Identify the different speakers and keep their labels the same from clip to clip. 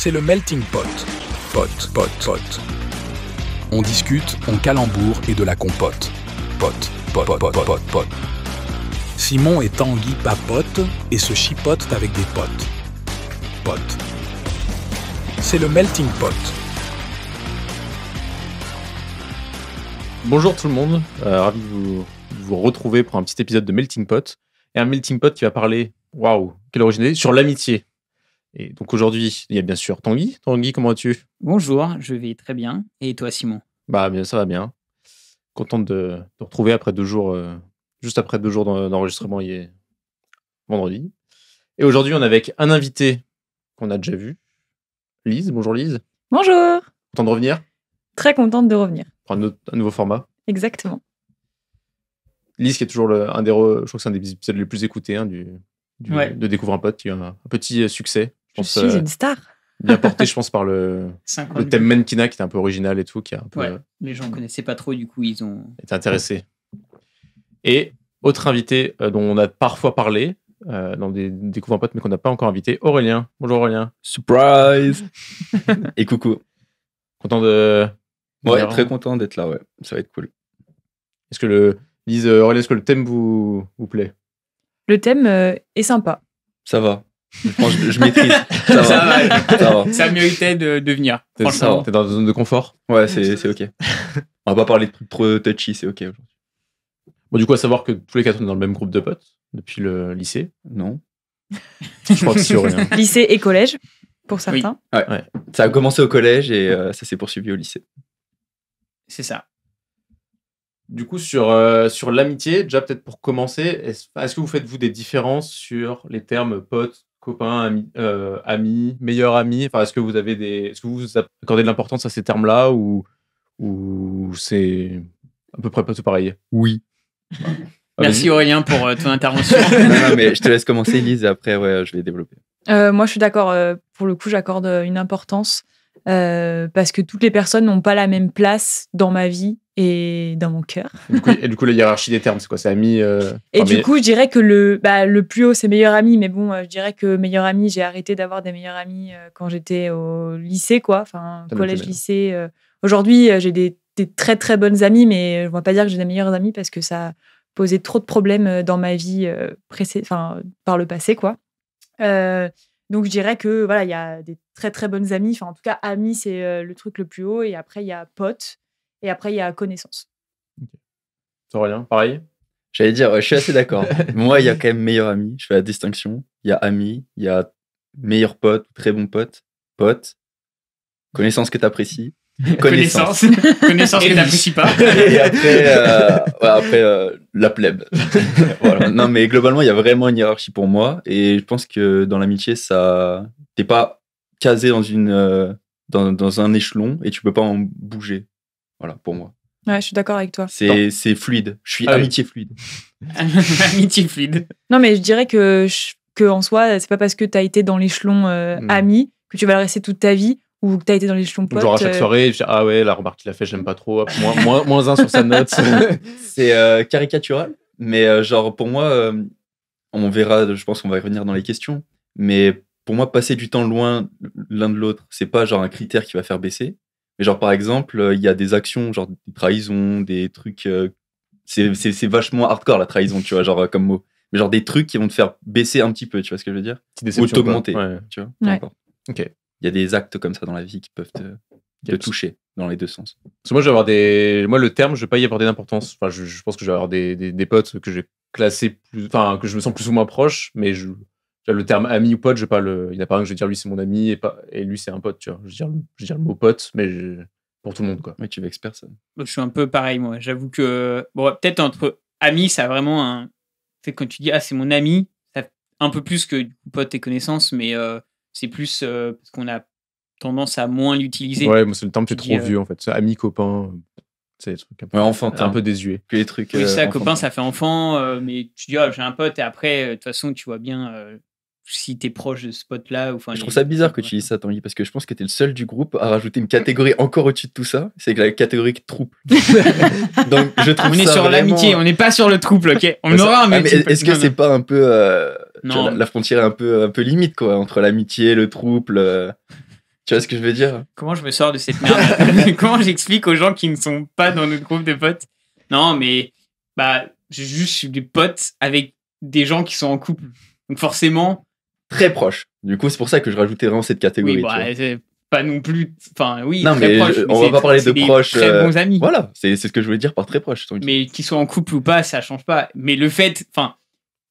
Speaker 1: c'est le melting pot. Pot. On discute, on calemboure et de la compote. Pot. Simon et Tanguy papotent et se chipotent avec des potes. Pot. C'est le melting pot.
Speaker 2: Bonjour tout le monde, ravi de vous retrouver pour un petit épisode de Melting Pot. Et un Melting Pot qui va parler, waouh, quelle originalité, sur l'amitié. Et donc aujourd'hui, il y a bien sûr Tanguy. Tanguy, comment vas-tu ?
Speaker 3: Bonjour, je vais très bien. Et toi, Simon ?
Speaker 2: Bah bien, ça va bien. Content de te retrouver après 2 jours, juste après 2 jours d'enregistrement hier, vendredi. Et aujourd'hui, on est avec un invité qu'on a déjà vu, Lise. Bonjour Lise.
Speaker 4: Bonjour.
Speaker 2: Content de revenir ?
Speaker 4: Très contente de revenir.
Speaker 2: Pour un nouveau format.
Speaker 4: Exactement.
Speaker 2: Lise qui est toujours je crois que c'est un des épisodes les plus écoutés
Speaker 3: Ouais.
Speaker 2: de Découvre un pote, qui a un petit succès.
Speaker 4: Je suis une star.
Speaker 2: Bien porté, je pense, par le thème Menkina qui était un peu original et tout, qui a un peu
Speaker 3: Ouais, les gens ne connaissaient pas trop, du coup, ils ont...
Speaker 2: été intéressés. Et autre invité dont on a parfois parlé dans des Découvre un pote, mais qu'on n'a pas encore invité, Aurélien. Bonjour Aurélien.
Speaker 5: Surprise. Et coucou.
Speaker 2: Content de...
Speaker 5: Ouais, très content d'être là, ouais. Ça va être cool.
Speaker 2: Est-ce que Aurélien, est-ce que le thème vous plaît ?
Speaker 4: Le thème est sympa.
Speaker 5: Ça va. Je pense que je maîtrise. Ça va.
Speaker 3: Ça méritait de venir,
Speaker 2: T'es
Speaker 3: franchement.
Speaker 2: dans une zone de confort ?
Speaker 5: Ouais, c'est ok. On va pas parler de trucs trop touchy, c'est ok aujourd'hui.
Speaker 2: Bon, du coup, à savoir que tous les 4, on est dans le même groupe de potes depuis le lycée.
Speaker 5: Non.
Speaker 2: Je crois que c'est Aurélien.
Speaker 4: Lycée et collège, pour certains.
Speaker 5: Ouais. Ça a commencé au collège et ça s'est poursuivi au lycée.
Speaker 3: C'est ça.
Speaker 2: Du coup, sur l'amitié, déjà peut-être pour commencer, est-ce que vous faites, vous, des différences sur les termes potes, copains, amis, meilleurs amis ? Enfin, est-ce que vous accordez de l'importance à ces termes-là ou c'est à peu près pas tout pareil ?
Speaker 5: Oui.
Speaker 3: Merci Aurélien pour ton intervention.
Speaker 5: non, mais je te laisse commencer, Lise, et après, ouais, je vais développer.
Speaker 4: Moi, je suis d'accord. Pour le coup, j'accorde une importance parce que toutes les personnes n'ont pas la même place dans ma vie et dans mon cœur.
Speaker 2: Et du coup, la hiérarchie des termes, c'est quoi ? C'est ami
Speaker 4: Et du coup, je dirais que le plus haut, c'est meilleur ami. Mais bon, je dirais que meilleur ami, j'ai arrêté d'avoir des meilleurs amis quand j'étais au lycée, quoi. Enfin, collège, lycée. Aujourd'hui, j'ai des très, très bonnes amies, mais je ne vais pas dire que j'ai des meilleurs amis parce que ça a posé trop de problèmes dans ma vie par le passé, quoi. Donc, je dirais que voilà, il y a des très, très bonnes amies. Enfin, en tout cas, amis, c'est le truc le plus haut. Et après, il y a potes. Et après, il y a connaissance.
Speaker 2: Okay. Aurélien, pareil ?
Speaker 5: J'allais dire, ouais, je suis assez d'accord. Moi, il y a quand même meilleur ami. Je fais la distinction. Il y a ami, il y a meilleur pote, très bon pote, connaissance que tu apprécies.
Speaker 3: Connaissance que t'apprécies pas.
Speaker 5: Et après, la plèbe. Voilà. Non, mais globalement, il y a vraiment une hiérarchie pour moi. Et je pense que dans l'amitié, t'es pas casé dans un échelon et tu peux pas en bouger. Voilà, pour moi.
Speaker 4: Ouais, je suis d'accord avec toi.
Speaker 5: C'est fluide. Je suis amitié fluide.
Speaker 3: Amitié fluide.
Speaker 4: Non, mais je dirais que en soi, c'est pas parce que tu as été dans l'échelon ami que tu vas le rester toute ta vie ou que tu as été dans l'échelon pote.
Speaker 2: Genre à chaque soirée, je dis, ah ouais, la remarque qu'il a fait, j'aime pas trop. Moins 1 sur sa note.
Speaker 5: C'est caricatural, mais genre pour moi, on verra, je pense qu'on va y revenir dans les questions, mais pour moi, passer du temps loin l'un de l'autre, c'est pas genre un critère qui va faire baisser. Mais genre par exemple, il y a des actions, genre des trahisons, des trucs... c'est vachement hardcore la trahison, tu vois, genre comme mot. Mais genre des trucs qui vont te faire baisser un petit peu, tu vois ce que je veux dire ? Ou t'augmenter, tu vois.
Speaker 4: Ouais.
Speaker 2: Ok.
Speaker 5: Il y a des actes comme ça dans la vie qui peuvent te toucher dans les deux sens.
Speaker 2: Parce que moi, le terme, je vais pas y accorder d'importance. Enfin, je pense que je vais avoir des potes que j'ai classés que je me sens plus ou moins proche, mais le terme ami ou pote, il n'y en a pas un que je vais dire lui c'est mon ami et lui c'est un pote, tu vois. Je vais dire le mot pote, mais pour tout le monde, quoi.
Speaker 5: Oui, tu vexes personne.
Speaker 3: Je suis un peu pareil, moi. J'avoue que, bon, peut-être entre amis, ça a vraiment un. Fait quand tu dis, ah, c'est mon ami, ça fait un peu plus que du coup, pote et connaissance, mais c'est plus parce qu'on a tendance à moins l'utiliser.
Speaker 2: Ouais, moi, c'est le terme qui est trop vieux, en fait. C'est ami, copain, c'est des trucs un peu désuets.
Speaker 5: Que les trucs.
Speaker 3: Oui, ça, copain, ça fait enfant, mais tu dis, ah, j'ai un pote, et après, de toute façon, tu vois bien. Si t'es proche de ce pote-là.
Speaker 5: Je trouve ça bizarre que tu dises ça, Tanguy, parce que je pense que t'es le seul du groupe à rajouter une catégorie encore au-dessus de tout ça. C'est la catégorie trouble. Donc, je trouve
Speaker 3: on est sur l'amitié, on n'est pas sur le trouble, ok. On aura un
Speaker 5: mais est-ce que c'est pas un peu. La frontière est un peu limite, quoi, entre l'amitié, le trouble Tu vois ce que je veux dire?
Speaker 3: Comment je me sors de cette merde? Comment j'explique aux gens qui ne sont pas dans notre groupe de potes? Non, mais je suis des potes avec des gens qui sont en couple. Donc forcément...
Speaker 5: Très proche. Du coup, c'est pour ça que je rajoutais vraiment cette catégorie.
Speaker 3: Oui, c'est pas non plus... Enfin, oui,
Speaker 5: non,
Speaker 3: très
Speaker 5: mais
Speaker 3: proche.
Speaker 5: on va pas parler de proches...
Speaker 3: très bons amis.
Speaker 5: Voilà, c'est ce que je voulais dire par très proche.
Speaker 3: Mais qu'ils soient en couple ou pas, ça change pas. Mais le fait... Enfin,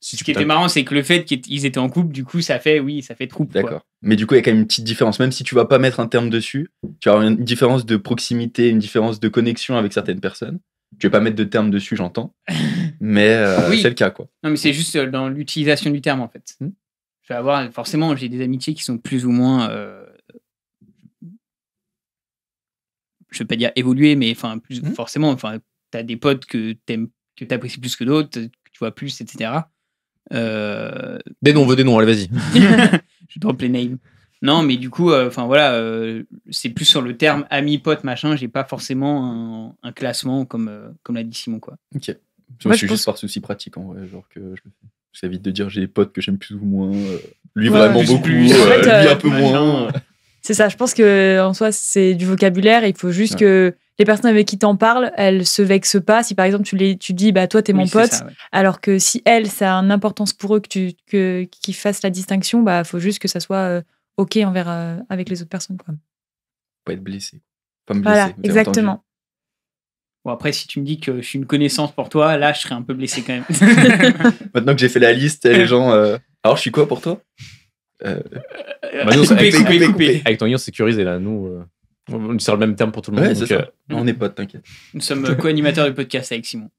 Speaker 3: ce qui était marrant, c'est que le fait qu'ils étaient en couple, du coup, ça fait trouble.
Speaker 5: D'accord.
Speaker 3: Quoi.
Speaker 5: Mais du coup, il y a quand même une petite différence. Même si tu vas pas mettre un terme dessus, tu vas avoir une différence de proximité, une différence de connexion avec certaines personnes. Tu vas pas mettre de terme dessus, j'entends. Mais c'est le cas, quoi.
Speaker 3: Non, mais c'est juste dans l'utilisation du terme, en fait. Je vais avoir... Forcément, j'ai des amitiés qui sont plus ou moins... je vais pas dire évoluer, mais forcément, t'as des potes que t'apprécies plus que d'autres, que tu vois plus, etc.
Speaker 2: Des noms, allez, vas-y.
Speaker 3: Je drop les names. Non, mais du coup, c'est plus sur le terme ami, pote, machin. J'ai pas forcément un classement comme l'a dit Simon, quoi.
Speaker 5: Ok. Moi, je suis juste par souci pratique, en vrai, genre que je le fais. Ça évite de dire j'ai des potes que j'aime plus ou moins. Lui vraiment beaucoup, lui un peu moins.
Speaker 4: C'est ça. Je pense que en soi, c'est du vocabulaire. Il faut juste que les personnes avec qui t'en parles, elles se vexent pas. Si par exemple tu dis toi t'es mon pote,
Speaker 3: ça, ouais.
Speaker 4: alors que si elle, ça a une importance pour eux qu'ils fassent la distinction, faut juste que ça soit ok avec les autres personnes, quoi.
Speaker 5: Pas être blessé. Pas me blesser.
Speaker 4: Voilà, exactement.
Speaker 5: Entendu.
Speaker 3: Bon, après, si tu me dis que je suis une connaissance pour toi, là, je serais un peu blessé quand même.
Speaker 5: Maintenant que j'ai fait la liste, les gens. Alors, je suis quoi pour toi?
Speaker 3: Coupé.
Speaker 2: Avec ton on sécurisé là, nous, on sert le même terme pour tout le monde.
Speaker 5: Ouais, c'est ça. On est potes, t'inquiète.
Speaker 3: Nous sommes co-animateurs du podcast avec Simon.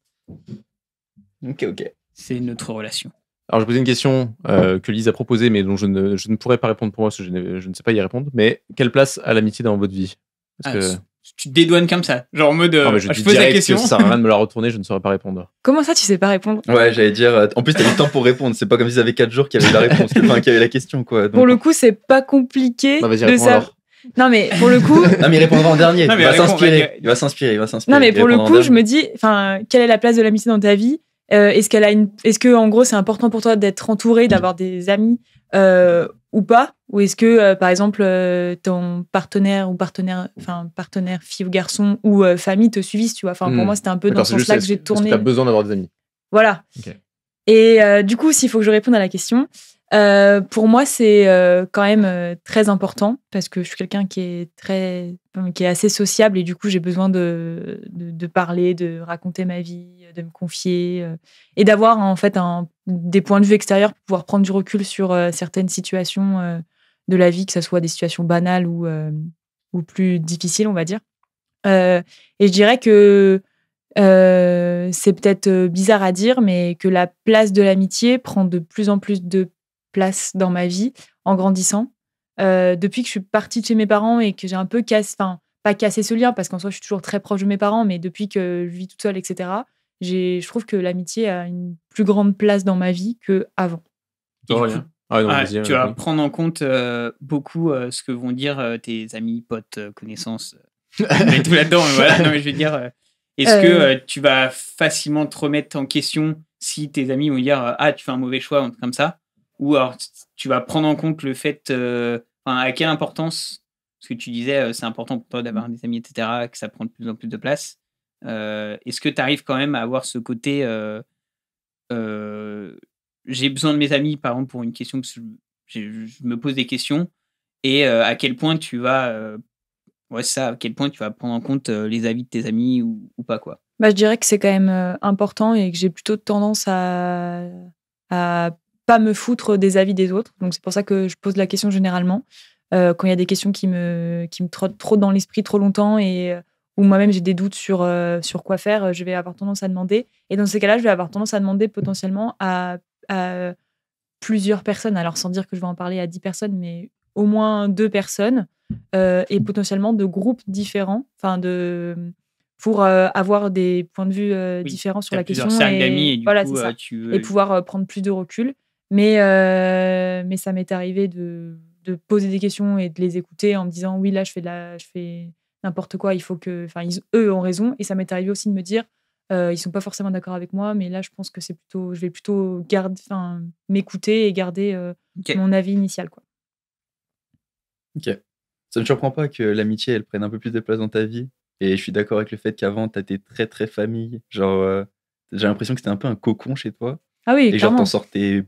Speaker 5: Ok.
Speaker 3: C'est notre relation.
Speaker 2: Alors, je posais une question que Lise a proposée, mais dont je ne pourrais pas répondre pour moi, parce que je ne sais pas y répondre. Mais quelle place a l'amitié dans votre vie? Parce que...
Speaker 3: Tu te dédouanes comme ça, genre en mode.
Speaker 2: Non, mais je pose la question. Ça sert à rien de me la retourner, je ne saurais pas répondre.
Speaker 4: Comment ça, tu sais pas répondre?
Speaker 5: Ouais, j'allais dire. En plus, t'as eu le temps pour répondre. C'est pas comme si ça avait 4 jours qu'il y avait la réponse, qu'il y avait la question, quoi. Donc...
Speaker 4: Pour le coup, c'est pas compliqué
Speaker 2: de
Speaker 4: ça. Non, mais pour le coup.
Speaker 5: Non, mais il répondra en dernier.
Speaker 3: Non,
Speaker 5: il va s'inspirer.
Speaker 4: Non, mais pour le coup, je me dis, quelle est la place de l'amitié dans ta vie? Est-ce que, en gros, c'est important pour toi d'être entouré, d'avoir des amis ou pas? Ou est-ce que, par exemple, ton partenaire fille ou garçon ou famille te suivent, tu vois? Pour moi, c'était un peu dans ce sens-là que j'ai tourné.
Speaker 2: Tu as besoin d'avoir des amis.
Speaker 4: Voilà.
Speaker 2: Okay.
Speaker 4: Et du coup, s'il faut que je réponde à la question, pour moi, c'est quand même très important parce que je suis quelqu'un qui est assez sociable et du coup, j'ai besoin de parler, de raconter ma vie, de me confier et d'avoir en fait des points de vue extérieurs pour pouvoir prendre du recul sur certaines situations de la vie, que ce soit des situations banales ou plus difficiles, on va dire. Et je dirais que c'est peut-être bizarre à dire, mais que la place de l'amitié prend de plus en plus de place dans ma vie en grandissant. Depuis que je suis partie de chez mes parents et que j'ai un peu pas cassé ce lien, parce qu'en soi, je suis toujours très proche de mes parents, mais depuis que je vis toute seule, etc., je trouve que l'amitié a une plus grande place dans ma vie qu'avant.
Speaker 3: Tu vas prendre en compte beaucoup ce que vont dire tes amis, potes, connaissances. Mais tout là-dedans, mais voilà. Non, mais je veux dire... Est-ce que tu vas facilement te remettre en question si tes amis vont dire tu fais un mauvais choix, un truc comme ça? Ou alors tu vas prendre en compte le fait, à quelle importance, parce que tu disais c'est important pour toi d'avoir des amis, etc., que ça prend de plus en plus de place. Est-ce que tu arrives quand même à avoir ce côté j'ai besoin de mes amis, par exemple, pour une question, parce que je me pose des questions, et à quel point tu vas... à quel point tu vas prendre en compte les avis de tes amis ou pas, quoi.
Speaker 4: Je dirais que c'est quand même important et que j'ai plutôt tendance à pas me foutre des avis des autres. Donc, c'est pour ça que je pose la question généralement. Quand il y a des questions qui me trottent trop dans l'esprit trop longtemps et où moi-même j'ai des doutes sur quoi faire, je vais avoir tendance à demander. Et dans ces cas-là, je vais avoir tendance à demander potentiellement à plusieurs personnes. Alors, sans dire que je vais en parler à 10 personnes, mais au moins 2 personnes. Et potentiellement de groupes différents, pour avoir des points de vue différents sur la question et pouvoir prendre plus de recul. Mais ça m'est arrivé de poser des questions et de les écouter en me disant oui, là je fais n'importe quoi, il faut que, eux ont raison. Et ça m'est arrivé aussi de me dire ils sont pas forcément d'accord avec moi, mais là je pense que je vais plutôt m'écouter et garder mon avis initial, quoi.
Speaker 5: Ok. ça ne me surprend pas que l'amitié, elle prenne un peu plus de place dans ta vie. Et je suis d'accord avec le fait qu'avant, t'étais très, très famille. Genre, j'ai l'impression que c'était un peu un cocon chez toi.
Speaker 4: Ah oui,
Speaker 5: Et genre,
Speaker 4: clairement.
Speaker 5: t'en sortais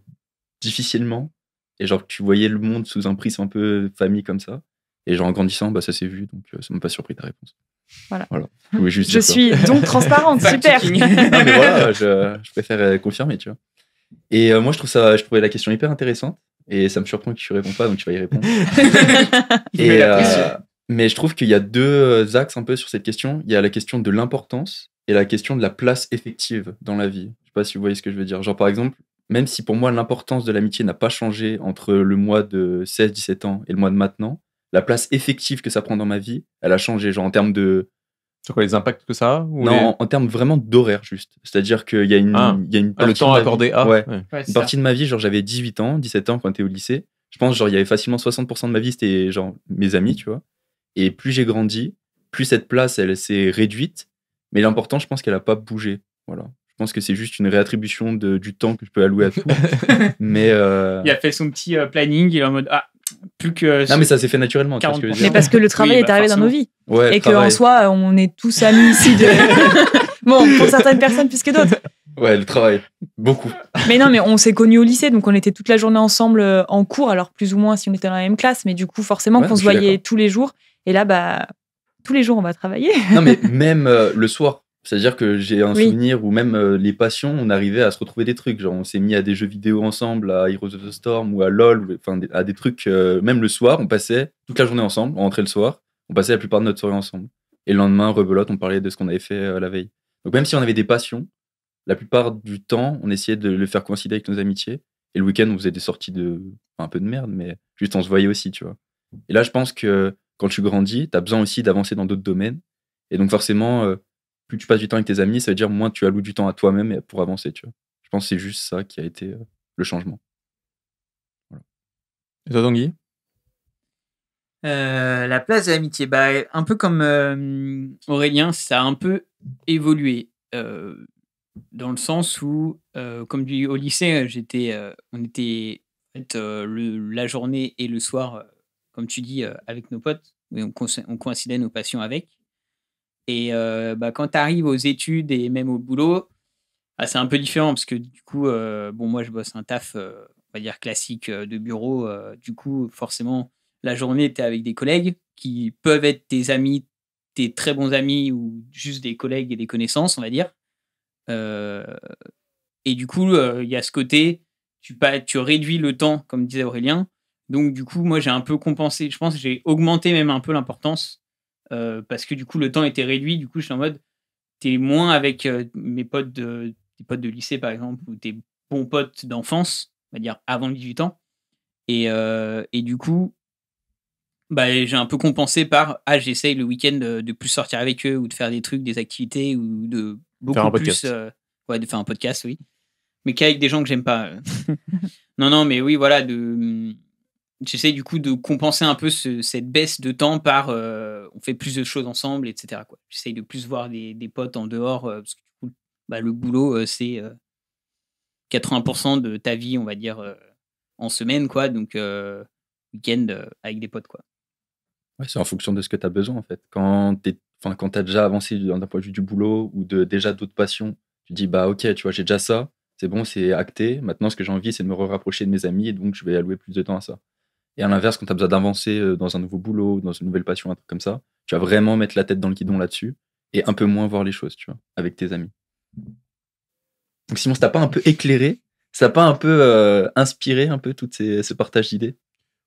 Speaker 5: difficilement. Et genre, tu voyais le monde sous un prisme un peu famille comme ça. Et genre, en grandissant, bah, ça s'est vu. Donc, ça m'a pas surpris ta réponse.
Speaker 4: Voilà.
Speaker 5: Je voulais juste
Speaker 4: Je
Speaker 5: dire ça.
Speaker 4: suis donc transparente, super.
Speaker 5: Non, mais voilà, je préfère confirmer, tu vois. Et moi, je trouvais la question hyper intéressante. Et ça me surprend que tu réponds pas, donc tu vas y répondre. Et, mais je trouve qu'il y a deux axes un peu sur cette question. Il y a la question de l'importance et la question de la place effective dans la vie. Je sais pas si vous voyez ce que je veux dire. Genre, par exemple, même si pour moi, l'importance de l'amitié n'a pas changé entre le mois de 16-17 ans et le mois de maintenant, la place effective que ça prend dans ma vie, elle a changé. Genre, en termes de...
Speaker 2: Sur quoi, les impacts que ça a
Speaker 5: Non, en termes vraiment d'horaire, juste. C'est-à-dire qu'il y a une, il y a une partie
Speaker 2: le temps
Speaker 5: de ma
Speaker 2: accordé
Speaker 5: vie,
Speaker 2: à.
Speaker 5: Ouais.
Speaker 3: Ouais,
Speaker 5: Une partie de ma vie, genre j'avais 18 ans, 17 ans quand j'étais au lycée. Je pense genre il y avait facilement 60% de ma vie, c'était genre mes amis, tu vois. Et plus j'ai grandi, plus cette place, elle s'est réduite. Mais l'important, je pense qu'elle a pas bougé. Voilà. Je pense que c'est juste une réattribution du temps que je peux allouer à tout. Mais
Speaker 3: il a fait son petit planning, il est en mode plus que.
Speaker 5: Non, mais ça s'est fait naturellement. Tu vois ce que je veux dire.
Speaker 4: Mais parce que le travail est arrivé dans nos vies.
Speaker 5: Ouais,
Speaker 4: et qu'en soi, on est tous amis ici. Bon, pour certaines personnes plus que d'autres.
Speaker 5: Ouais, le travail. Beaucoup.
Speaker 4: Mais non, mais on s'est connus au lycée, donc on était toute la journée ensemble en cours, alors plus ou moins si on était dans la même classe, mais du coup, forcément, qu'on se voyait tous les jours. Et là, bah, tous les jours, on va travailler.
Speaker 5: Non, mais même le soir. C'est-à-dire que j'ai un souvenir où même les passions, on arrivait à se retrouver des trucs. Genre, on s'est mis à des jeux vidéo ensemble, à Heroes of the Storm ou à LoL, enfin, à des trucs. Même le soir, on passait toute la journée ensemble, on rentrait le soir, on passait la plupart de notre soirée ensemble. Et le lendemain, rebelote, on parlait de ce qu'on avait fait la veille. Donc, même si on avait des passions, la plupart du temps, on essayait de le faire coïncider avec nos amitiés. Et le week-end, on faisait des sorties un peu de merde, mais juste on se voyait aussi, tu vois. Et là, je pense que quand tu grandis, tu as besoin aussi d'avancer dans d'autres domaines. Et donc, forcément, plus tu passes du temps avec tes amis, ça veut dire moins tu alloues du temps à toi-même pour avancer, tu vois. Je pense que c'est juste ça qui a été le changement. Voilà.
Speaker 2: Et toi, Tanguy ?
Speaker 3: La place de l'amitié, bah, un peu comme Aurélien, ça a un peu évolué. Dans le sens où, comme au lycée, on était la journée et le soir, comme tu dis, avec nos potes, et on coïncidait nos passions avec. Et bah, quand tu arrives aux études et même au boulot, c'est un peu différent parce que du coup, bon, moi je bosse un taf, on va dire classique de bureau. Du coup, forcément, la journée, tu es avec des collègues qui peuvent être tes amis, tes très bons amis ou juste des collègues et des connaissances, on va dire. Et du coup, il y a ce côté, tu réduis le temps, comme disait Aurélien. Donc, du coup, moi, j'ai un peu compensé. Je pense que j'ai augmenté même un peu l'importance parce que du coup, le temps était réduit. Du coup, je suis en mode, t'es moins avec tes potes de lycée, par exemple, ou tes bons potes d'enfance, on va dire avant 18 ans. Et du coup, bah, j'ai un peu compensé par j'essaye le week-end de plus sortir avec eux ou de faire des trucs, des activités ou de beaucoup plus. De faire un podcast, oui. Mais qu'avec des gens que j'aime pas. Non, mais oui, voilà. J'essaye du coup de compenser un peu cette baisse de temps par on fait plus de choses ensemble, etc. Quoi. J'essaye de plus voir des potes en dehors parce que du coup, bah, le boulot, c'est 80% de ta vie, on va dire, en semaine, quoi. Donc, week-end avec des potes, quoi.
Speaker 5: Ouais, c'est en fonction de ce que tu as besoin, en fait. Quand tu as déjà avancé d'un point de vue du boulot ou déjà d'autres passions, tu dis, bah ok, tu vois, j'ai déjà ça, c'est bon, c'est acté. Maintenant, ce que j'ai envie, c'est de me rapprocher de mes amis et donc je vais allouer plus de temps à ça. Et à l'inverse, quand tu as besoin d'avancer dans un nouveau boulot, dans une nouvelle passion, un truc comme ça, tu vas vraiment mettre la tête dans le guidon là-dessus et un peu moins voir les choses, tu vois, avec tes amis. Donc Simon, ça t'a pas un peu éclairé, ça t'a pas un peu inspiré un peu tout ce partage d'idées?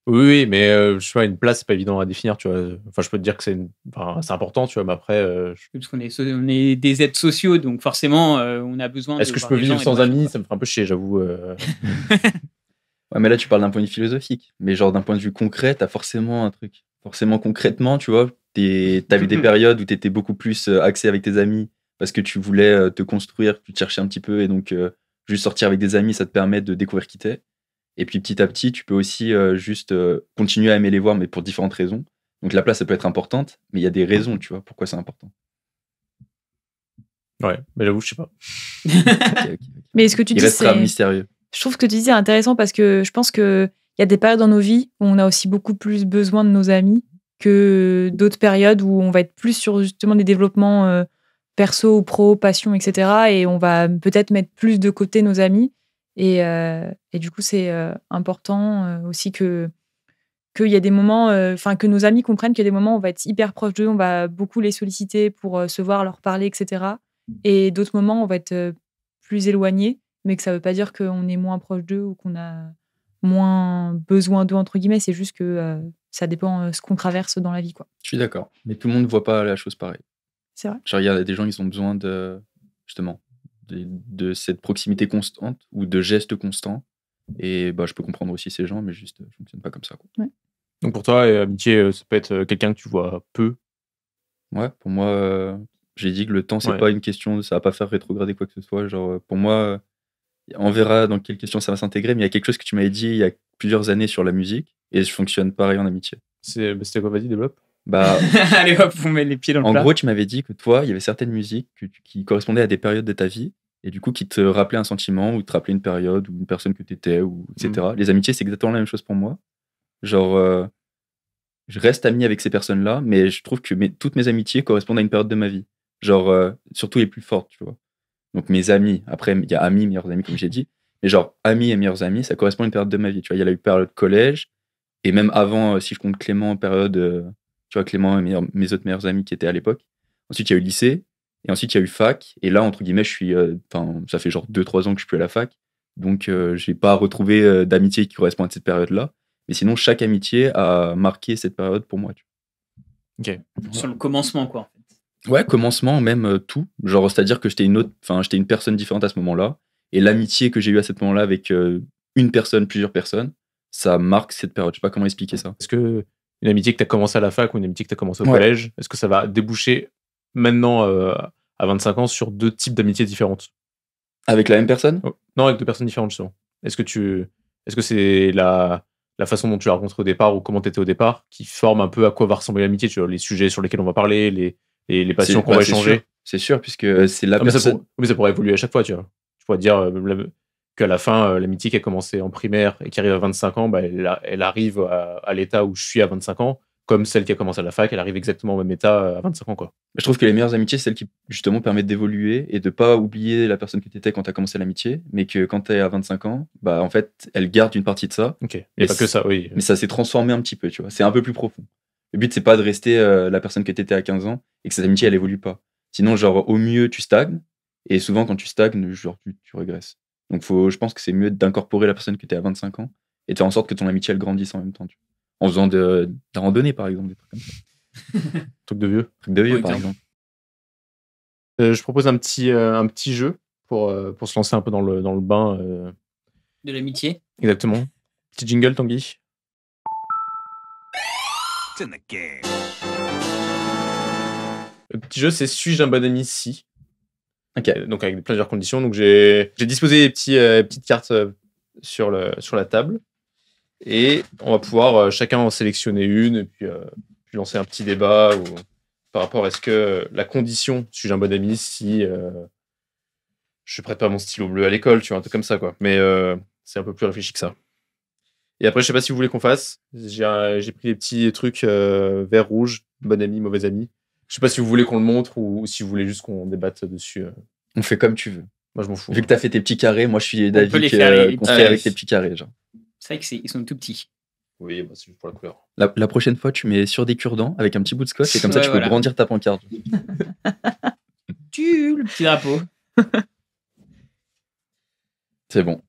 Speaker 2: Oui, mais je sais pas, une place, c'est pas évident à définir, tu vois. Enfin, je peux te dire que c'est important, tu vois, mais après...
Speaker 3: Parce qu'on on est des êtres sociaux, donc forcément, on a besoin
Speaker 2: Est-ce que je peux vivre sans amis? Ça me fait un peu chier, j'avoue.
Speaker 5: Ouais, mais là, tu parles d'un point de vue philosophique. Mais genre, d'un point de vue concret, t'as forcément un truc. Forcément, concrètement, tu vois, t'avais des périodes où t'étais beaucoup plus axé avec tes amis parce que tu voulais te construire, tu te cherchais un petit peu, et donc juste sortir avec des amis, ça te permet de découvrir qui t'es. Et puis petit à petit, tu peux aussi juste continuer à aimer les voir, mais pour différentes raisons. Donc la place, ça peut être importante, mais il y a des raisons, tu vois, pourquoi c'est important.
Speaker 2: Ouais, mais j'avoue, je sais pas.
Speaker 5: Okay.
Speaker 4: Mais ce que tu dis,
Speaker 5: restera mystérieux.
Speaker 4: Je trouve que tu dis c'est intéressant parce que je pense qu'il y a des périodes dans nos vies où on a aussi beaucoup plus besoin de nos amis que d'autres périodes où on va être plus sur justement des développements perso, pro, passion, etc. Et on va peut-être mettre plus de côté nos amis. Et du coup, c'est important aussi qu'il y a des moments, que nos amis comprennent qu'il y a des moments où on va être hyper proche d'eux, on va beaucoup les solliciter pour se voir, leur parler, etc. Et d'autres moments, on va être plus éloigné, mais que ça ne veut pas dire qu'on est moins proche d'eux ou qu'on a moins besoin d'eux, entre guillemets. C'est juste que ça dépend ce qu'on traverse dans la vie, quoi.
Speaker 5: Je suis d'accord. Mais tout le monde ne voit pas la chose pareille.
Speaker 4: C'est vrai.
Speaker 5: Genre, il y a des gens qui ont besoin justement, de cette proximité constante ou de gestes constants. Et je peux comprendre aussi ces gens, mais juste, je ne fonctionne pas comme ça, quoi.
Speaker 4: Ouais.
Speaker 2: Donc pour toi, amitié, ça peut être quelqu'un que tu vois peu.
Speaker 5: Ouais, pour moi, j'ai dit que le temps, c'est pas une question, ça va pas faire rétrograder quoi que ce soit. Genre, pour moi, on verra dans quelle question ça va s'intégrer, mais il y a quelque chose que tu m'avais dit il y a plusieurs années sur la musique, et je fonctionne pareil en amitié.
Speaker 2: C'était quoi? Vas-y, développe.
Speaker 3: Allez hop, on met les pieds dans le plat.
Speaker 5: En gros, tu m'avais dit que toi, il y avait certaines musiques qui correspondaient à des périodes de ta vie, et du coup, qui te rappelaient un sentiment, ou te rappelaient une période, ou une personne que tu étais, ou etc. Les amitiés, c'est exactement la même chose pour moi. Genre, je reste ami avec ces personnes-là, mais je trouve que toutes mes amitiés correspondent à une période de ma vie. Genre, surtout les plus fortes, tu vois. Donc mes amis, après, il y a amis, meilleurs amis, comme j'ai dit, mais genre, amis et meilleurs amis, ça correspond à une période de ma vie, tu vois. Il y a eu période collège, et même avant, si je compte Clément, période, tu vois, Clément et mes autres meilleurs amis qui étaient à l'époque. Ensuite, il y a eu lycée, et ensuite, il y a eu fac, et là, entre guillemets, ça fait genre 2-3 ans que je suis plus à la fac, donc je n'ai pas retrouvé d'amitié qui correspond à cette période-là. Mais sinon, chaque amitié a marqué cette période pour moi. Tu
Speaker 2: vois. Ok.
Speaker 3: Sur le commencement, quoi, en fait.
Speaker 5: Ouais, commencement, même tout. Genre, c'est-à-dire que j'étais une personne différente à ce moment-là. Et l'amitié que j'ai eue à ce moment-là avec une personne, plusieurs personnes, ça marque cette période. Je sais pas comment expliquer ça.
Speaker 2: Est-ce que une amitié que tu as commencé à la fac ou une amitié que tu as commencé au collège, est-ce que ça va déboucher maintenant, à 25 ans, sur 2 types d'amitiés différentes?
Speaker 5: Avec la même personne?
Speaker 2: Non, avec 2 personnes différentes, justement. Est-ce que c'est la façon dont tu l'as rencontré au départ ou comment tu étais au départ qui forme un peu à quoi va ressembler l'amitié, tu vois, les sujets sur lesquels on va parler, les passions qu'on va échanger?
Speaker 5: C'est sûr, puisque c'est la personne...
Speaker 2: Mais ça pourrait évoluer à chaque fois, tu vois. Tu pourrais dire qu'à la fin, l'amitié qui a commencé en primaire et qui arrive à 25 ans, elle arrive à l'état où je suis à 25 ans, comme celle qui a commencé à la fac, elle arrive exactement au même état à 25 ans, quoi.
Speaker 5: Je trouve que les meilleures amitiés, c'est celles qui, justement, permettent d'évoluer et de pas oublier la personne que tu étais quand tu as commencé l'amitié, mais que quand tu es à 25 ans, en fait, elle garde une partie de ça.
Speaker 2: Ok, il n'y a pas que ça, oui.
Speaker 5: Mais ça s'est transformé un petit peu, tu vois. C'est un peu plus profond. Le but, c'est pas de rester la personne que tu étais à 15 ans et que cette amitié, elle évolue pas. Sinon, genre, au mieux, tu stagnes, et souvent, quand tu stagnes, genre, tu régresses. Donc, je pense que c'est mieux d'incorporer la personne que tu es à 25 ans et de faire en sorte que ton amitié, elle grandisse en même temps, tu vois. En faisant de la randonnée, par exemple, des trucs comme ça.
Speaker 2: Truc de vieux.
Speaker 5: Truc de vieux, par exemple.
Speaker 2: Je propose un petit jeu pour se lancer un peu dans le bain.
Speaker 3: De l'amitié.
Speaker 2: Exactement. Petit jingle, Tanguy. Le petit jeu, c'est suis-je un bon ami si.
Speaker 5: Ok.
Speaker 2: Donc avec plusieurs conditions. Donc j'ai disposé des petites cartes sur la table. Et on va pouvoir chacun en sélectionner une et puis lancer un petit débat par rapport à est-ce que la condition, suis-je un bon ami si je prête pas mon stylo bleu à l'école, tu vois, un truc comme ça, quoi. Mais c'est un peu plus réfléchi que ça. Et après, je sais pas si vous voulez qu'on fasse. J'ai pris les petits trucs vert, rouge, bon ami, mauvais ami. Je sais pas si vous voulez qu'on le montre ou si vous voulez juste qu'on débatte dessus.
Speaker 5: On fait comme tu veux.
Speaker 2: Moi, je m'en fous.
Speaker 5: Vu que t'as fait tes petits carrés, moi, je suis d'avis qu'on fait avec tes petits carrés, genre.
Speaker 3: C'est vrai qu'ils sont tout petits.
Speaker 2: Oui, c'est juste pour la couleur.
Speaker 5: La prochaine fois, tu mets sur des cure-dents avec un petit bout de scotch et comme ça, tu peux grandir ta pancarte.
Speaker 3: Le petit drapeau.
Speaker 5: C'est bon.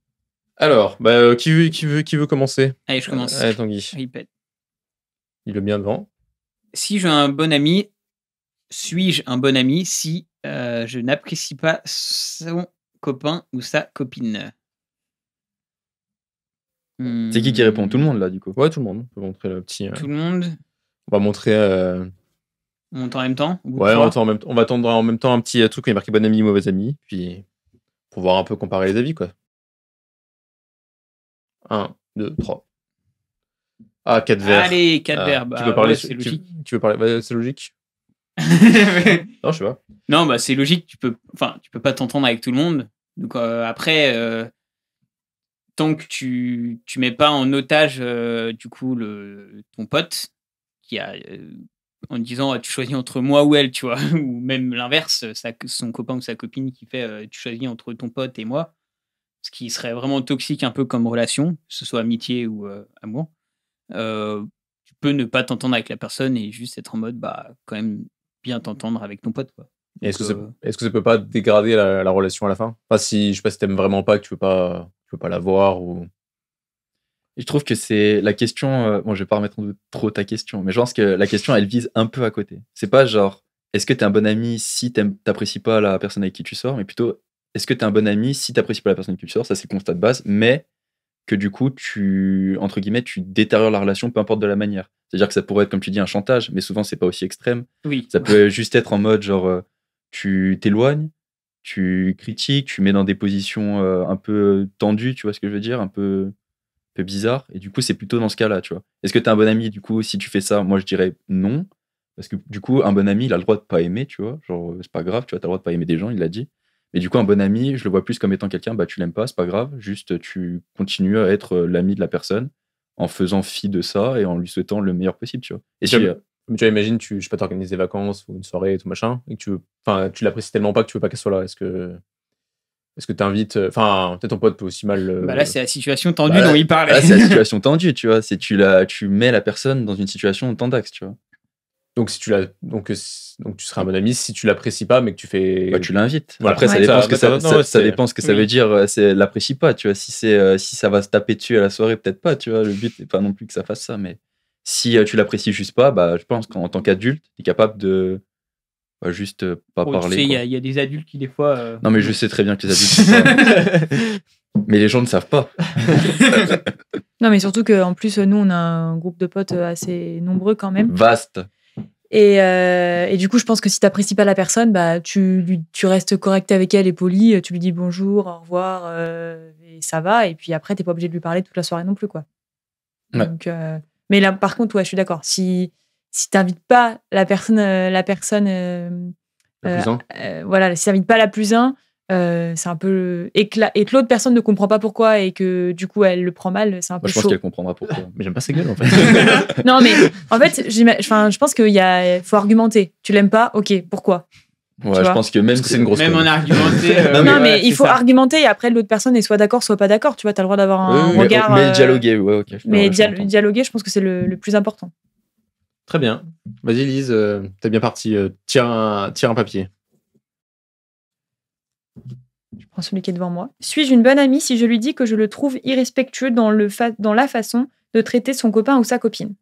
Speaker 2: Alors, qui veut commencer?
Speaker 3: Allez, je commence.
Speaker 2: Allez, Tanguy.
Speaker 3: Répète.
Speaker 2: Il veut bien devant.
Speaker 3: Si j'ai un bon ami, suis-je un bon ami si je n'apprécie pas son copain ou sa copine?
Speaker 5: C'est qui répond? Tout le monde, là, du coup?
Speaker 2: Ouais, tout le monde. On peut montrer le petit...
Speaker 3: Tout le monde?
Speaker 2: On va montrer...
Speaker 3: On entend en même temps?
Speaker 2: Ouais, on va attendre en même temps un petit truc où il y a marqué bon ami, mauvais ami, puis pour voir un peu comparer les avis, quoi. 1, 2, 3. Ah, 4 verres.
Speaker 3: Allez, 4 verres.
Speaker 2: Tu peux parler,
Speaker 3: c'est logique.
Speaker 2: Tu veux parler, c'est logique. Non, je sais pas.
Speaker 3: Non, c'est logique. Tu peux pas t'entendre avec tout le monde. Donc après, tant que tu mets pas en otage du coup ton pote qui a en disant tu choisis entre moi ou elle, tu vois, ou même l'inverse, son copain ou sa copine qui fait tu choisis entre ton pote et moi, ce qui serait vraiment toxique un peu comme relation, que ce soit amitié ou amour. Tu peux ne pas t'entendre avec la personne et juste être en mode quand même bien t'entendre avec ton pote, quoi.
Speaker 2: Est-ce que ça peut pas dégrader la relation à la fin? Enfin, si je sais pas si t'aimes vraiment pas, que tu veux pas la voir ou.
Speaker 5: Et je trouve que c'est la question. Bon, je vais pas remettre en doute trop ta question, mais je pense que la question, elle vise un peu à côté. C'est pas genre, est-ce que t'es un bon ami si t'apprécies pas la personne avec qui tu sors, mais plutôt, est-ce que t'es un bon ami si t'apprécies pas la personne avec qui tu sors? Ça, c'est le constat de base, mais que du coup, entre guillemets, tu détériores la relation, peu importe de la manière. C'est-à-dire que ça pourrait être, comme tu dis, un chantage, mais souvent, c'est pas aussi extrême.
Speaker 3: Oui.
Speaker 5: Ça peut juste être en mode, genre, tu t'éloignes, tu critiques, tu mets dans des positions un peu tendues, tu vois ce que je veux dire, un peu bizarre. Et du coup, c'est plutôt dans ce cas-là, tu vois. Est-ce que t'es un bon ami, du coup, si tu fais ça? Moi, je dirais non. Parce que du coup, un bon ami, il a le droit de pas aimer, tu vois. Genre, c'est pas grave, tu vois, t'as le droit de pas aimer des gens, il l'a dit. Mais du coup, un bon ami, je le vois plus comme étant quelqu'un, tu l'aimes pas, c'est pas grave. Juste, tu continues à être l'ami de la personne en faisant fi de ça et en lui souhaitant le meilleur possible, tu vois. Et
Speaker 2: tu vois, imagine, je sais pas, t'organises des vacances ou une soirée et tout machin, et que tu l'apprécies tellement pas que tu veux pas qu'elle soit là. Est-ce que t'invites. Enfin, peut-être ton pote peut aussi mal.
Speaker 3: Là, c'est la situation tendue dont il parlait.
Speaker 5: Là, c'est la situation tendue, tu vois. C'est tu mets la personne dans une situation tendax, tu vois.
Speaker 2: Donc, donc tu seras un bon ami si tu l'apprécies pas, mais que tu fais.
Speaker 5: Tu l'invites.
Speaker 2: Voilà.
Speaker 5: Après, ça dépend ce que ça veut dire. C'est l'apprécie pas, tu vois. Si ça va se taper dessus à la soirée, peut-être pas, tu vois. Le but n'est pas non plus que ça fasse ça, mais si tu l'apprécies juste pas, je pense qu'en tant qu'adulte, tu es capable de juste pas parler.
Speaker 3: Tu sais, il y a des adultes qui, des fois.
Speaker 5: Non, mais je sais très bien que les adultes. Mais les gens ne savent pas.
Speaker 4: Non, mais surtout qu'en plus, nous, on a un groupe de potes assez nombreux quand même.
Speaker 5: Vaste.
Speaker 4: Et du coup, je pense que si tu n'apprécies pas la personne, tu restes correct avec elle et poli. Tu lui dis bonjour, au revoir, et ça va. Et puis après, tu n'es pas obligé de lui parler toute la soirée non plus, quoi.
Speaker 5: Ouais.
Speaker 4: Donc, mais là, par contre, ouais, je suis d'accord. Si tu n'invites pas la personne
Speaker 2: La plus un.
Speaker 4: voilà, si tu n'invites pas la plus un, c'est un peu et que l'autre personne ne comprend pas pourquoi et que du coup elle le prend mal, c'est un peu
Speaker 5: je
Speaker 4: chaud.
Speaker 5: pense qu'elle comprendra pourquoi.
Speaker 2: Mais j'aime pas ces gueules en fait.
Speaker 4: Non, mais en fait, je pense qu'il faut argumenter. Tu l'aimes pas, ok, pourquoi?
Speaker 5: Ouais, je pense que même
Speaker 2: c'est une grosse.
Speaker 3: Même en argumenter.
Speaker 4: Non, mais il faut argumenter et après l'autre personne est soit d'accord, soit pas d'accord. Tu vois, t'as le droit d'avoir un regard.
Speaker 5: Mais dialoguer, ouais, ok.
Speaker 4: Mais dialoguer, je pense que c'est le plus important.
Speaker 2: Très bien. Vas-y, Lise, t'es bien parti. Tire un papier.
Speaker 4: Je prends celui qui est devant moi. Suis-je une bonne amie si je lui dis que je le trouve irrespectueux dans la façon de traiter son copain ou sa copine?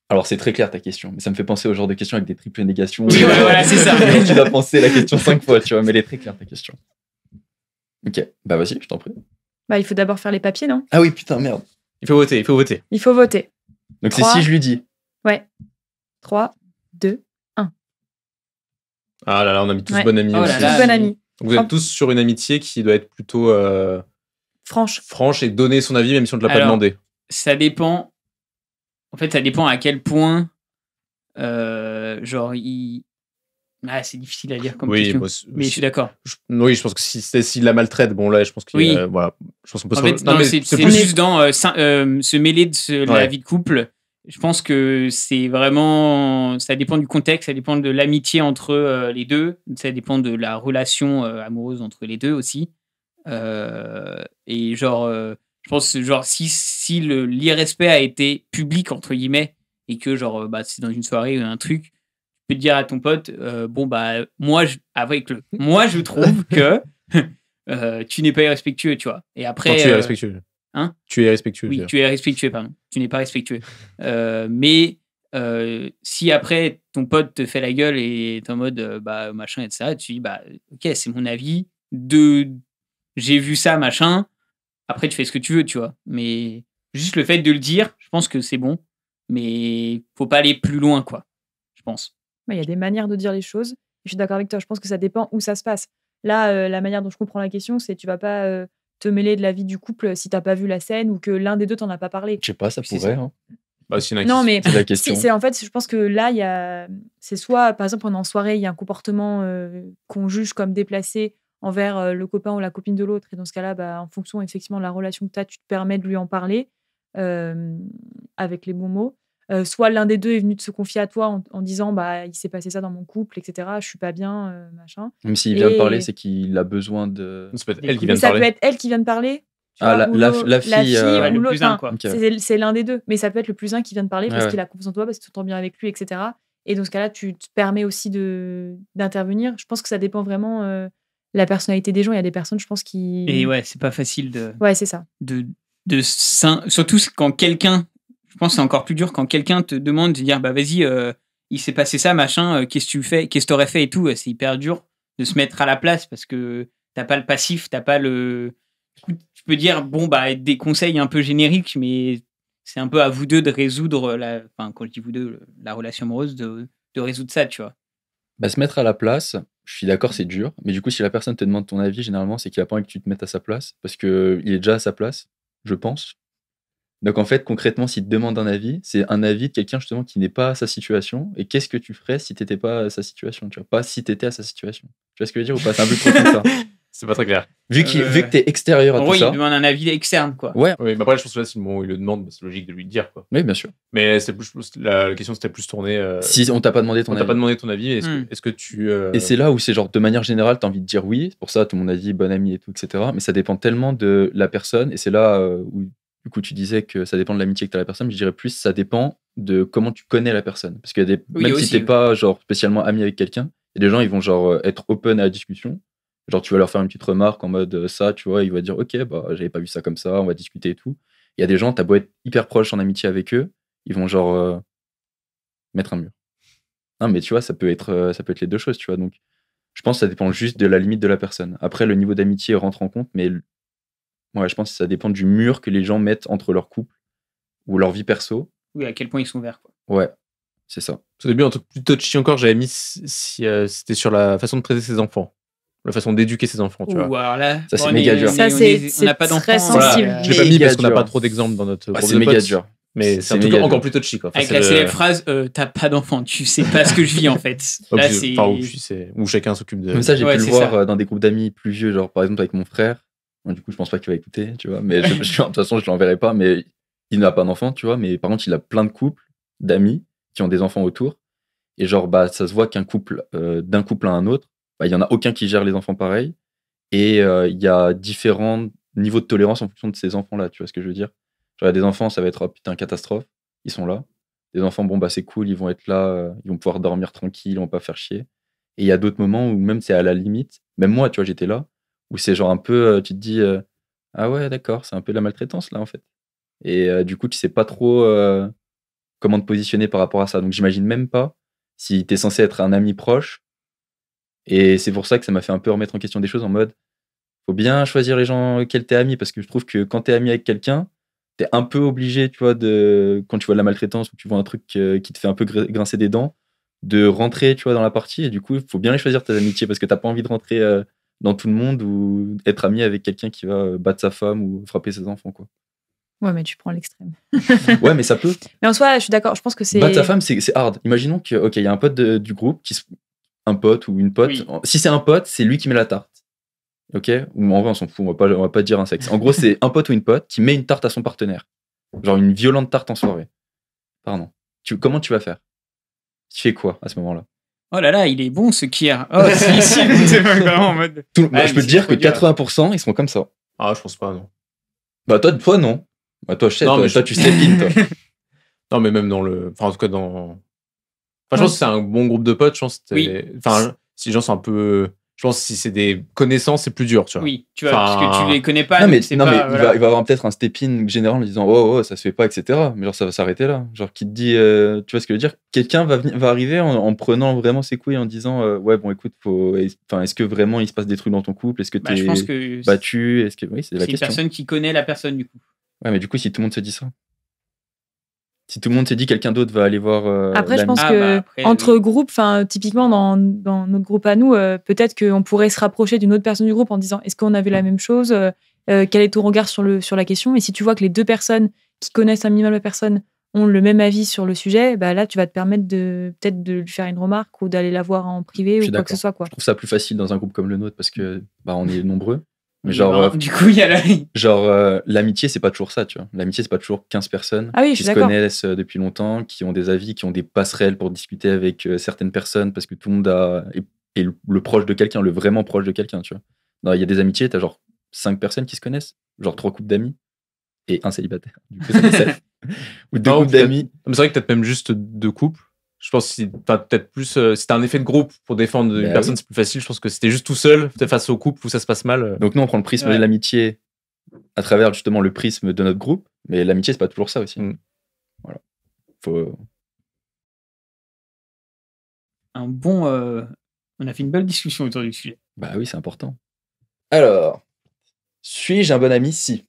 Speaker 5: Alors, c'est très clair ta question, mais ça me fait penser au genre de questions avec des triples négations.
Speaker 3: Oui, voilà, c'est ça.
Speaker 5: Tu dois penser la question 5 fois, tu vois, mais elle est très claire ta question. Ok, vas-y, je t'en prie.
Speaker 4: Il faut d'abord faire les papiers, non?
Speaker 5: Ah oui, putain, merde.
Speaker 2: Il faut voter.
Speaker 4: Il faut voter.
Speaker 5: Donc
Speaker 4: 3,
Speaker 5: c'est si je lui dis.
Speaker 4: Ouais. 3, 2, 1.
Speaker 2: Ah là là, on a mis tous bonne amie aussi.
Speaker 4: Tous bonne amie.
Speaker 2: Donc vous êtes tous sur une amitié qui doit être plutôt franche et donner son avis même si on ne te l'a pas demandé.
Speaker 3: Ça dépend. En fait, ça dépend à quel point. C'est difficile à dire comme question. Mais je suis d'accord.
Speaker 2: Oui, je pense que s'il la maltraite, bon là, je pense qu'il voilà, je pense qu'on peut.
Speaker 3: En fait, c'est plus juste dans se mêler de la vie de couple. Je pense que c'est vraiment. Ça dépend du contexte, ça dépend de l'amitié entre les deux, ça dépend de la relation amoureuse entre les deux aussi. Et je pense si l'irrespect a été public entre guillemets et que c'est dans une soirée ou un truc, tu peux te dire à ton pote moi je trouve que tu n'es pas irrespectueux, tu vois. Et après
Speaker 2: tu es respectueux.
Speaker 3: Hein?
Speaker 2: Tu es respectueux.
Speaker 3: Oui, tu es respectueux, pardon. Tu n'es pas respectueux. Mais si après ton pote te fait la gueule et t'es en mode machin, etc., tu dis ok, c'est mon avis. J'ai vu ça, machin. Après, tu fais ce que tu veux, tu vois. Mais juste le fait de le dire, je pense que c'est bon. Mais faut pas aller plus loin, quoi. Je pense.
Speaker 4: Il y a des manières de dire les choses. Je suis d'accord avec toi. Je pense que ça dépend où ça se passe. Là, la manière dont je comprends la question, c'est tu vas pas te mêler de la vie du couple si t'as pas vu la scène ou que l'un des deux t'en a pas parlé.
Speaker 5: Je sais pas, ça pourrait. Hein.
Speaker 4: Non, mais
Speaker 5: c'est la question.
Speaker 4: En fait, je pense que là, c'est soit, par exemple, pendant une soirée, il y a un comportement qu'on juge comme déplacé envers le copain ou la copine de l'autre. Et dans ce cas-là, en fonction effectivement de la relation que tu as, tu te permets de lui en parler avec les bons mots. soit l'un des deux est venu de se confier à toi en disant il s'est passé ça dans mon couple, etc. Je suis pas bien, machin.
Speaker 5: Même s'il vient de parler, c'est qu'il a besoin de.
Speaker 2: Ça peut être elle qui vient de
Speaker 4: ça
Speaker 2: parler.
Speaker 4: peut être elle qui vient de parler.
Speaker 5: La fille,
Speaker 4: ou l'autre.
Speaker 3: Plus un, quoi.
Speaker 5: Okay.
Speaker 4: C'est l'un des deux, mais ça peut être le plus un qui vient de parler parce qu'il a confiance en toi, parce que tu t'entends bien avec lui, etc. Et dans ce cas-là, tu te permets aussi d'intervenir. Je pense que ça dépend vraiment la personnalité des gens. Il y a des personnes, je pense, qui.
Speaker 3: Et ouais, c'est pas facile de.
Speaker 4: Ouais, c'est ça.
Speaker 3: Surtout quand quelqu'un. Je pense que c'est encore plus dur quand quelqu'un te demande de dire vas-y, il s'est passé ça, machin, qu'est-ce que tu fais, qu'est-ce que t'aurais fait et tout. C'est hyper dur de se mettre à la place parce que t'as pas le passif, t'as pas le. Du coup, tu peux dire des conseils un peu génériques, mais c'est un peu à vous deux de résoudre quand je dis vous deux, la relation amoureuse, de résoudre ça, tu vois.
Speaker 5: Se mettre à la place, je suis d'accord, c'est dur, mais du coup, si la personne te demande ton avis, généralement, c'est qu'il a pas envie que tu te mettes à sa place, parce qu'il est déjà à sa place, je pense. Donc en fait, concrètement, s'il te demande un avis, c'est un avis de quelqu'un justement qui n'est pas à sa situation. Et qu'est-ce que tu ferais si tu n'étais pas à sa situation, tu vois, pas si tu étais à sa situation. Tu vois ce que je veux dire ou pas? C'est un peu trop comme ça.
Speaker 2: C'est pas très clair.
Speaker 5: Vu que t'es extérieur à tout ça.
Speaker 3: Il demande un avis externe, quoi.
Speaker 5: Ouais.
Speaker 2: Oui, mais après, je pense que là, c'est le moment où il le demande, c'est logique de lui dire, quoi.
Speaker 5: Oui, bien sûr.
Speaker 2: Mais la question, c'était plus tournée.
Speaker 5: Si on t'a pas demandé ton avis.
Speaker 2: On t'a pas demandé ton avis, est-ce que tu.
Speaker 5: Et c'est là où c'est genre, de manière générale, t'as envie de dire oui. C'est pour ça, tout le monde a dit bon ami et tout, etc. Mais ça dépend tellement de la personne. Et c'est là où, du coup, tu disais que ça dépend de l'amitié que t'as à la personne. Mais je dirais plus, ça dépend de comment tu connais la personne. Parce que même si t'es pas genre spécialement ami avec quelqu'un, il y a des gens, ils vont genre être open à la discussion. Genre, tu vas leur faire une petite remarque en mode ça, tu vois, ils vont dire ok, j'avais pas vu ça comme ça, on va discuter et tout. Il y a des gens, t'as beau être hyper proche en amitié avec eux, ils vont genre mettre un mur. Non, mais tu vois, ça peut être les deux choses, tu vois. Donc, je pense que ça dépend juste de la limite de la personne. Après, le niveau d'amitié rentre en compte, mais ouais, je pense que ça dépend du mur que les gens mettent entre leur couple ou leur vie perso.
Speaker 3: Oui, à quel point ils sont ouverts, quoi.
Speaker 5: Ouais, c'est ça.
Speaker 2: Au début, un truc plus touchy encore, j'avais mis si c'était sur la façon de traiter ses enfants. La façon d'éduquer ses enfants, tu vois.
Speaker 3: Alors là,
Speaker 5: ça, c'est méga dur.
Speaker 4: Ça,
Speaker 3: on n'a pas d'enfants.
Speaker 4: très sensible.
Speaker 2: Voilà. Je l'ai pas mis parce qu'on n'a pas trop d'exemples dans notre groupe de
Speaker 5: c'est méga dur.
Speaker 2: Mais c'est un truc encore plus touchy, quoi.
Speaker 3: Avec la célèbre phrase t'as pas d'enfant, tu sais pas ce que je vis en fait. Là,
Speaker 2: où chacun s'occupe de.
Speaker 5: Comme ça, j'ai pu le voir dans des groupes d'amis plus vieux, genre par exemple avec mon frère. Du coup, je pense pas qu'il va écouter, tu vois. Mais de toute façon, je l'enverrai pas. Mais il n'a pas d'enfant, tu vois. Mais par contre, il a plein de couples d'amis qui ont des enfants autour. Et genre, ça se voit qu'un couple, d'un couple à un autre, il y en a aucun qui gère les enfants pareil. Et il y a différents niveaux de tolérance en fonction de ces enfants-là, tu vois ce que je veux dire? Genre, il y a des enfants, ça va être putain, catastrophe, ils sont là. Des enfants, c'est cool, ils vont être là, ils vont pouvoir dormir tranquille, ils vont pas faire chier. Et il y a d'autres moments où même c'est à la limite, même moi, tu vois, j'étais là, où c'est genre un peu, tu te dis, ah ouais, d'accord, c'est un peu la maltraitance là en fait. Et du coup, tu sais pas trop comment te positionner par rapport à ça. Donc j'imagine même pas si t'es censé être un ami proche. Et c'est pour ça que ça m'a fait un peu remettre en question des choses en mode, faut bien choisir les gens auxquels t'es ami, parce que je trouve que quand t'es ami avec quelqu'un, t'es un peu obligé, tu vois, quand tu vois de la maltraitance ou tu vois un truc qui te fait un peu grincer des dents, de rentrer, tu vois, dans la partie. Et du coup, il faut bien les choisir tes amitiés, parce que t'as pas envie de rentrer dans tout le monde ou être ami avec quelqu'un qui va battre sa femme ou frapper ses enfants, quoi.
Speaker 4: Ouais, mais tu prends l'extrême.
Speaker 5: Ouais, mais ça peut.
Speaker 4: Mais en soi, je suis d'accord, je pense que c'est...
Speaker 5: Battre sa femme, c'est hard. Imaginons que, ok, il y a un pote du groupe un pote ou une pote. Oui. Si c'est un pote, c'est lui qui met la tarte. Ok? Ou en vrai, on s'en fout, on va pas dire un sexe. En gros, c'est un pote ou une pote qui met une tarte à son partenaire. Genre une violente tarte en soirée. Pardon. Comment tu vas faire? Tu fais quoi à ce moment-là?
Speaker 3: Oh là là, il est bon ce Kier. Oh, si, c'est vraiment en mode.
Speaker 5: Je peux te dire que 80%, ils seront comme ça.
Speaker 2: Ah, je pense pas, non.
Speaker 5: Toi, non. Toi, je sais, toi, tu sais pile, toi.
Speaker 2: Non, mais même dans le. Enfin, en tout cas, dans. Enfin, je pense que c'est un bon groupe de potes. Je pense que si les gens sont un peu. Je pense que si c'est des connaissances, c'est plus dur, tu vois.
Speaker 3: Oui, tu vois, parce que tu les connais pas.
Speaker 5: Non, mais,
Speaker 3: il va
Speaker 5: avoir peut-être un step-in général en disant oh, ça se fait pas, etc. Mais genre, ça va s'arrêter là. Genre, qui te dit, tu vois ce que je veux dire? Quelqu'un va arriver en prenant vraiment ses couilles en disant ouais, bon, écoute, est-ce que vraiment il se passe des trucs dans ton couple? Est-ce que t'es battu? Est-ce que. Oui, c'est la question.
Speaker 3: C'est une personne qui connaît la personne, du coup.
Speaker 5: Ouais, mais du coup, si tout le monde se dit ça. Si tout le monde s'est dit quelqu'un d'autre va aller voir.
Speaker 4: Après, je pense que entre groupes, typiquement dans notre groupe à nous, peut-être qu'on pourrait se rapprocher d'une autre personne du groupe en disant est-ce qu'on a vu la même chose, quel est ton regard sur la question? Et si tu vois que les deux personnes qui connaissent un minimum la personne ont le même avis sur le sujet, là, tu vas te permettre peut-être de lui faire une remarque ou d'aller la voir en privé ou quoi que ce soit, quoi.
Speaker 5: Je trouve ça plus facile dans un groupe comme le nôtre parce que on est nombreux. Mais genre,
Speaker 3: du coup, il y a
Speaker 5: l'amitié, c'est pas toujours ça, tu vois. L'amitié, c'est pas toujours 15 personnes
Speaker 4: qui
Speaker 5: se connaissent depuis longtemps, qui ont des avis, qui ont des passerelles pour discuter avec certaines personnes parce que tout le monde est le proche de quelqu'un, le vraiment proche de quelqu'un, tu vois. Il y a des amitiés, t'as genre 5 personnes qui se connaissent, genre 3 couples d'amis et un célibataire. Du coup, ça fait 7. Ou 2 couples d'amis.
Speaker 2: C'est vrai que peut-être même juste 2 couples. Je pense que peut-être plus. Si t'as un effet de groupe pour défendre une personne, c'est plus facile. Je pense que c'était juste tout seul, face au couple où ça se passe mal.
Speaker 5: Donc nous, on prend le prisme de l'amitié à travers justement le prisme de notre groupe, mais l'amitié, c'est pas toujours ça aussi. Voilà.
Speaker 3: On a fait une belle discussion autour du sujet.
Speaker 5: Bah oui, c'est important. Alors, suis-je un bon ami si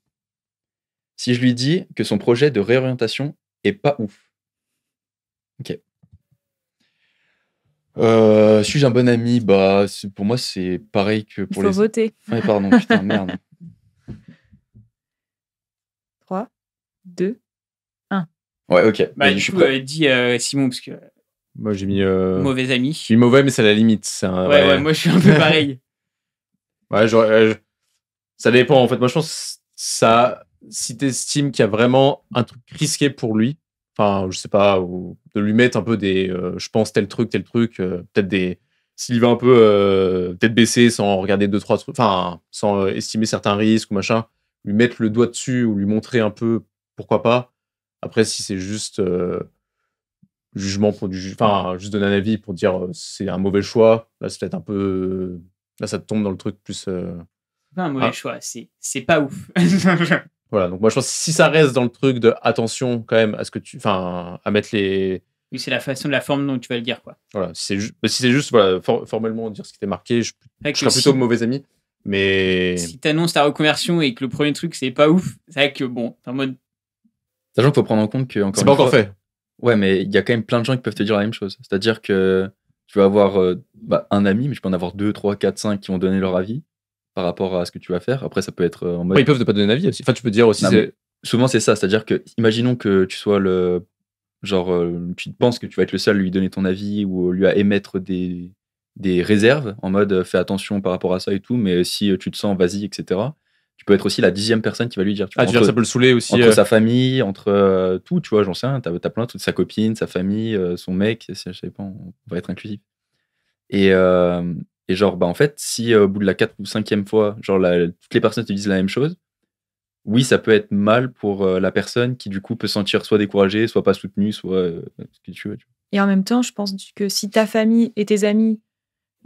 Speaker 5: je lui dis que son projet de réorientation est pas ouf? Ok. Suis-je un bon ami? Bah, pour moi, c'est pareil que pour les...
Speaker 4: Il faut voter.
Speaker 5: Ouais, pardon, putain, merde.
Speaker 4: 3, 2, 1.
Speaker 5: Ouais, ok.
Speaker 3: Bah, du coup, dis Simon, parce que...
Speaker 2: Moi, j'ai mis...
Speaker 3: Mauvais ami.
Speaker 2: Je suis mauvais, mais c'est à la limite.
Speaker 3: Ouais, moi, je suis un peu pareil.
Speaker 2: Ouais, ça dépend, en fait. Moi, je pense ça... Si t'estimes qu'il y a vraiment un truc risqué pour lui, enfin, je sais pas, ou de lui mettre un peu des... je pense tel truc, peut-être des... S'il va un peu peut-être baisser sans regarder 2-3 trucs, enfin, sans estimer certains risques ou machin, lui mettre le doigt dessus ou lui montrer un peu, pourquoi pas. Après, si c'est juste jugement pour juste donner un avis pour dire c'est un mauvais choix, là, c'est peut-être un peu... Là, ça te tombe dans le truc plus...
Speaker 3: C'est pas un mauvais choix, c'est pas ouf.
Speaker 2: Voilà, donc moi je pense que si ça reste dans le truc de attention quand même à ce que à mettre les...
Speaker 3: Oui, c'est la façon de la forme dont tu vas le dire, quoi.
Speaker 2: Voilà, si c'est juste voilà, formellement dire ce qui t'est marqué, je serais plutôt mauvais ami. Mais
Speaker 3: si t'annonces ta reconversion et que le premier truc c'est pas ouf, c'est vrai que bon, t'es en mode.
Speaker 5: Sachant qu'il faut prendre en compte que
Speaker 2: c'est pas encore fait.
Speaker 5: Ouais, mais il y a quand même plein de gens qui peuvent te dire la même chose. C'est-à-dire que tu vas avoir un ami, mais tu peux en avoir 2, 3, 4, 5 qui vont donner leur avis par rapport à ce que tu vas faire. Après, ça peut être en mode...
Speaker 2: Ils peuvent ne pas donner d'avis aussi. Enfin, tu peux dire aussi...
Speaker 5: Souvent, c'est ça. C'est-à-dire que, imaginons que tu sois le... Genre, tu penses que tu vas être le seul à lui donner ton avis ou lui à émettre des réserves en mode fais attention par rapport à ça et tout, mais si tu te sens, vas-y, etc. Tu peux être aussi la 10e personne qui va lui dire.
Speaker 2: Tu vois, ça peut le saouler aussi.
Speaker 5: Entre sa famille, entre tout, tu vois, j'en sais rien. T'as plein de trucs, sa copine, sa famille, son mec, je sais pas, on va être inclusif. Et genre, en fait, si au bout de la 4e ou 5e fois, genre, toutes les personnes te disent la même chose, oui, ça peut être mal pour la personne qui, du coup, peut se sentir soit découragée, soit pas soutenue, soit ce que tu veux.
Speaker 4: Et en même temps, je pense que si ta famille et tes amis,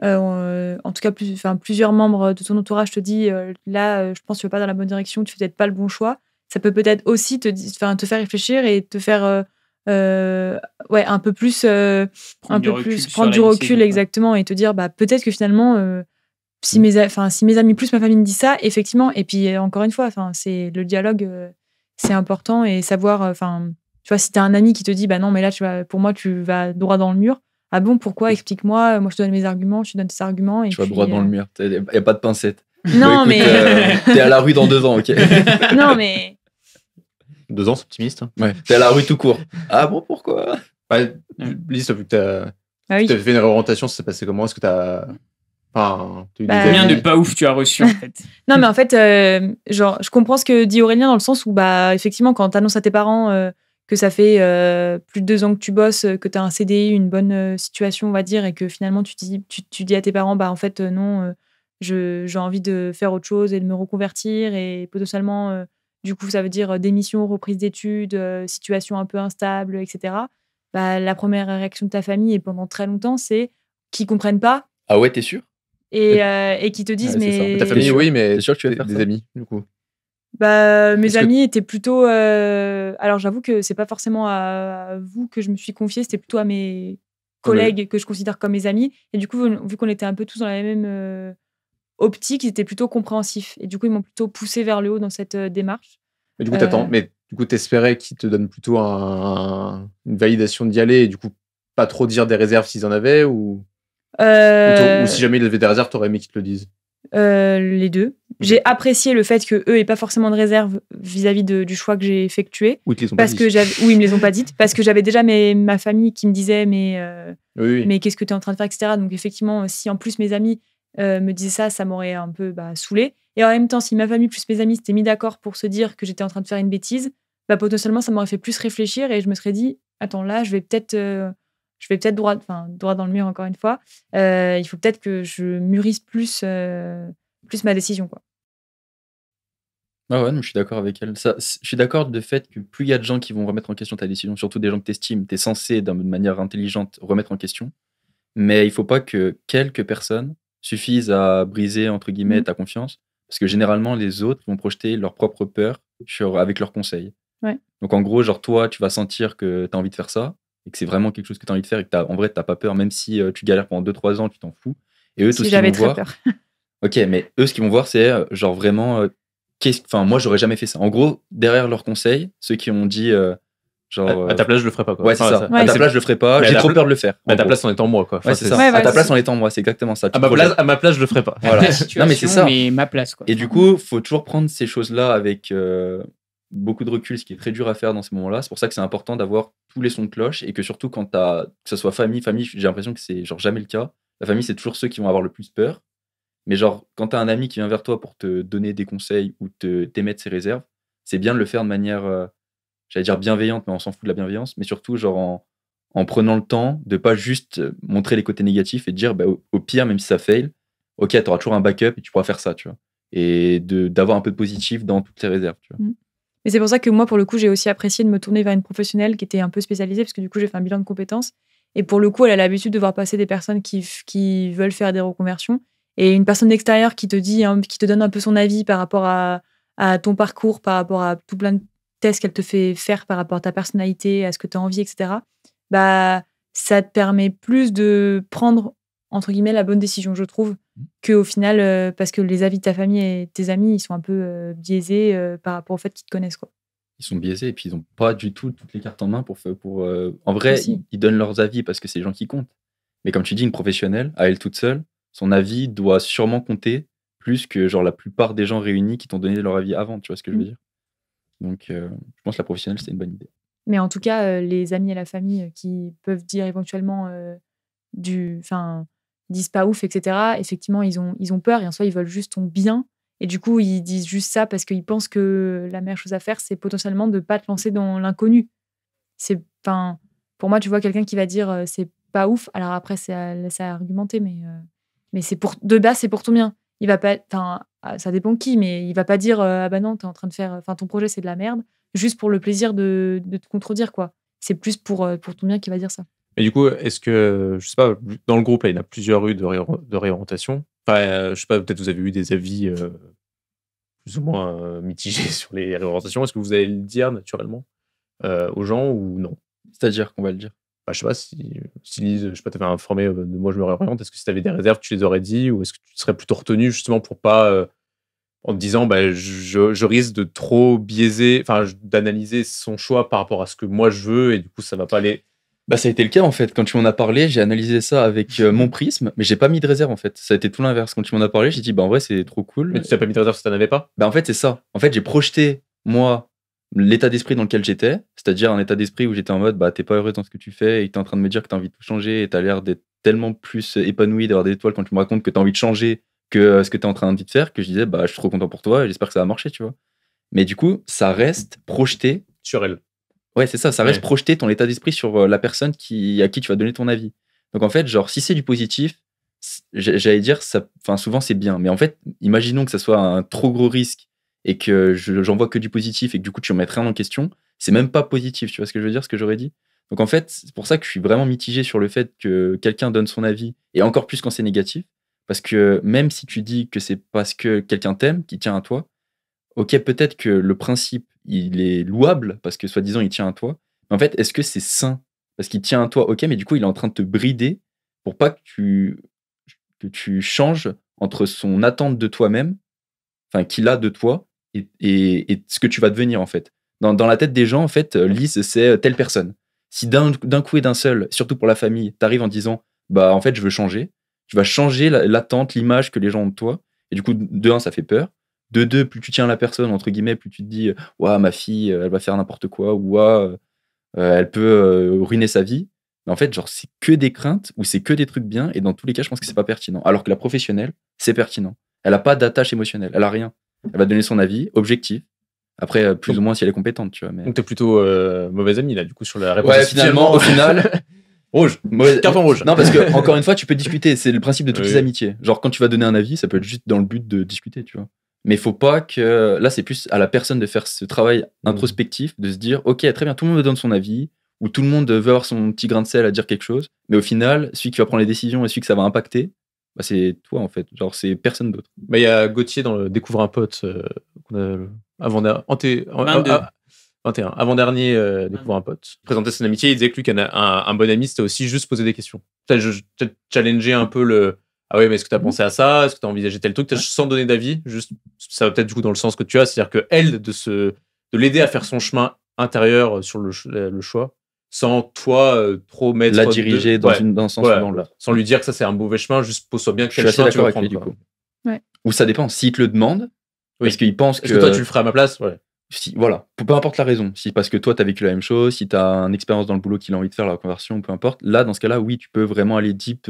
Speaker 4: en tout cas plusieurs membres de ton entourage te disent là, je pense que tu vas pas dans la bonne direction, tu fais peut-être pas le bon choix, ça peut peut-être aussi te faire réfléchir et te faire un peu plus prendre du recul exactement et te dire peut-être que finalement si mes amis plus ma famille me disent ça, effectivement, et puis encore une fois, c'est le dialogue, c'est important et savoir, tu vois, si t'as un ami qui te dit non mais là pour moi tu vas droit dans le mur. Ah bon, pourquoi? Explique-moi. Moi, je te donne mes arguments, je te donne tes arguments.
Speaker 5: Tu vas droit dans le mur. Il n'y a pas de pincette.
Speaker 4: Non, mais...
Speaker 5: T'es à la rue dans 2 ans, ok.
Speaker 4: Non, mais...
Speaker 2: 2 ans, c'est optimiste.
Speaker 5: Ouais. T'es à la rue tout court. Ah bon, pourquoi?
Speaker 2: Lise, vu que t'avais fait une réorientation, ça s'est passé comment? Est-ce que t'as...
Speaker 3: Combien de pas ouf tu as reçu, en fait?
Speaker 4: Non, mais en fait, je comprends ce que dit Aurélien dans le sens où, effectivement, quand t'annonces à tes parents... que ça fait plus de 2 ans que tu bosses, que tu as un CDI, une bonne situation, on va dire, et que finalement tu dis à tes parents, en fait, non, j'ai envie de faire autre chose et de me reconvertir, et potentiellement, du coup, ça veut dire démission, reprise d'études, situation un peu instable, etc. La première réaction de ta famille, et pendant très longtemps, c'est qu'ils comprennent pas.
Speaker 5: Ah ouais, t'es sûr?
Speaker 4: Et qu'ils te disent, mais...
Speaker 2: Ta famille, oui, mais
Speaker 5: t'es sûr que tu vas faire
Speaker 2: des
Speaker 5: ça?
Speaker 2: amis, du coup.
Speaker 4: Mes amis étaient plutôt... alors, j'avoue que c'est pas forcément à vous que je me suis confiée, c'était plutôt à mes collègues que je considère comme mes amis. Et du coup, vu qu'on était un peu tous dans la même optique, ils étaient plutôt compréhensifs. Et du coup, ils m'ont plutôt poussé vers le haut dans cette démarche.
Speaker 2: Mais du coup, t'espérais qu'ils te donnent plutôt une validation d'y aller et du coup, pas trop dire des réserves s'ils en avaient ou si jamais ils avaient des réserves, t'aurais aimé qu'ils te le disent?
Speaker 4: Les deux. J'ai apprécié le fait qu'eux aient pas forcément de réserve vis-à-vis du choix que j'ai effectué.
Speaker 2: Oui, ils
Speaker 4: me les ont pas dites. Parce que j'avais déjà ma famille qui me disait mais qu'est-ce que tu es en train de faire, etc. Donc effectivement, si en plus mes amis me disait ça m'aurait un peu saoulée. Et en même temps, si ma famille plus mes amis s'étaient mis d'accord pour se dire que j'étais en train de faire une bêtise, potentiellement, ça m'aurait fait plus réfléchir et je me serais dit, attends, là, je vais peut-être droit dans le mur encore une fois. Il faut peut-être que je mûrisse plus ma décision, quoi.
Speaker 5: Ah ouais, non, je suis d'accord avec elle. Je suis d'accord du fait que plus il y a de gens qui vont remettre en question ta décision, surtout des gens que tu estimes, tu es censé, d'une manière intelligente, remettre en question. Mais il faut pas que quelques personnes suffisent à briser, entre guillemets, ta confiance. Parce que généralement, les autres vont projeter leur propre peur avec leurs conseils.
Speaker 4: Ouais.
Speaker 5: Donc en gros, genre toi, tu vas sentir que tu as envie de faire ça et que c'est vraiment quelque chose que tu as envie de faire et que en vrai, tu n'as pas peur, même si tu galères pendant 2-3 ans, tu t'en fous. Et eux, tout ce qu'ils vont voir.
Speaker 4: Peur.
Speaker 5: Ok, mais eux, ce qu'ils vont voir, c'est genre vraiment. Moi, j'aurais jamais fait ça. En gros, derrière leurs conseils, ceux qui ont dit. Genre,
Speaker 2: à ta place, je le ferais pas. Quoi.
Speaker 5: Ouais, c'est ça. À ta place, je le ferais pas. J'ai trop peur de le faire.
Speaker 2: À ta place, en étant moi. Quoi.
Speaker 5: Ouais, c'est ça. À ta place, en étant moi, c'est exactement ça.
Speaker 2: À ma place, je le ferais pas.
Speaker 5: Voilà. Non, mais c'est ça.
Speaker 3: Mais ma place, quoi.
Speaker 5: Et du coup, faut toujours prendre ces choses-là avec beaucoup de recul, ce qui est très dur à faire dans ces moments-là. C'est pour ça que c'est important d'avoir tous les sons de cloche et que surtout quand que ce soit famille, j'ai l'impression que c'est genre jamais le cas. La famille, c'est toujours ceux qui vont avoir le plus peur. Mais genre, quand t'as un ami qui vient vers toi pour te donner des conseils ou t'émettre ses réserves, c'est bien de le faire de manière, j'allais dire bienveillante, mais on s'en fout de la bienveillance, mais surtout genre en prenant le temps de pas juste montrer les côtés négatifs et de dire au pire, même si ça fail, ok, t'auras toujours un backup et tu pourras faire ça, tu vois. Et d'avoir un peu de positif dans toutes tes réserves, tu vois.
Speaker 4: Mais c'est pour ça que moi, pour le coup, j'ai aussi apprécié de me tourner vers une professionnelle qui était un peu spécialisée, parce que du coup, j'ai fait un bilan de compétences. Et pour le coup, elle a l'habitude de voir passer des personnes qui veulent faire des reconversions. Et une personne d'extérieur qui te donne un peu son avis par rapport à ton parcours, par rapport à tout plein de tests qu'elle te fait faire par rapport à ta personnalité, à ce que tu as envie, etc., ça te permet plus de prendre, entre guillemets, la bonne décision, je trouve, qu'au final, parce que les avis de ta famille et tes amis, ils sont un peu biaisés par rapport au fait qu'ils te connaissent, quoi.
Speaker 5: Ils sont biaisés et puis ils n'ont pas du tout toutes les cartes en main en vrai, ils donnent leurs avis parce que c'est les gens qui comptent. Mais comme tu dis, une professionnelle, à elle toute seule, son avis doit sûrement compter plus que genre la plupart des gens réunis qui t'ont donné leur avis avant, tu vois ce que je veux dire. Donc, je pense que la professionnelle, c'est une bonne idée.
Speaker 4: Mais en tout cas, les amis et la famille qui peuvent dire éventuellement disent pas ouf, etc., effectivement, ils ont peur et en soi, ils veulent juste ton bien. Et du coup, ils disent juste ça parce qu'ils pensent que la meilleure chose à faire, c'est potentiellement de ne pas te lancer dans l'inconnu. Pour moi, tu vois quelqu'un qui va dire c'est pas ouf. Alors après, c'est à argumenter, mais de base, c'est pour ton bien. Il va pas, ça dépend qui, mais il va pas dire ah bah non, t'es en train de faire, ton projet c'est de la merde, juste pour le plaisir de te contredire, quoi. C'est plus pour ton bien qu'il va dire ça.
Speaker 2: Et du coup, est-ce que, je sais pas, dans le groupe, là, il y en a plusieurs rues de réorientation. Enfin, je sais pas, peut-être vous avez eu des avis plus ou moins mitigés sur les réorientations. Est-ce que vous allez le dire naturellement aux gens ou non?
Speaker 5: C'est-à-dire qu'on va le dire.
Speaker 2: Je sais pas si Lise, je sais pas, t'avais informé de moi je me réoriente, est-ce que si t'avais des réserves, tu les aurais dit, ou est-ce que tu serais plutôt retenu justement pour pas, en te disant, je risque de trop biaiser, d'analyser son choix par rapport à ce que moi je veux, et du coup ça va pas aller.
Speaker 5: Ça a été le cas en fait. Quand tu m'en as parlé, j'ai analysé ça avec mon prisme, mais j'ai pas mis de réserve en fait. Ça a été tout l'inverse. Quand tu m'en as parlé, j'ai dit en vrai c'est trop cool.
Speaker 2: Mais tu t'as pas mis de réserve si t'en avais pas?
Speaker 5: En fait c'est ça. En fait j'ai projeté moi l'état d'esprit dans lequel j'étais, c'est-à-dire un état d'esprit où j'étais en mode t'es pas heureux dans ce que tu fais et t'es en train de me dire que t'as envie de tout changer et t'as l'air d'être tellement plus épanoui, d'avoir des étoiles quand tu me racontes que t'as envie de changer que ce que t'es en train de faire, que je disais je suis trop content pour toi et j'espère que ça va marcher, tu vois. Mais du coup ça reste projeté
Speaker 2: sur elle.
Speaker 5: Ouais, c'est ça reste projeté ton état d'esprit sur la personne à qui tu vas donner ton avis. Donc en fait, genre si c'est du positif, j'allais dire souvent c'est bien, mais en fait, imaginons que ça soit un trop gros risque et que j'en vois que du positif et que du coup tu remets rien en question, c'est même pas positif, tu vois ce que je veux dire, ce que j'aurais dit. Donc en fait, c'est pour ça que je suis vraiment mitigé sur le fait que quelqu'un donne son avis, et encore plus quand c'est négatif, parce que même si tu dis que c'est parce que quelqu'un t'aime, qui tient à toi, ok, peut-être que le principe, il est louable, parce que soi-disant il tient à toi, mais en fait, est-ce que c'est sain? Parce qu'il tient à toi, ok, mais du coup il est en train de te brider pour pas que tu changes entre son attente de toi-même, qu'il a de toi, et ce que tu vas devenir en fait. Dans la tête des gens, en fait, Lise, c'est telle personne. Si d'un coup et d'un seul, surtout pour la famille, t'arrives en disant en fait je veux changer, tu vas changer l'attente, l'image que les gens ont de toi, et du coup de un ça fait peur, de deux plus tu tiens à la personne entre guillemets, plus tu te dis ma fille elle va faire n'importe quoi, ou elle peut ruiner sa vie, Mais en fait, genre, c'est que des craintes ou c'est que des trucs bien. Et dans tous les cas, je pense que c'est pas pertinent. Alors que la professionnelle, c'est pertinent. Elle a pas d'attache émotionnelle. Elle a rien. Elle va donner son avis objectif. Après, plus ou moins si elle est compétente, tu vois. Mais...
Speaker 2: Donc, t'es plutôt mauvais ami, là, du coup, sur la réponse.
Speaker 5: Ouais, finalement, au final.
Speaker 2: Rouge. Carton rouge.
Speaker 5: Non, parce que, encore une fois, tu peux discuter. C'est le principe de toutes
Speaker 2: Oui.
Speaker 5: les amitiés. Genre, quand tu vas donner un avis, ça peut être juste dans le but de discuter, tu vois. Mais il faut pas que. Là, c'est plus à la personne de faire ce travail introspectif, de se dire, ok, très bien, tout le monde me donne son avis, ou tout le monde veut avoir son petit grain de sel à dire quelque chose. Mais au final, celui qui va prendre les décisions et celui que ça va impacter, bah, c'est toi, en fait. Genre, c'est personne d'autre.
Speaker 2: Bah, il y a Gauthier dans le Découvre un pote, qu'on a avant-dernier Découvre un pote. Il présentait son amitié, il disait que lui, un bon ami, c'était aussi juste poser des questions. Peut-être challenger un peu le. Ah ouais, mais est-ce que tu as pensé à ça? Est-ce que tu as envisagé tel truc? Sans donner d'avis, juste, ça va peut-être du coup dans le sens que tu as, c'est-à-dire que elle, de l'aider à faire son chemin intérieur sur le choix, sans toi trop mettre.
Speaker 5: La diriger dans un sens ou dans l'autre.
Speaker 2: Sans lui dire que ça c'est un mauvais chemin, juste pose-toi bien
Speaker 5: Je
Speaker 2: quel
Speaker 5: suis assez
Speaker 2: chemin tu
Speaker 5: d'accord
Speaker 2: vas
Speaker 5: avec
Speaker 2: prendre.
Speaker 5: lui, du coup.
Speaker 4: Ouais.
Speaker 5: Ou ça dépend. S'il te le demande,
Speaker 2: Oui.
Speaker 5: est-ce qu'il pense que.
Speaker 2: Est-ce que toi tu le ferais à ma place? Ouais.
Speaker 5: Voilà, peu importe la raison, si parce que toi tu as vécu la même chose, si tu as une expérience dans le boulot qu'il a envie de faire la conversion, peu importe, là dans ce cas-là, oui, tu peux vraiment aller deep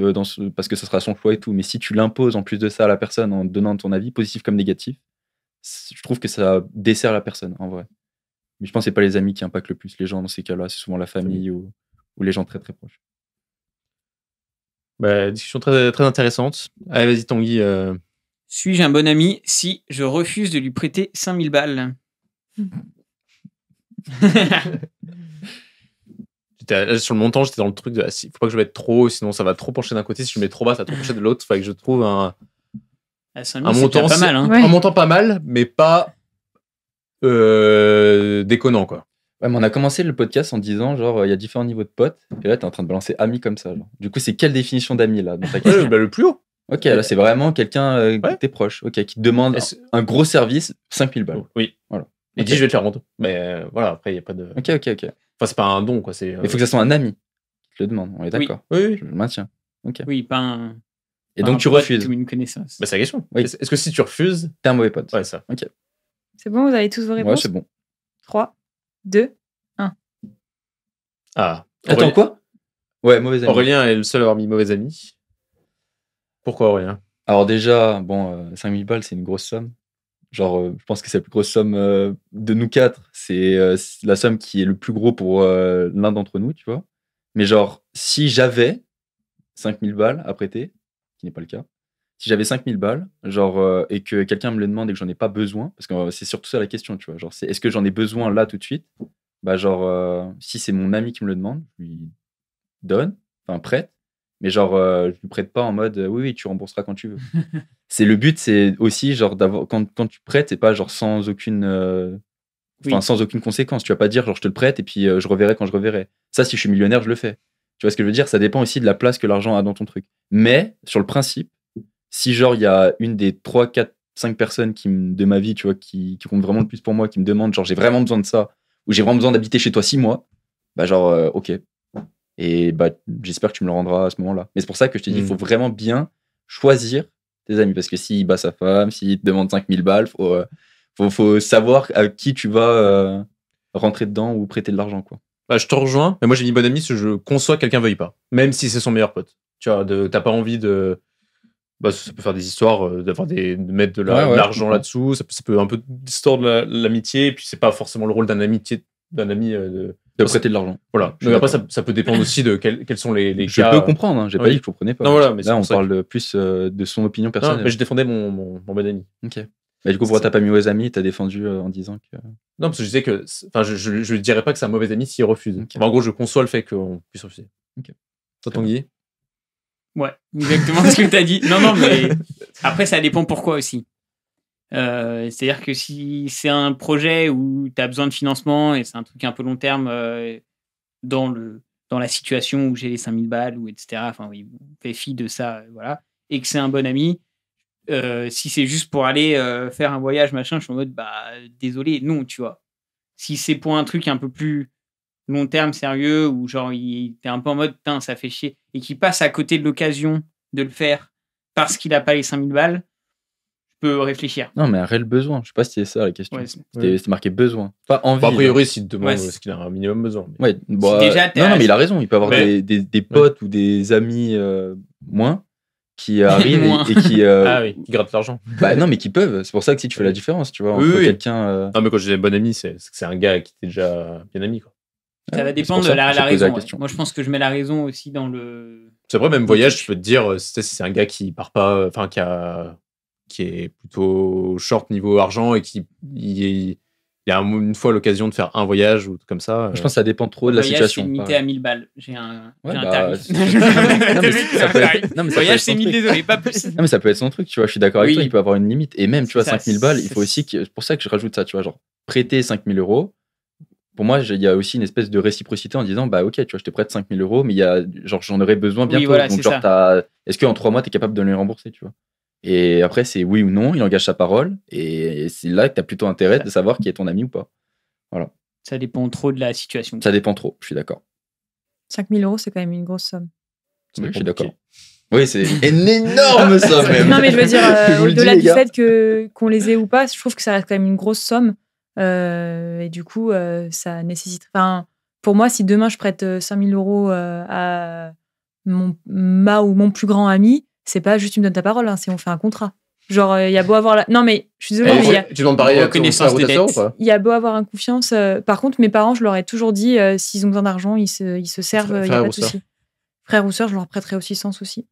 Speaker 5: parce que ce sera son choix et tout, mais si tu l'imposes en plus de ça à la personne en donnant ton avis, positif comme négatif, je trouve que ça dessert la personne en vrai. Mais je pense que c'est pas les amis qui impactent le plus les gens dans ces cas-là, c'est souvent la famille ou les gens très très proches.
Speaker 2: Bah, discussion très, très intéressante. Allez, vas-y Tanguy.
Speaker 3: Suis-je un bon ami si je refuse de lui prêter 5000 balles?
Speaker 2: Sur le montant, j'étais dans le truc de faut pas que je mette trop, sinon ça va trop pencher d'un côté. Si je mets trop bas, ça va trop pencher de l'autre. Faut que je trouve un montant
Speaker 3: pas mal, hein.
Speaker 4: Ouais.
Speaker 2: Un montant pas mal, mais pas déconnant, quoi.
Speaker 5: Ouais, mais on a commencé le podcast en disant genre il y a différents niveaux de potes, et là t'es en train de balancer ami comme ça. Genre. Du coup, c'est quelle définition d'ami là dans ta question?
Speaker 2: Bah, le plus haut.
Speaker 5: Ok, là c'est vraiment quelqu'un qui t'es proche, ok, qui te demande un gros service, 5000 balles.
Speaker 2: Oui.
Speaker 5: Voilà.
Speaker 2: Il dit je vais te faire mon don. Mais voilà, après il y a pas de.
Speaker 5: Ok.
Speaker 2: Enfin, c'est pas un don, quoi.
Speaker 5: Il faut que ça soit un ami qui te le demande, on est d'accord.
Speaker 2: Oui.
Speaker 5: Je le maintiens. Ok.
Speaker 3: Oui, pas un.
Speaker 5: Et donc tu
Speaker 3: pote
Speaker 5: refuses.
Speaker 3: ou une connaissance.
Speaker 2: Bah, c'est la question.
Speaker 5: Oui.
Speaker 2: Est-ce que si tu refuses.
Speaker 5: T'es un mauvais pote.
Speaker 2: Ouais, ça.
Speaker 5: Ok.
Speaker 4: C'est bon, vous avez tous vos
Speaker 5: Ouais,
Speaker 4: réponses?
Speaker 5: c'est bon.
Speaker 4: 3, 2.
Speaker 2: Ah.
Speaker 5: Attends, quoi? Ouais, mauvais ami.
Speaker 2: Aurélien est le seul à avoir mis mauvais ami. Pourquoi Aurélien?
Speaker 5: Alors déjà, bon, 5000 balles, c'est une grosse somme. Genre, je pense que c'est la plus grosse somme de nous quatre. C'est la somme qui est le plus gros pour l'un d'entre nous, tu vois. Mais genre, si j'avais 5000 balles à prêter, qui n'est pas le cas, si j'avais 5000 balles, genre, et que quelqu'un me le demande et que j'en ai pas besoin, parce que c'est surtout ça la question, tu vois. Genre, est-ce que j'en ai besoin là tout de suite? Bah, genre, si c'est mon ami qui me le demande, je lui donne, enfin, prête. Mais genre, je lui prête pas en mode oui, tu rembourseras quand tu veux. Le but, c'est aussi genre d'avoir quand tu prêtes, c'est pas genre sans aucune conséquence. Tu vas pas dire genre je te le prête et puis je reverrai quand je reverrai. Ça, si je suis millionnaire, je le fais. Tu vois ce que je veux dire? Ça dépend aussi de la place que l'argent a dans ton truc. Mais sur le principe, si genre il y a une des 3, 4, 5 personnes de ma vie, tu vois, qui comptent vraiment le plus pour moi, qui me demandent genre j'ai vraiment besoin de ça ou j'ai vraiment besoin d'habiter chez toi 6 mois, bah genre ok. Et bah, j'espère que tu me le rendras à ce moment-là. Mais c'est pour ça que je te dis, il faut vraiment bien choisir tes amis. Parce que s'il bat sa femme, s'il te demande 5000 balles, faut savoir à qui tu vas rentrer dedans ou prêter de l'argent, quoi.
Speaker 2: Bah, je te rejoins. Mais moi, j'ai mis bon ami parce que je conçois que quelqu'un veuille pas. Même si c'est son meilleur pote. Tu vois, t'as pas envie de. Bah, ça peut faire des histoires, de mettre de l'argent là-dessous. Ça peut un peu distordre l'amitié. Et puis, c'est pas forcément le rôle d'un ami
Speaker 5: de prêter de l'argent.
Speaker 2: Voilà. Mais après, ça peut dépendre aussi de quels sont les cas.
Speaker 5: Je peux comprendre, hein. J'ai pas dit que vous prenez pas.
Speaker 2: Non, voilà, mais
Speaker 5: là, on parle plus de son opinion personnelle.
Speaker 2: Non, mais je défendais mon bon ami.
Speaker 5: Ok. Bah, du coup, pourquoi t'as pas mis mauvais ami? T'as défendu en disant que.
Speaker 2: Non, parce que je disais que. Enfin, je dirais pas que c'est un mauvais ami s'il refuse. Okay. Enfin, en gros, je conçois le fait qu'on puisse refuser.
Speaker 5: Ok.
Speaker 2: Toi, Tanguy?
Speaker 3: Ouais, exactement ce que t'as dit. Non, mais après, ça dépend pourquoi aussi. C'est-à-dire que si c'est un projet où tu as besoin de financement et c'est un truc un peu long terme dans la situation où j'ai les 5000 balles ou etc. Enfin oui, on fait fi de ça, voilà. Et que c'est un bon ami. Si c'est juste pour aller faire un voyage machin, je suis en mode désolé, non, tu vois. Si c'est pour un truc un peu plus long terme, sérieux, où genre t'es un peu en mode putain, ça fait chier, et qu'il passe à côté de l'occasion de le faire parce qu'il a pas les 5000 balles. Je peux réfléchir.
Speaker 5: Non, mais un réel besoin. Je sais pas si c'est ça la question.
Speaker 3: Ouais,
Speaker 5: C'était marqué besoin. Pas envie.
Speaker 2: Bon, a priori, s'il te demande,
Speaker 3: Ouais,
Speaker 2: c'est qu'il a un minimum besoin. Mais...
Speaker 5: Ouais, bon,
Speaker 3: Si déjà, t'es
Speaker 5: non,
Speaker 3: à-
Speaker 5: mais il a raison. Il peut avoir
Speaker 2: Mais-
Speaker 5: des potes ou des amis moins qui arrivent
Speaker 3: Moins.
Speaker 5: et qui.
Speaker 2: Ah oui, il gratte l'argent.
Speaker 5: Bah non, mais qui peuvent. C'est pour ça que si tu fais la différence, tu vois,
Speaker 2: Oui,
Speaker 5: entre
Speaker 2: oui.
Speaker 5: quelqu'un.
Speaker 2: Non, mais quand je disais bon ami, c'est que c'est un gars qui était déjà bien ami, quoi.
Speaker 3: Ça va
Speaker 5: c'est
Speaker 3: dépendre
Speaker 5: pour
Speaker 3: de
Speaker 5: ça que
Speaker 3: la
Speaker 5: j'ai posé
Speaker 3: raison.
Speaker 5: la
Speaker 3: Ouais.
Speaker 5: question.
Speaker 3: Moi, je pense que je mets la raison aussi dans le.
Speaker 2: C'est vrai, même voyage, je peux te dire, si c'est un gars qui part pas, enfin, qui est plutôt short niveau argent et il y a une fois l'occasion de faire un voyage ou tout comme ça.
Speaker 5: Je pense que ça dépend trop de la
Speaker 3: Voyage,
Speaker 5: situation.
Speaker 3: c'est limité
Speaker 5: pareil.
Speaker 3: à 1000 balles. J'ai un
Speaker 5: Ouais,
Speaker 3: tarif.
Speaker 5: c'est- Non, mais ça peut être- non, mais ça peut
Speaker 3: Voyage,
Speaker 5: être
Speaker 3: c'est
Speaker 5: son
Speaker 3: 1000,
Speaker 5: truc.
Speaker 3: désolé, pas plus.
Speaker 5: Non, mais ça peut être son truc, tu vois. Je suis d'accord avec
Speaker 3: Oui.
Speaker 5: toi, il peut avoir une limite. Et même, tu vois,
Speaker 3: C'est ça,
Speaker 5: 5000 balles, il
Speaker 3: c'est-
Speaker 5: faut aussi que. C'est pour ça que je rajoute ça, tu vois. Genre, prêter 5000 euros. Pour moi, il y a aussi une espèce de réciprocité en disant, bah, ok, tu vois, je te prête 5000 euros, mais il y a, genre, j'en aurais besoin bientôt.
Speaker 3: voilà,
Speaker 5: Donc,
Speaker 3: c'est
Speaker 5: genre,
Speaker 3: ça.
Speaker 5: est-ce qu'en 3 mois, tu es capable de les rembourser, tu vois. Et après, c'est oui ou non, il engage sa parole. Et c'est là que tu as plutôt intérêt de savoir qui est ton ami ou pas.
Speaker 3: Ça dépend trop de la situation.
Speaker 5: Ça dépend trop, je suis d'accord.
Speaker 4: 5 000 euros, c'est quand même une grosse somme.
Speaker 2: Ça
Speaker 5: Oui, je
Speaker 2: dépend
Speaker 5: suis
Speaker 2: pour
Speaker 5: d'accord. Oui, c'est une énorme somme, même.
Speaker 4: Non, mais je veux dire,
Speaker 5: Je vous le
Speaker 4: au-delà
Speaker 5: dis, les
Speaker 4: du
Speaker 5: gars.
Speaker 4: fait qu'on les ait ou pas, je trouve que ça reste quand même une grosse somme. Et du coup, ça nécessite. Enfin, pour moi, si demain je prête 5 000 euros à ma ou mon plus grand ami, c'est pas juste tu me donnes ta parole, hein, c'est on fait un contrat. Genre, il y a beau avoir la. Non, mais je suis désolée, mais
Speaker 2: Tu demandes pareil à ton
Speaker 3: Reconnaissance
Speaker 2: frère ou
Speaker 3: des
Speaker 2: ta sœur ou
Speaker 3: dettes.
Speaker 2: pas
Speaker 4: il y a beau avoir une confiance. Par contre, mes parents, je leur ai toujours dit, s'ils ont besoin d'argent, ils se servent, il n'y a
Speaker 2: Frère
Speaker 4: pas
Speaker 2: ou
Speaker 4: de
Speaker 2: sœur.
Speaker 4: souci. Frère ou sœur, je leur prêterai aussi sans souci.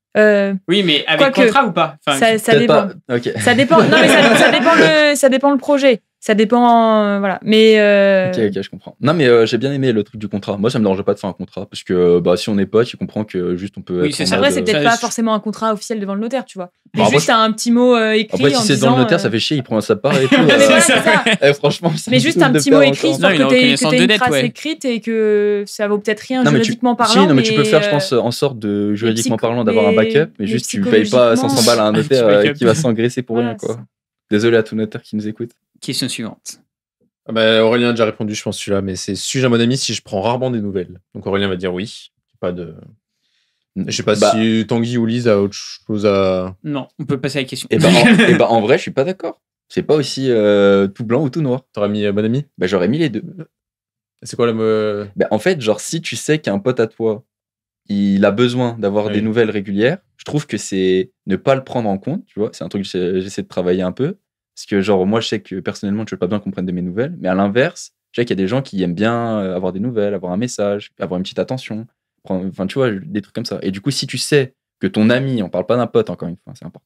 Speaker 3: Oui, mais avec
Speaker 4: Quoique,
Speaker 3: contrat ou pas enfin,
Speaker 4: Ça
Speaker 5: Peut-être
Speaker 4: dépend.
Speaker 5: pas. Ok.
Speaker 4: Ça dépend. Non, mais ça dépend le projet. Ça dépend. Voilà. Mais.
Speaker 5: Ok, je comprends. Non, mais j'ai bien aimé le truc du contrat. Moi, ça me dérangeait pas de faire un contrat parce que bah, si on est potes, tu comprends que juste on peut.
Speaker 3: Oui,
Speaker 5: être
Speaker 3: c'est
Speaker 5: en
Speaker 3: ça.
Speaker 5: mode,
Speaker 4: Après, c'est peut-être
Speaker 3: ça,
Speaker 4: pas
Speaker 3: je-
Speaker 4: forcément un contrat officiel devant le notaire, tu vois. Mais
Speaker 5: Bah, moi,
Speaker 4: juste un petit mot écrit
Speaker 5: Après,
Speaker 4: en
Speaker 5: si c'est
Speaker 4: disant.
Speaker 5: dans le notaire, ça fait chier, il prend sa part et tout.
Speaker 4: Non, mais voilà, c'est ça.
Speaker 5: Franchement, ça
Speaker 4: Mais
Speaker 5: me
Speaker 4: juste
Speaker 5: saoule
Speaker 4: un
Speaker 5: de
Speaker 4: petit mot
Speaker 5: perdre
Speaker 4: écrit,
Speaker 5: encore.
Speaker 4: histoire
Speaker 3: Non,
Speaker 4: que
Speaker 3: une
Speaker 4: tu aies
Speaker 3: reconnaissance
Speaker 4: une
Speaker 3: de dette,
Speaker 4: trace
Speaker 3: ouais.
Speaker 4: écrite et que ça vaut peut-être rien
Speaker 5: Non, mais
Speaker 4: juridiquement parlant.
Speaker 5: Si, non, mais tu peux faire, je pense, en sorte de juridiquement
Speaker 4: psycho-
Speaker 5: parlant, d'avoir un
Speaker 4: mais-
Speaker 5: backup, mais
Speaker 4: mais
Speaker 5: juste tu payes pas 500 balles à un notaire
Speaker 3: Petit backup.
Speaker 5: qui va s'engraisser pour
Speaker 4: Voilà,
Speaker 5: rien, quoi.
Speaker 4: c'est ça.
Speaker 5: Désolé à tout notaire qui nous écoute.
Speaker 3: Question suivante.
Speaker 2: Ah bah, Aurélien a déjà répondu, je pense, celui-là, mais c'est suis-je à mon ami si je prends rarement des nouvelles. Donc Aurélien va dire oui. Pas de... Je sais pas
Speaker 5: Bah,
Speaker 2: si Tanguy ou Lise a autre chose à.
Speaker 3: Non, on peut passer à la question.
Speaker 5: en vrai, je suis pas d'accord. C'est pas aussi tout blanc ou tout noir.
Speaker 2: T'aurais mis bon ami
Speaker 5: Bah, j'aurais mis les deux.
Speaker 2: C'est quoi le.
Speaker 5: Bah, en fait, genre, si tu sais qu'un pote à toi, il a besoin d'avoir
Speaker 2: Oui.
Speaker 5: des nouvelles régulières, je trouve que c'est ne pas le prendre en compte, tu vois. C'est un truc que j'essaie de travailler un peu. Parce que, genre, moi, je sais que personnellement, je veux pas bien qu'on prenne de mes nouvelles. Mais à l'inverse, je sais qu'il y a des gens qui aiment bien avoir des nouvelles, avoir un message, avoir une petite attention. Enfin, tu vois, des trucs comme ça. Et du coup, si tu sais que ton ami, on parle pas d'un pote, encore une fois, c'est important,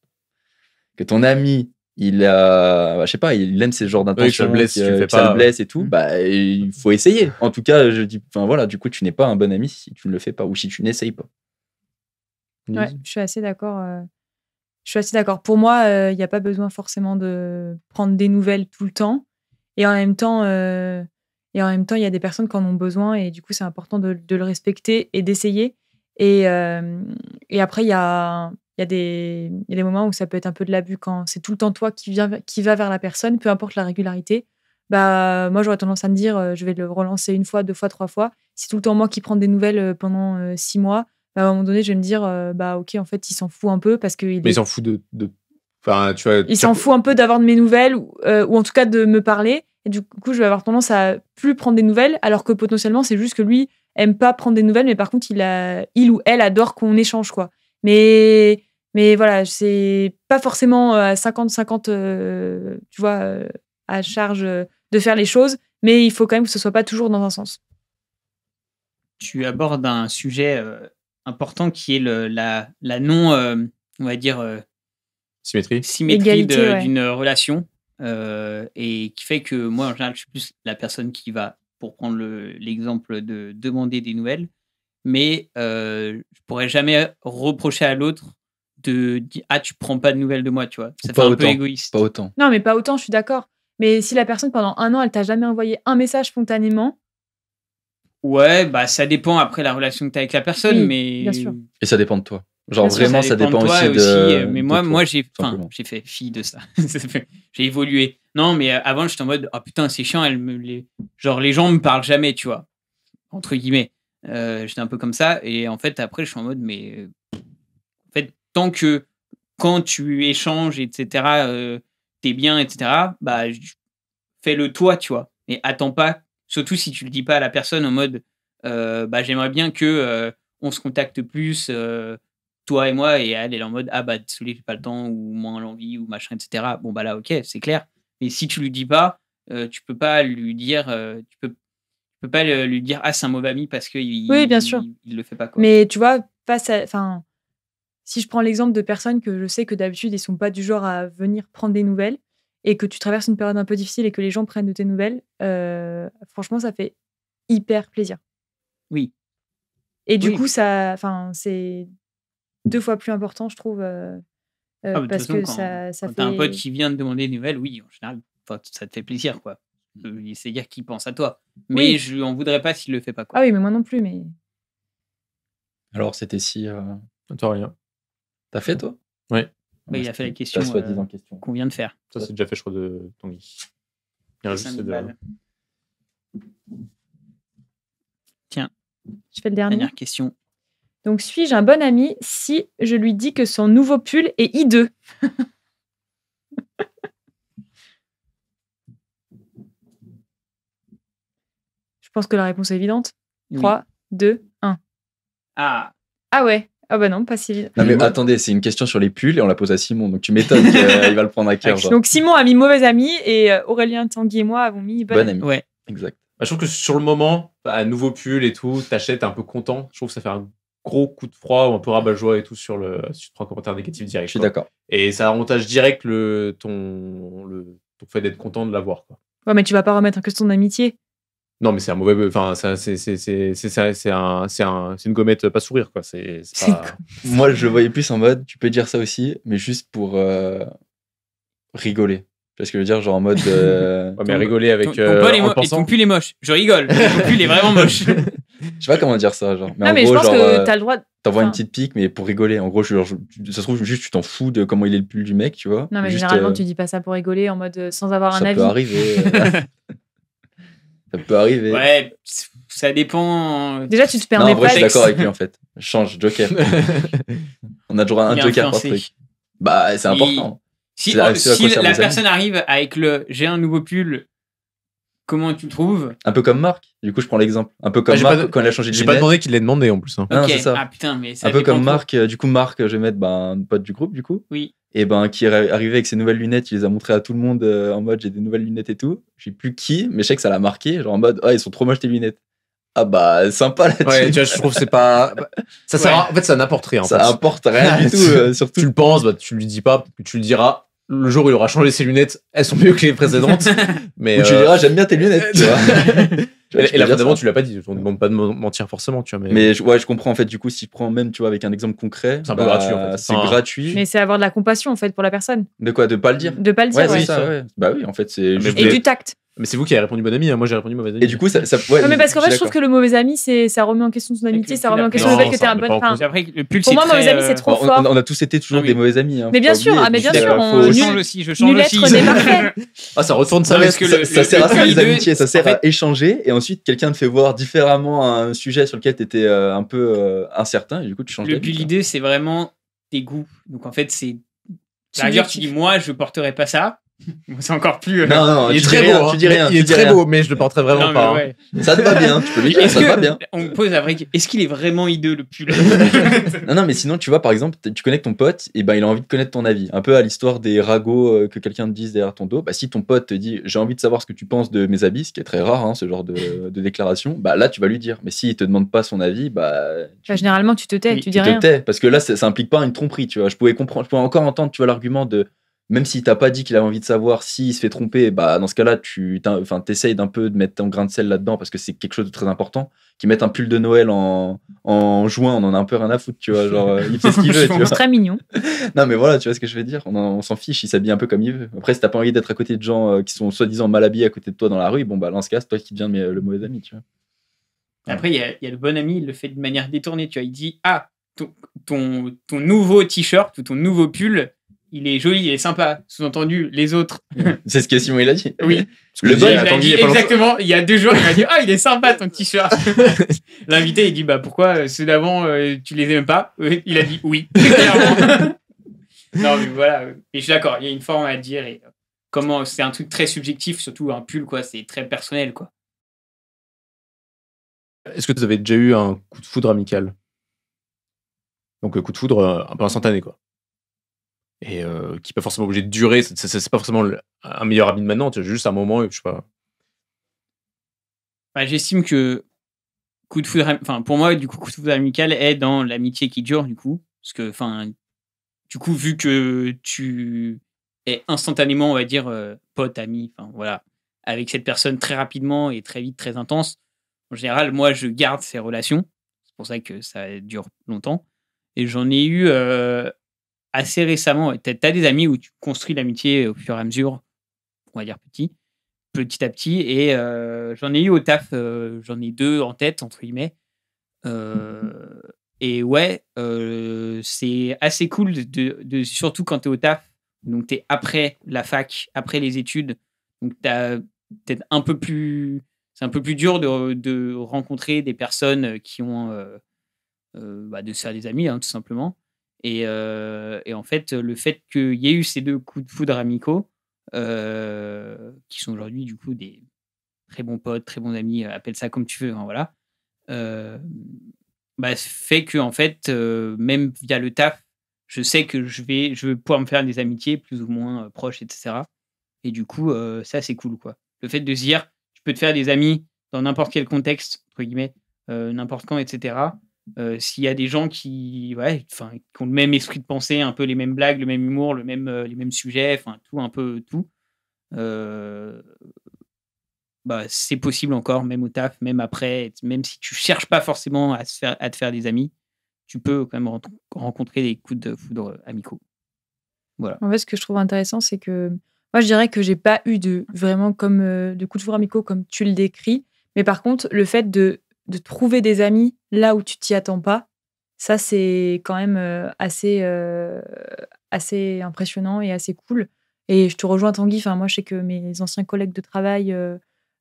Speaker 5: que ton ami, il a, bah, je sais pas, il aime ces genres d'intentions,
Speaker 2: le blesse si tu le fais
Speaker 5: que ça
Speaker 2: pas,
Speaker 5: le blesse et tout,
Speaker 2: ouais.
Speaker 5: bah, il faut essayer. En tout cas, je dis, enfin voilà, du coup, tu n'es pas un bon ami si tu ne le fais pas ou si tu n'essayes pas.
Speaker 4: Ouais, je suis assez d'accord. Je suis assez d'accord. Pour moi, il n'y a pas besoin forcément de prendre des nouvelles tout le temps. Et en même temps, il y a des personnes qui en ont besoin et du coup, c'est important de le respecter et d'essayer. Et après, il y a des moments où ça peut être un peu de l'abus quand c'est tout le temps toi qui va vers la personne, peu importe la régularité. Bah, moi, j'aurais tendance à me dire, je vais le relancer 1 fois, 2 fois, 3 fois. Si tout le temps moi qui prends des nouvelles pendant 6 mois, bah, à un moment donné, je vais me dire, bah ok, en fait, il s'en fout un peu parce que
Speaker 2: Mais il s'en fout de. Enfin, tu vois.
Speaker 4: il s'en fout un peu d'avoir de mes nouvelles ou en tout cas de me parler. Et du coup, je vais avoir tendance à plus prendre des nouvelles, alors que potentiellement, c'est juste que lui aime pas prendre des nouvelles, mais par contre, il ou elle adore qu'on échange, quoi. Mais voilà, c'est pas forcément à 50-50, tu vois, à charge de faire les choses, mais il faut quand même que ce soit pas toujours dans un sens.
Speaker 3: Tu abordes un sujet important qui est la non, on va dire,
Speaker 2: Symétrie.
Speaker 3: symétrie
Speaker 4: Égalité, ouais.
Speaker 3: d'une relation et qui fait que moi, en général, je suis plus la personne qui va, pour prendre l'exemple de demander des nouvelles, mais je pourrais jamais reprocher à l'autre de dire « Ah, tu prends pas de nouvelles de moi », tu vois. Ça fait
Speaker 5: Pas
Speaker 3: un peu
Speaker 5: autant,
Speaker 3: égoïste.
Speaker 5: Pas autant.
Speaker 4: Non, mais pas autant, je suis d'accord. Mais si la personne, pendant 1 an, elle t'a jamais envoyé un message spontanément,
Speaker 3: Ouais, bah ça dépend après la relation que tu as avec la personne,
Speaker 4: Oui,
Speaker 3: mais
Speaker 4: bien sûr.
Speaker 5: Et ça dépend de toi. Genre
Speaker 4: Bien sûr,
Speaker 5: vraiment, ça dépend
Speaker 3: de toi
Speaker 5: aussi de.
Speaker 3: mais
Speaker 5: de
Speaker 3: moi,
Speaker 5: toi,
Speaker 3: j'ai
Speaker 5: simplement.
Speaker 3: fait fi de ça. J'ai évolué. Non, mais avant, j'étais en mode oh putain, c'est chiant. Genre, les gens me parlent jamais, tu vois. Entre guillemets. J'étais un peu comme ça. Et en fait, après, je suis en mode mais en fait, tant que quand tu échanges, etc., t'es bien, etc., bah, fais-le toi, tu vois. Et attends pas, surtout si tu le dis pas à la personne en mode, bah, j'aimerais bien que on se contacte plus, toi et moi, et elle est en mode, ah bah, désolé, j'ai pas le temps, ou moins l'envie, ou machin, etc. Bon, bah là, ok, c'est clair. Mais si tu lui dis pas, tu peux pas lui dire, tu peux pas lui dire, ah, c'est un mauvais ami parce qu'il
Speaker 4: Oui, bien sûr.
Speaker 3: il le fait pas, quoi.
Speaker 4: Mais tu vois, si je prends l'exemple de personnes que je sais que d'habitude, ils sont pas du genre à venir prendre des nouvelles, et que tu traverses une période un peu difficile et que les gens prennent de tes nouvelles, franchement, ça fait hyper plaisir.
Speaker 3: Oui.
Speaker 4: Et du
Speaker 3: Oui.
Speaker 4: coup, c'est 2 fois plus important, je trouve,
Speaker 3: Ah, de
Speaker 4: parce
Speaker 3: toute
Speaker 4: que
Speaker 3: façon,
Speaker 4: ça
Speaker 3: quand
Speaker 4: fait...
Speaker 3: t'as un pote qui vient te demander des nouvelles, oui, en général, ça te fait plaisir, quoi. C'est dire qu'il pense à toi. Mais
Speaker 4: Oui.
Speaker 3: je lui en voudrais pas s'il le fait pas, quoi.
Speaker 4: Ah oui, mais moi non plus, mais...
Speaker 5: Alors, c'était si.
Speaker 2: Toi, rien.
Speaker 5: T'as fait, toi?
Speaker 2: Ouais.
Speaker 3: Bah, il a fait la question
Speaker 5: La soi-disant question.
Speaker 3: qu'on vient de faire.
Speaker 2: Ça, c'est déjà fait, je crois, de Tanguy. Il reste
Speaker 3: 5
Speaker 2: juste
Speaker 3: 000 balles. Tiens,
Speaker 4: Je fais le dernier.
Speaker 3: dernière question.
Speaker 4: Donc, suis-je un bon ami si je lui dis que son nouveau pull est hideux? Je pense que la réponse est évidente.
Speaker 3: Oui.
Speaker 4: 3, 2, 1.
Speaker 3: Ah,
Speaker 4: Ah ouais. Ah bah non, pas si évident.
Speaker 5: Non, mais attendez, c'est une question sur les pulls et on la pose à Simon, donc tu m'étonnes qu'il va le prendre à cœur. Genre.
Speaker 4: Donc, Simon a mis mauvais ami et Aurélien, Tanguy et moi avons mis bon
Speaker 5: Bon
Speaker 4: ami.
Speaker 5: ami.
Speaker 3: ouais.
Speaker 5: Exact.
Speaker 2: Bah, je trouve que sur le moment, un nouveau pull et tout, t'achètes, t'es un peu content. Je trouve que ça fait un gros coup de froid ou un peu rabat-joie et tout sur si tu prends un commentaire négatif direct.
Speaker 5: Je suis
Speaker 2: quoi.
Speaker 5: d'accord.
Speaker 2: Et ça avantage direct ton fait d'être content de l'avoir. Quoi.
Speaker 4: Ouais, mais tu vas pas remettre en question ton amitié.
Speaker 2: Non, mais c'est un mauvais. Enfin, c'est une gommette pas sourire, quoi. C'est pas...
Speaker 5: Moi, je le voyais plus en mode, tu peux dire ça aussi, mais juste pour rigoler. Tu vois ce que je veux dire? Genre en mode.
Speaker 2: Ouais, mais rigoler avec.
Speaker 3: Ton pull
Speaker 2: en pensant...
Speaker 3: ton pull est moche. Je rigole. Ton pull est vraiment moche.
Speaker 5: Je sais pas comment dire ça. Genre. Mais
Speaker 4: Non,
Speaker 5: en
Speaker 4: mais
Speaker 5: gros,
Speaker 4: je pense
Speaker 5: genre,
Speaker 4: que t'as le droit.
Speaker 5: t'envoies une
Speaker 4: enfin,
Speaker 5: petite pique, mais pour rigoler. En gros, ça se trouve, juste tu t'en fous de comment il est le pull du mec, tu vois.
Speaker 4: Non, mais
Speaker 5: Juste,
Speaker 4: généralement, tu dis pas ça pour rigoler en mode sans avoir un
Speaker 5: ça
Speaker 4: avis.
Speaker 5: peut arriver. Ça peut arriver.
Speaker 3: Ouais, ça dépend.
Speaker 4: Déjà, tu te
Speaker 5: Non,
Speaker 4: perds
Speaker 5: en
Speaker 4: des
Speaker 5: vrai, je suis
Speaker 4: prétextes.
Speaker 5: d'accord avec lui en fait. Change, Joker. On a toujours un
Speaker 3: Il est
Speaker 5: Joker par
Speaker 3: influencé.
Speaker 5: truc. Bah, c'est
Speaker 3: Il-
Speaker 5: important.
Speaker 3: Si,
Speaker 5: C'est à quoi
Speaker 3: si
Speaker 5: servent
Speaker 3: la
Speaker 5: les amis.
Speaker 3: personne arrive avec le j'ai un nouveau pull, comment tu le trouves?
Speaker 5: Un peu comme Marc. Du coup, je prends l'exemple. Un peu comme
Speaker 2: j'ai
Speaker 5: Marc
Speaker 2: pas-
Speaker 5: quand il a changé de
Speaker 2: J'ai pas
Speaker 5: lunettes.
Speaker 2: demandé qu'il l'ait demandé en plus. Hein.
Speaker 5: Non,
Speaker 3: Ok.
Speaker 5: c'est ça.
Speaker 3: Ah putain, mais ça
Speaker 5: Un peu
Speaker 3: dépend
Speaker 5: comme
Speaker 3: trop.
Speaker 5: Marc. Du coup, Marc, je vais mettre un pote du groupe, du coup.
Speaker 3: Oui.
Speaker 5: Et qui est arrivé avec ses nouvelles lunettes, il les a montrées à tout le monde en mode j'ai des nouvelles lunettes et tout. Je sais plus qui, mais je sais que ça l'a marqué. Genre en mode, ah, ils sont trop moches tes lunettes. Ah bah, sympa là-dessus.
Speaker 2: Ouais, tu vois, je trouve que c'est pas. Ça sert à... En fait, ça n'apporte rien. En
Speaker 5: Ça
Speaker 2: fait.
Speaker 5: apporte rien du tout, surtout.
Speaker 2: Tu le penses, bah, tu le dis pas, tu le diras. Le jour où il aura changé ses lunettes, elles sont mieux que les précédentes. Mais
Speaker 5: Ou tu diras, j'aime bien tes lunettes, tu vois. Tu vois, tu
Speaker 2: Et
Speaker 5: peux
Speaker 2: la
Speaker 5: dire
Speaker 2: précédente,
Speaker 5: ça.
Speaker 2: tu l'as pas dit. On ne demande pas de mentir forcément, tu vois.
Speaker 5: Mais ouais, je comprends en fait. Du coup, si je prends même, tu vois, avec un exemple concret,
Speaker 2: C'est un peu gratuit, en fait.
Speaker 5: C'est
Speaker 2: Enfin,
Speaker 5: gratuit.
Speaker 4: Mais c'est avoir de la compassion, en fait, pour la personne.
Speaker 5: De quoi? De pas le dire?
Speaker 4: De pas le dire,
Speaker 5: Ouais,
Speaker 4: ouais.
Speaker 5: c'est ça, ouais. Bah oui, en fait, c'est
Speaker 2: Mais
Speaker 5: juste.
Speaker 4: Et
Speaker 2: vous
Speaker 4: du tact.
Speaker 2: Mais c'est vous qui avez répondu bon ami. Hein. Moi, j'ai répondu mauvais ami.
Speaker 5: Et du coup, ça ouais,
Speaker 4: Ouais, mais parce qu'en
Speaker 5: je
Speaker 4: fait,
Speaker 5: suis
Speaker 4: je trouve
Speaker 5: d'accord.
Speaker 4: que le mauvais ami, ça remet en question ton amitié,
Speaker 3: le
Speaker 4: ça
Speaker 3: pull
Speaker 4: remet en
Speaker 3: après.
Speaker 4: question
Speaker 2: Non,
Speaker 4: le fait que
Speaker 2: ça
Speaker 4: t'es un
Speaker 2: remet
Speaker 4: bon.
Speaker 2: pas en
Speaker 4: Enfin,
Speaker 3: Puis après, le pull,
Speaker 4: pour
Speaker 3: c'est
Speaker 4: moi,
Speaker 3: très,
Speaker 4: mauvais amis, c'est trop
Speaker 5: On
Speaker 4: fort.
Speaker 5: a tous été toujours
Speaker 3: Ah oui.
Speaker 5: des mauvais amis. Hein,
Speaker 4: Mais
Speaker 5: faut
Speaker 4: bien
Speaker 5: pas
Speaker 4: sûr,
Speaker 5: oublier.
Speaker 4: ah, mais bien
Speaker 5: Juste,
Speaker 4: sûr,
Speaker 5: faut
Speaker 3: Je
Speaker 4: nul-
Speaker 3: change aussi, je change
Speaker 4: Nul
Speaker 3: aussi.
Speaker 4: être n'est parfait.
Speaker 2: Ah, ça retourne sa
Speaker 3: Non,
Speaker 2: veste.
Speaker 3: parce que
Speaker 5: Ça sert à ça, les
Speaker 3: pull
Speaker 5: amitiés, ça sert
Speaker 3: en fait-
Speaker 5: à échanger et ensuite quelqu'un te fait voir différemment un sujet sur lequel tu étais un peu incertain et du coup tu changes
Speaker 3: Le
Speaker 5: d'avis,
Speaker 3: pull
Speaker 5: quoi.
Speaker 3: idée, c'est vraiment tes goûts. Donc en fait, c'est.
Speaker 4: Tu
Speaker 3: La rigueur,
Speaker 4: dis-
Speaker 3: tu dis, moi, je porterai pas ça. Bon, c'est encore plus.
Speaker 5: Non, non,
Speaker 2: Il est
Speaker 5: tu
Speaker 2: très
Speaker 5: dis
Speaker 2: beau.
Speaker 5: rien,
Speaker 2: Hein.
Speaker 5: tu dis rien.
Speaker 2: Il est
Speaker 5: tu dis
Speaker 2: très
Speaker 5: rien.
Speaker 2: beau, mais je le porterai vraiment
Speaker 3: Non, mais
Speaker 2: pas. Hein.
Speaker 3: ouais.
Speaker 5: Ça te va bien, tu peux lui dire,
Speaker 3: Est-ce
Speaker 5: ça te va
Speaker 3: que-
Speaker 5: bien.
Speaker 3: On me pose la vraie question. Est-ce qu'il est vraiment hideux, le pull?
Speaker 5: Non, mais sinon, tu vois, par exemple, tu connais ton pote, et ben il a envie de connaître ton avis. Un peu à l'histoire des ragots que quelqu'un te dise derrière ton dos. Bah, si ton pote te dit j'ai envie de savoir ce que tu penses de mes habits, ce qui est très rare, hein, ce genre de déclaration, bah là, tu vas lui dire. Mais s'il te demande pas son avis, bah.
Speaker 4: Enfin, généralement, tu te tais,
Speaker 3: Oui,
Speaker 4: tu dis
Speaker 5: Tu te
Speaker 4: rien.
Speaker 5: tais, parce que là, ça implique pas une tromperie, tu vois. Je pouvais encore entendre, tu vois, l'argument de. Même s'il t'a pas dit qu'il avait envie de savoir s'il se fait tromper, bah dans ce cas-là, t'essayes d'un peu de mettre ton grain de sel là-dedans parce que c'est quelque chose de très important. Qu'ils mettent un pull de Noël en juin, on en a un peu rien à foutre, tu vois. Genre, il fait ce qu'il veut, tu vois.
Speaker 4: C'est très mignon.
Speaker 5: Non, mais voilà, tu vois ce que je veux dire. On s'en fiche, il s'habille un peu comme il veut. Après, si t'as pas envie d'être à côté de gens qui sont soi-disant mal habillés à côté de toi dans la rue, bon, bah dans ce cas, c'est toi qui deviens le mauvais ami, tu vois.
Speaker 3: Après, il y a le bon ami, il le fait de manière détournée. Tu vois, il dit, ah, ton nouveau t-shirt ou ton nouveau pull, il est joli, il est sympa. Sous-entendu, les autres.
Speaker 5: C'est ce que Simon il a dit.
Speaker 3: Oui.
Speaker 5: Le
Speaker 3: Il
Speaker 5: bon,
Speaker 3: a dit exactement, il y a 2 jours, il m'a dit, ah, il est sympa ton t-shirt. L'invité, il dit, bah pourquoi ceux d'avant, tu les aimes pas? Il a dit oui, clairement. Non, mais voilà. Et je suis d'accord, il y a une forme à dire. Et comment c'est un truc très subjectif, surtout un pull, quoi. C'est très personnel, quoi.
Speaker 2: Est-ce que vous avez déjà eu un coup de foudre amical? Donc, coup de foudre un peu instantané, quoi. Et qui n'est pas forcément obligé de durer. C'est pas forcément un meilleur ami de maintenant. Tu as juste un moment, je sais pas.
Speaker 3: Bah, j'estime que coup de foudre, enfin, pour moi, du coup, coup de foudre amical est dans l'amitié qui dure, du coup. Parce que, enfin, du coup, vu que tu es instantanément, on va dire, pote, ami, enfin, voilà, avec cette personne très rapidement et très vite, très intense, en général, moi, je garde ces relations. C'est pour ça que ça dure longtemps. Et j'en ai eu assez récemment. Tu as des amis où tu construis l'amitié au fur et à mesure, on va dire petit à petit. Et j'en ai eu au taf, j'en ai 2 en tête, entre guillemets. Et ouais, c'est assez cool, surtout quand tu es au taf. Donc, tu es après la fac, après les études. Donc, t'as peut-être un peu plus... C'est un peu plus dur de rencontrer des personnes qui ont... de se faire des amis, hein, tout simplement. Et en fait, le fait qu'il y ait eu ces 2 coups de foudre amicaux, qui sont aujourd'hui, du coup, des très bons potes, très bons amis, appelle ça comme tu veux, hein, voilà. Fait que en fait, même via le taf, je sais que je vais pouvoir me faire des amitiés plus ou moins proches, etc. Et du coup, ça, c'est cool, quoi. Le fait de se dire, tu peux te faire des amis dans n'importe quel contexte, entre guillemets, n'importe quand, etc. S'il y a des gens qui ont le même esprit de pensée, un peu les mêmes blagues, le même humour, les mêmes sujets, enfin, tout, un peu tout. C'est possible encore, même au taf, même après, même si tu cherches pas forcément à te faire des amis, tu peux quand même rencontrer des coups de foudre amicaux. Voilà.
Speaker 4: En fait, ce que je trouve intéressant, c'est que moi, je dirais que j'ai pas eu de coups de foudre amicaux comme tu le décris, mais par contre, le fait de trouver des amis là où tu t'y attends pas, ça, c'est quand même assez impressionnant et assez cool. Et je te rejoins, Tanguy. Enfin, moi, je sais que mes anciens collègues de travail,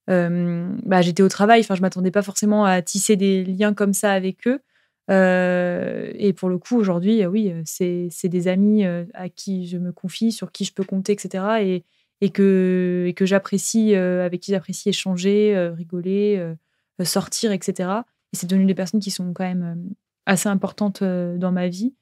Speaker 4: j'étais au travail. Enfin, je m'attendais pas forcément à tisser des liens comme ça avec eux. Et pour le coup, aujourd'hui, oui, c'est des amis à qui je me confie, sur qui je peux compter, etc. Et que j'apprécie, avec qui j'apprécie échanger, rigoler, sortir, etc. Et c'est devenu des personnes qui sont quand même assez importantes dans ma vie.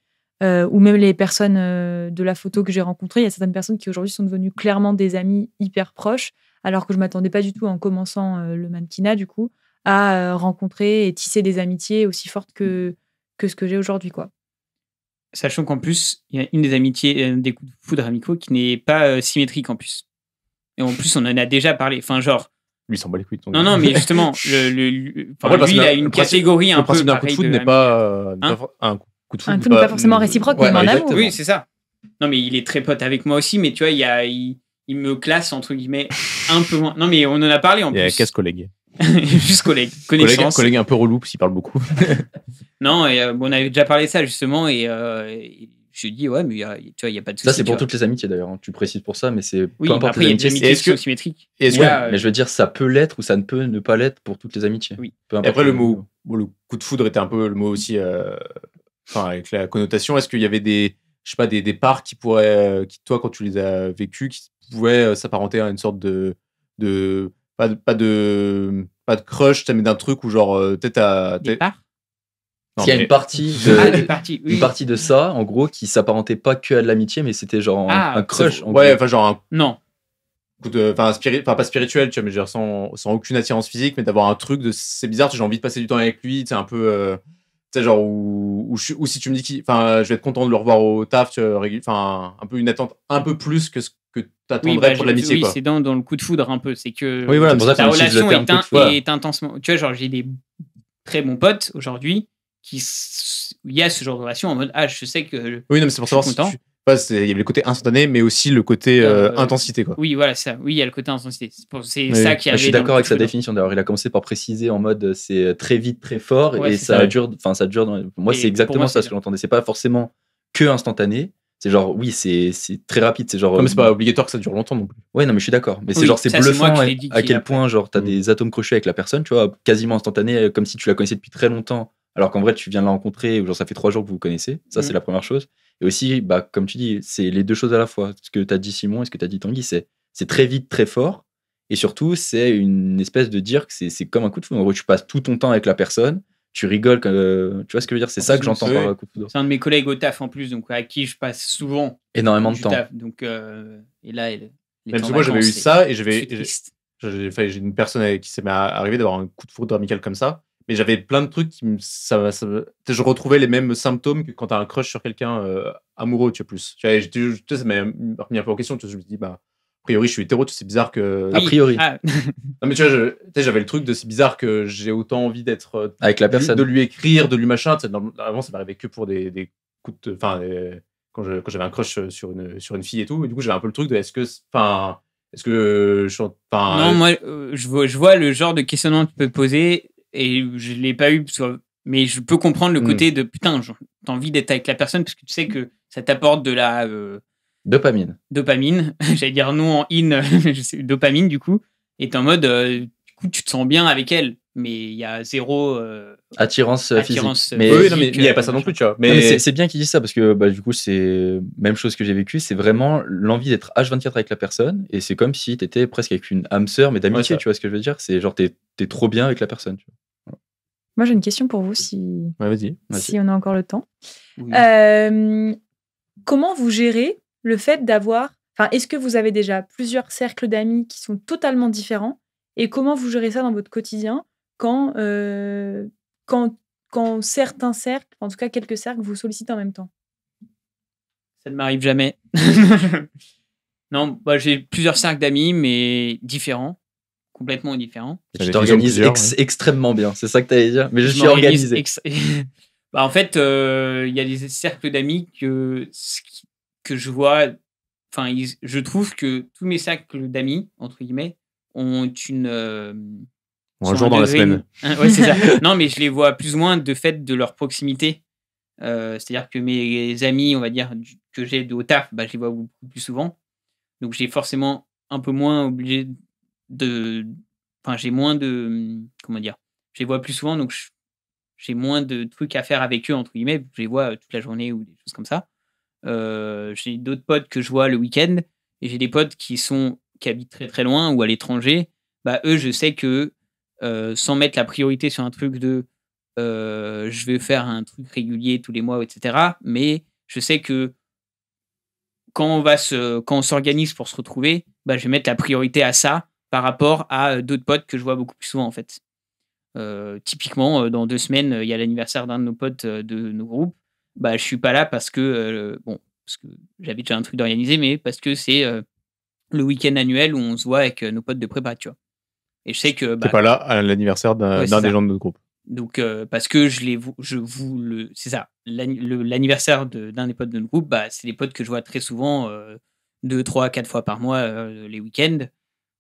Speaker 4: Ou même les personnes de la photo que j'ai rencontrées. Il y a certaines personnes qui aujourd'hui sont devenues clairement des amis hyper proches, alors que je ne m'attendais pas du tout en commençant le mannequinat, du coup, à rencontrer et tisser des amitiés aussi fortes que ce que j'ai aujourd'hui, quoi.
Speaker 3: Sachant qu'en plus, il y a une des amitiés, des coups de foudre amicaux qui n'est pas symétrique en plus. Et en plus, on en a déjà parlé. Enfin, genre...
Speaker 2: Lui, il s'en bat les couilles.
Speaker 3: Non, mais justement, lui, il a une catégorie un peu...
Speaker 2: Le principe d'un coup de foudre n'est pas un coup de foudre.
Speaker 4: Un coup n'est pas forcément réciproque, mais en amour.
Speaker 3: Oui, c'est ça. Non, mais il est très pote avec moi aussi, mais tu vois, il me classe, entre guillemets, un peu moins. Non, mais on en a parlé en plus.
Speaker 2: Il y a casse-collègue.
Speaker 3: Juste collègue. Connaissance.
Speaker 2: Collègue un peu relou, s'il parle beaucoup.
Speaker 3: Non, et on avait déjà parlé de ça, justement, et je dis, ouais, mais tu vois, il n'y a pas de souci.
Speaker 5: Ça, c'est pour toutes les amitiés, d'ailleurs. Hein. Tu précises pour ça, mais c'est
Speaker 3: peu importe les amitiés. Il y a des amitiés symétriques.
Speaker 5: Mais je veux dire, ça peut l'être ou ça ne peut ne pas l'être pour toutes les amitiés.
Speaker 3: Oui.
Speaker 2: Et après, le coup de foudre était un peu le mot aussi, avec la connotation. Est-ce qu'il y avait des parts qui pourraient, toi, quand tu les as vécues, qui pouvaient s'apparenter à une sorte de pas de crush, mais d'un truc où genre peut-être
Speaker 3: des parts.
Speaker 5: Il y a une partie une partie de ça, en gros, qui s'apparentait pas que à de l'amitié, mais c'était genre un crush.
Speaker 2: Ouais, enfin genre
Speaker 3: non.
Speaker 2: Pas spirituel, tu vois, mais genre sans aucune attirance physique, mais d'avoir un truc de c'est bizarre, j'ai envie de passer du temps avec lui, c'est un peu tu sais, genre ou si tu me dis je vais être content de le revoir au taf, enfin un peu une attente un peu plus que ce que t'attendrais pour l'amitié,
Speaker 3: oui,
Speaker 2: quoi.
Speaker 3: c'est dans le coup de foudre un peu, c'est que
Speaker 2: oui, voilà,
Speaker 3: ta relation est intensement, tu vois, genre j'ai des très bons potes aujourd'hui il y a ce genre de relation en mode je sais que
Speaker 2: oui, non, mais c'est pour savoir si il y avait le côté instantané, mais aussi le côté intensité, quoi.
Speaker 3: Oui, voilà, ça. Oui, il y a le côté intensité. C'est ça qui avait.
Speaker 5: Je suis d'accord avec sa définition. D'ailleurs, il a commencé par préciser en mode c'est très vite, très fort, et ça dure. Enfin, ça dure. Moi, c'est exactement ça ce que j'entendais. C'est pas forcément que instantané. C'est genre, oui, c'est très rapide. C'est genre.
Speaker 2: Non, mais c'est pas obligatoire que ça dure longtemps non plus.
Speaker 5: Ouais, non, mais je suis d'accord. Mais c'est genre, c'est bluffant à quel point, genre, t'as des atomes crochus avec la personne, tu vois, quasiment instantané, comme si tu la connaissais depuis très longtemps. Alors qu'en vrai, tu viens de la rencontrer, ou genre ça fait 3 jours que vous vous connaissez. Ça, c'est la première chose. Et aussi, comme tu dis, c'est les deux choses à la fois. Ce que tu as dit Simon et ce que tu as dit Tanguy, c'est c'est très vite, très fort. Et surtout, c'est une espèce de dire que c'est comme un coup de foudre. En gros, tu passes tout ton temps avec la personne, tu rigoles, tu vois ce que je veux dire? C'est ça que j'entends par coup de foudre.
Speaker 3: C'est un de mes collègues au taf en plus, donc à qui je passe souvent
Speaker 5: énormément de temps.
Speaker 3: Taf, donc, et là,
Speaker 2: même si moi j'avais eu ça et j'ai une personne avec qui ça m'est arrivé d'avoir un coup de foudre amical comme ça, mais j'avais plein de trucs je retrouvais les mêmes symptômes que quand t'as un crush sur quelqu'un amoureux, tu vois, plus. Ça m'a remis un peu en question, je me dis, a priori je suis hétéro, c'est bizarre que...
Speaker 5: A priori.
Speaker 2: Non mais tu vois, j'avais le truc de c'est bizarre que j'ai autant envie d'être...
Speaker 5: avec la personne.
Speaker 2: De lui écrire, de lui machin. Avant ça m'arrivait que pour des coups de... Enfin, quand j'avais un crush sur une fille et tout, et du coup j'avais un peu le truc de
Speaker 3: non, moi je vois le genre de questionnement que tu peux te poser et je l'ai pas eu mais je peux comprendre le côté de putain, t'as envie d'être avec la personne parce que tu sais que ça t'apporte de la
Speaker 5: dopamine.
Speaker 3: J'allais dire non en dopamine du coup, et t'es en mode du coup tu te sens bien avec elle, mais il y a zéro
Speaker 5: attirance physique.
Speaker 2: Mais oui, non, mais il n'y a pas ça non plus, tu vois.
Speaker 5: Mais c'est bien qu'ils disent ça parce que du coup, c'est même chose que j'ai vécu. C'est vraiment l'envie d'être H24 avec la personne et c'est comme si t'étais presque avec une âme sœur, mais d'amitié, tu vois ce que je veux dire? C'est genre, t'es trop bien avec la personne. Tu vois. Voilà.
Speaker 4: Moi, j'ai une question pour vous si on a encore le temps.
Speaker 3: Oui.
Speaker 4: Comment vous gérez le fait d'avoir. Enfin, est-ce que vous avez déjà plusieurs cercles d'amis qui sont totalement différents et comment vous gérez ça dans votre quotidien quand certains cercles, en tout cas quelques cercles, vous sollicitent en même temps?
Speaker 3: Ça ne m'arrive jamais. Non, j'ai plusieurs cercles d'amis, mais différents, complètement différents.
Speaker 5: Et tu t'organises extrêmement bien, c'est ça que tu allais dire. Mais je suis organisé.
Speaker 3: En fait, il y a des cercles d'amis que je vois. Enfin, je trouve que tous mes cercles d'amis, entre guillemets, ont une.
Speaker 2: Un jour dans la semaine.
Speaker 3: Ouais, c'est ça. Non, mais je les vois plus ou moins de fait de leur proximité. C'est-à-dire que mes amis, on va dire, que j'ai au taf, je les vois beaucoup plus souvent. Donc, j'ai forcément un peu moins obligé de... Enfin, j'ai moins de... Comment dire? Je les vois plus souvent, donc j'ai moins de trucs à faire avec eux, entre guillemets. Je les vois toute la journée ou des choses comme ça. J'ai d'autres potes que je vois le week-end et j'ai des potes qui habitent très très loin ou à l'étranger. Eux, je sais que sans mettre la priorité sur un truc de je vais faire un truc régulier tous les mois, etc. Mais je sais que quand on s'organise pour se retrouver, je vais mettre la priorité à ça par rapport à d'autres potes que je vois beaucoup plus souvent en fait. Typiquement, dans 2 semaines, il y a l'anniversaire d'un de nos potes de nos groupes. Je suis pas là parce que j'avais déjà un truc d'organiser, mais parce que c'est le week-end annuel où on se voit avec nos potes de prépa, tu vois. Et je sais que
Speaker 2: t'es pas là à l'anniversaire d'un des gens de notre groupe.
Speaker 3: Donc parce que c'est ça, l'anniversaire d'un des potes de notre groupe, c'est des potes que je vois très souvent 2, 3, 4 fois par mois les week-ends,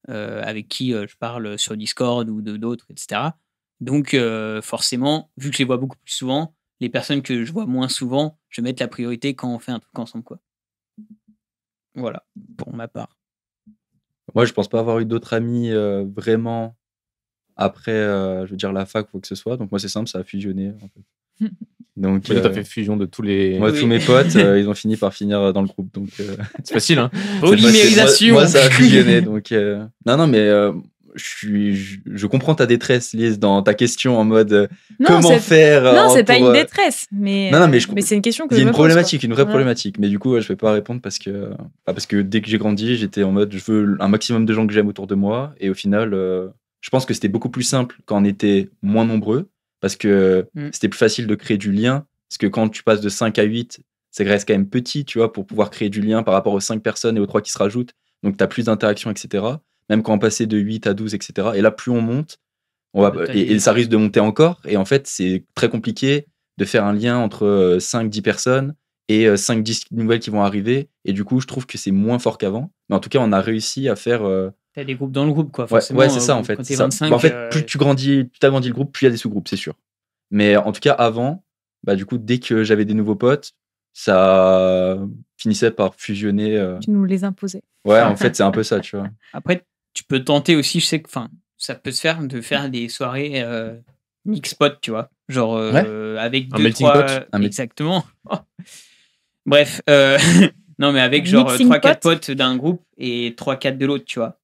Speaker 3: avec qui je parle sur Discord ou d'autres, etc. Donc forcément, vu que je les vois beaucoup plus souvent, les personnes que je vois moins souvent, je vais mettre la priorité quand on fait un truc ensemble, quoi. Voilà, pour ma part.
Speaker 5: Moi, je pense pas avoir eu d'autres amis vraiment après, je veux dire, la fac ou quoi que ce soit. Donc moi, c'est simple, ça a fusionné, en fait. Donc,
Speaker 2: t'as fait fusion de tous les...
Speaker 5: Moi, tous mes potes, ils ont fini par finir dans le groupe. Donc,
Speaker 2: c'est facile, hein.
Speaker 3: Polymérisation.
Speaker 5: Moi, ça a fusionné. Donc, non, mais je comprends ta détresse, Lise, dans ta question en mode comment faire.
Speaker 4: Non, c'est pas une détresse, mais c'est une question que
Speaker 5: il y a une problématique, une vraie problématique. Mais du coup, je vais pas répondre parce que dès que j'ai grandi, j'étais en mode je veux un maximum de gens que j'aime autour de moi. Et au final, je pense que c'était beaucoup plus simple quand on était moins nombreux parce que c'était plus facile de créer du lien. Parce que quand tu passes de 5 à 8, ça reste quand même petit, tu vois, pour pouvoir créer du lien par rapport aux 5 personnes et aux 3 qui se rajoutent. Donc, tu as plus d'interactions, etc. Même quand on passait de 8 à 12, etc. Et là, plus on monte, et ça risque de monter encore. Et en fait, c'est très compliqué de faire un lien entre 5-10 personnes et 5-10 nouvelles qui vont arriver. Et du coup, je trouve que c'est moins fort qu'avant. Mais en tout cas, on a réussi à faire...
Speaker 3: T'as des groupes dans le groupe, quoi.
Speaker 5: Ouais, c'est ça, en fait.
Speaker 3: Quand t'es 25,
Speaker 5: en fait, plus tu agrandis le groupe, plus il y a des sous-groupes, c'est sûr. Mais en tout cas, avant, du coup, dès que j'avais des nouveaux potes, ça finissait par fusionner.
Speaker 4: Tu nous les imposais.
Speaker 5: Ouais, en fait, c'est un peu ça, tu vois.
Speaker 3: Après, tu peux tenter aussi, je sais que ça peut se faire de faire des soirées mix-pot, tu vois. Genre avec
Speaker 2: un
Speaker 3: 2,
Speaker 2: melting
Speaker 3: 3...
Speaker 2: pot.
Speaker 3: Exactement. Bref. Non, mais avec genre
Speaker 4: Mixing
Speaker 3: 3-4
Speaker 4: pot.
Speaker 3: potes d'un groupe et 3-4 de l'autre, tu vois.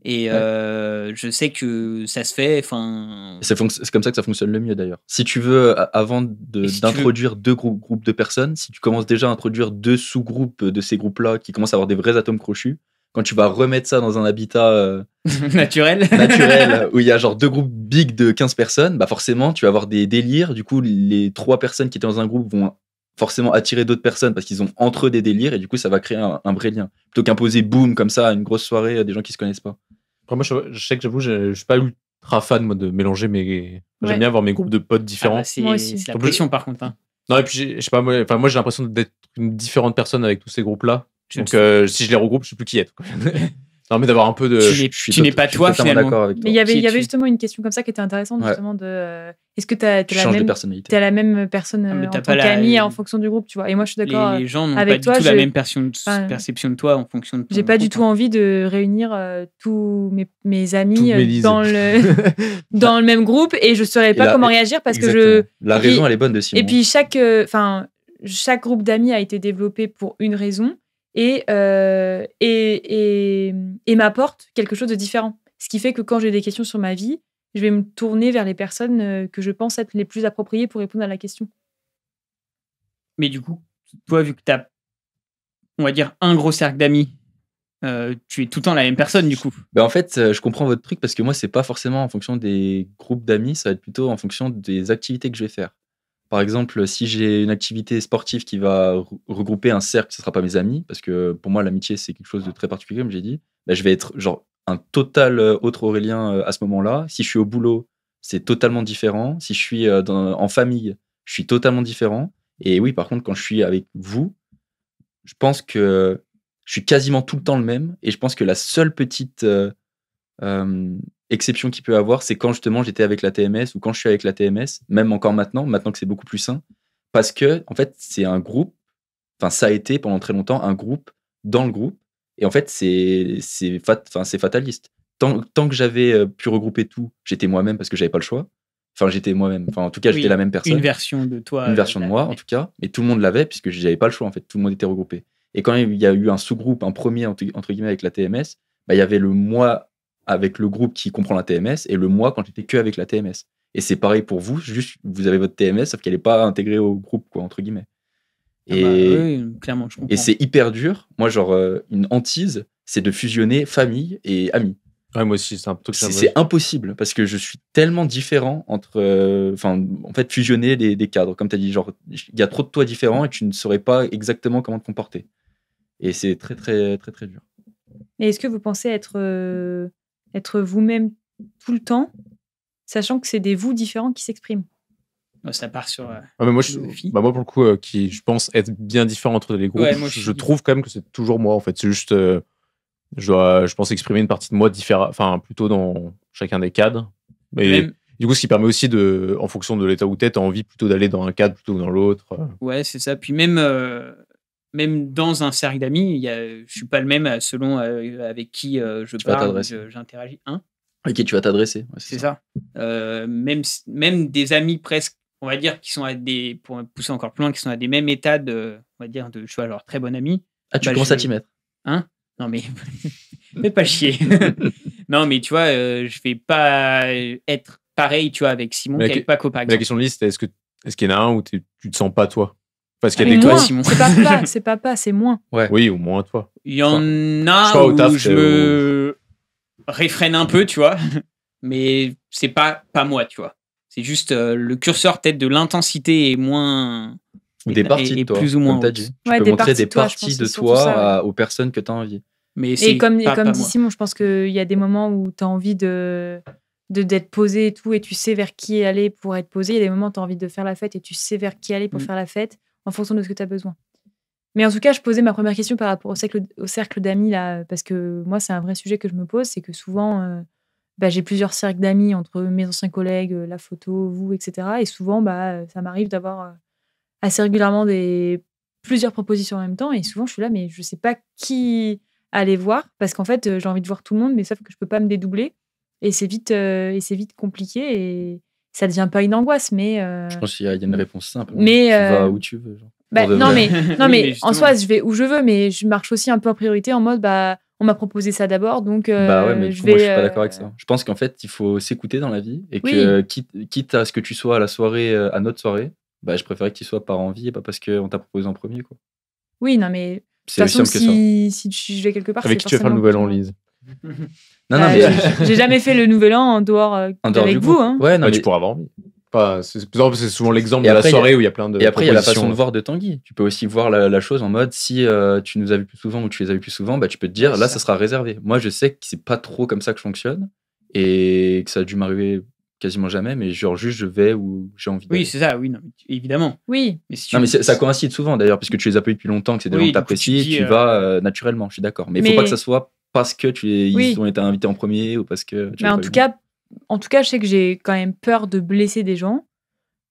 Speaker 3: Et je sais que ça se fait. Enfin,
Speaker 5: C'est comme ça que ça fonctionne le mieux d'ailleurs. Si tu veux, avant
Speaker 3: si tu
Speaker 5: d'introduire deux groupes de personnes, si tu commences déjà à introduire deux sous-groupes de ces groupes-là qui commencent à avoir des vrais atomes crochus, quand tu vas remettre ça dans un habitat
Speaker 3: naturel.
Speaker 5: naturel où il y a genre deux groupes big de 15 personnes, bah forcément tu vas avoir des délires. Du coup, les 3 personnes qui étaient dans un groupe vont forcément attirer d'autres personnes parce qu'ils ont entre eux des délires et du coup ça va créer un vrai lien. Plutôt qu'imposer boum comme ça à une grosse soirée à des gens qui se connaissent pas.
Speaker 2: Après, moi, je sais que j'avoue, je suis pas ultra fan moi, de mélanger mes. J'aime bien avoir mes groupes de potes différents.
Speaker 4: Moi aussi.
Speaker 3: C'est la pression, par contre. Hein.
Speaker 2: Non, et puis, je sais pas, moi j'ai l'impression d'être une différente personne avec tous ces groupes-là. Donc, si je les regroupe, je sais plus qui être. Quoi. Non, mais d'avoir un peu de.
Speaker 3: Tu n'es pas toi, finalement.
Speaker 5: D'accord avec toi.
Speaker 4: Mais il y avait justement une question comme ça qui était intéressante, justement, de est-ce que tu as la même personne en tant qu'ami en fonction du groupe, tu vois. Et moi, je suis d'accord.
Speaker 3: Les gens n'ont
Speaker 4: avec
Speaker 3: pas
Speaker 4: toi,
Speaker 3: du tout la même perception de toi en fonction de ton
Speaker 4: J'ai pas du
Speaker 3: groupe,
Speaker 4: tout envie de réunir tous mes amis
Speaker 2: mes
Speaker 4: dans le même groupe et je saurais pas comment réagir parce que
Speaker 5: La raison, elle est bonne de Simon.
Speaker 4: Et puis chaque groupe d'amis a été développé pour une raison et m'apporte quelque chose de différent. Ce qui fait que quand j'ai des questions sur ma vie, je vais me tourner vers les personnes que je pense être les plus appropriées pour répondre à la question.
Speaker 3: Mais du coup, toi, vu que tu as, on va dire, un gros cercle d'amis, tu es tout le temps la même personne, du coup.
Speaker 5: En fait, je comprends votre truc parce que moi, c'est pas forcément en fonction des groupes d'amis, ça va être plutôt en fonction des activités que je vais faire. Par exemple, si j'ai une activité sportive qui va regrouper un cercle, ce ne sera pas mes amis, parce que pour moi, l'amitié, c'est quelque chose de très particulier, comme j'ai dit. Je vais être genre un total autre Aurélien à ce moment-là. Si je suis au boulot, c'est totalement différent. Si je suis en famille, je suis totalement différent. Et oui, par contre, quand je suis avec vous, je pense que je suis quasiment tout le temps le même. Et je pense que la seule petite exception qu'il peut avoir, c'est quand justement j'étais avec la TMS ou quand je suis avec la TMS, même encore maintenant que c'est beaucoup plus sain, parce que en fait c'est un groupe, enfin ça a été pendant très longtemps un groupe dans le groupe, et en fait c'est fataliste. Tant que j'avais pu regrouper tout, j'étais moi-même parce que j'avais pas le choix. Enfin j'étais moi-même, enfin en tout cas j'étais la même personne.
Speaker 3: Une version de toi.
Speaker 5: Une version de moi en tout cas, mais tout le monde l'avait puisque j'avais pas le choix en fait, tout le monde était regroupé. Et quand il y a eu un sous-groupe, un premier entre guillemets avec la TMS, il y avait le moi avec le groupe qui comprend la TMS et le moi quand j'étais que avec la TMS. Et c'est pareil pour vous, juste vous avez votre TMS sauf qu'elle n'est pas intégrée au groupe quoi entre guillemets.
Speaker 3: Oui, clairement, je comprends.
Speaker 5: Et c'est hyper dur. Moi genre une hantise, c'est de fusionner famille et amis.
Speaker 2: Ouais, moi aussi, c'est un truc.
Speaker 5: C'est impossible parce que je suis tellement différent entre en fait fusionner des cadres comme tu as dit, genre il y a trop de toi différents et tu ne saurais pas exactement comment te comporter. Et c'est très très très très dur.
Speaker 4: Et est-ce que vous pensez être vous-même tout le temps, sachant que c'est des vous différents qui s'expriment?
Speaker 3: Ça part sur.
Speaker 2: Mais moi, moi, pour le coup, qui je pense être bien différent entre les groupes, je trouve quand même que c'est toujours moi. En fait, c'est juste, je pense exprimer une partie de moi différente, enfin plutôt dans chacun des cadres. Mais du coup, ce qui permet aussi en fonction de l'état où t'es, t'as envie plutôt d'aller dans un cadre plutôt que dans l'autre.
Speaker 3: Ouais, c'est ça. Puis même dans un cercle d'amis, je suis pas le même selon avec qui je parle, j'interagis.
Speaker 5: Ok, tu vas t'adresser. Ouais,
Speaker 3: c'est ça. Même des amis presque, on va dire, qui sont pour pousser encore plus loin, qui sont à des mêmes états on va dire, je suis genre très bon ami.
Speaker 5: Ah, tu commences à t'y mettre.
Speaker 3: Non, mais fais pas chier. Non, mais tu vois, je vais pas être pareil, tu vois, avec Simon qu'avec Paco, par exemple.
Speaker 2: La question de liste, est-ce qu'il y en a un où tu te sens pas toi? Parce qu'il
Speaker 4: y a des toi, Simon. C'est pas, c'est moins.
Speaker 2: Ouais. Oui, au moins toi.
Speaker 3: Il y en a où je me réfrène un peu, tu vois, mais c'est pas moi, tu vois. C'est juste le curseur peut-être de l'intensité est moins.
Speaker 5: Ou des parties de toi,
Speaker 3: plus ou moins.
Speaker 5: Comme tu as dit. Tu peux montrer des parties de toi aux personnes que tu as envie.
Speaker 4: Mais comme dit Simon, je pense qu'il y a des moments où tu as envie d'être posé et tout, et tu sais vers qui aller pour être posé. Il y a des moments où tu as envie de faire la fête et tu sais vers qui aller pour faire la fête en fonction de ce que tu as besoin. Mais en tout cas, je posais ma première question par rapport au cercle d'amis, là, parce que moi, c'est un vrai sujet que je me pose. C'est que souvent, j'ai plusieurs cercles d'amis entre mes anciens collègues, la photo, vous, etc. Et souvent, ça m'arrive d'avoir assez régulièrement plusieurs propositions en même temps. Et souvent, je suis là, mais je ne sais pas qui aller voir, parce qu'en fait, j'ai envie de voir tout le monde, mais sauf que je ne peux pas me dédoubler. Et c'est vite compliqué et ça ne devient pas une angoisse. Mais
Speaker 5: je pense qu'il y a une réponse simple.
Speaker 4: Mais,
Speaker 5: tu vas où tu veux. Genre.
Speaker 4: Bah,
Speaker 5: Pour de
Speaker 4: non,
Speaker 5: vrai.
Speaker 4: mais,
Speaker 3: mais
Speaker 4: en
Speaker 3: justement.
Speaker 4: soi, je vais où je veux, mais je marche aussi un peu en priorité en mode, bah, on m'a proposé ça d'abord, donc
Speaker 5: Bah ouais, mais du
Speaker 4: je
Speaker 5: coup, moi,
Speaker 4: vais.
Speaker 5: je suis pas d'accord avec ça. Je pense qu'en fait, il faut s'écouter dans la vie et que quitte à ce que tu sois à la soirée, à notre soirée, bah, je préférais que tu sois par envie et pas parce qu'on t'a proposé en premier, quoi.
Speaker 4: Oui, non, mais de toute
Speaker 5: C'est aussi
Speaker 4: façon,
Speaker 5: simple que ça.
Speaker 4: si je vais quelque part,
Speaker 2: Avec
Speaker 4: c'est
Speaker 2: qui tu vas faire le
Speaker 4: forcément
Speaker 2: nouvel an,
Speaker 4: pour-
Speaker 2: Lise?
Speaker 5: Non,
Speaker 4: Bah,
Speaker 5: mais
Speaker 4: j'ai jamais fait le nouvel an en dehors
Speaker 5: en dehors
Speaker 4: avec
Speaker 5: du
Speaker 4: vous,
Speaker 5: groupe.
Speaker 4: hein.
Speaker 5: Ouais, non,
Speaker 2: Ouais,
Speaker 5: mais
Speaker 2: tu pourras avoir envie. Enfin, c'est souvent l'exemple
Speaker 5: Et
Speaker 2: de la
Speaker 5: après,
Speaker 2: soirée où il y a plein de
Speaker 5: et après, il y a la
Speaker 2: propositions.
Speaker 5: façon de voir de Tanguy. Tu peux aussi voir la chose en mode si tu nous as vu plus souvent ou tu les as vus plus souvent, bah, tu peux te dire
Speaker 3: Ouais,
Speaker 5: là,
Speaker 3: c'est
Speaker 5: ça
Speaker 3: ça.
Speaker 5: sera réservé. Moi, je sais que c'est pas trop comme ça que je fonctionne et que ça a dû m'arriver quasiment jamais, mais genre juste je vais où j'ai envie d'aller.
Speaker 3: Oui, c'est ça, oui, non, évidemment.
Speaker 4: Oui,
Speaker 3: Mais si tu...
Speaker 5: Non, mais ça coïncide souvent d'ailleurs, puisque tu les as pas eu depuis longtemps, que c'est des
Speaker 3: Oui,
Speaker 5: gens que
Speaker 3: du coup, tu
Speaker 5: t'apprécies,
Speaker 3: dis,
Speaker 5: tu vas naturellement, je suis d'accord. Mais il faut
Speaker 4: Mais-
Speaker 5: pas que ça soit parce que
Speaker 4: Oui.
Speaker 5: ils ont été invités en premier ou parce que. tu
Speaker 4: mais
Speaker 5: as
Speaker 4: en
Speaker 5: pas
Speaker 4: tout
Speaker 5: eu.
Speaker 4: cas, je sais que j'ai quand même peur de blesser des gens.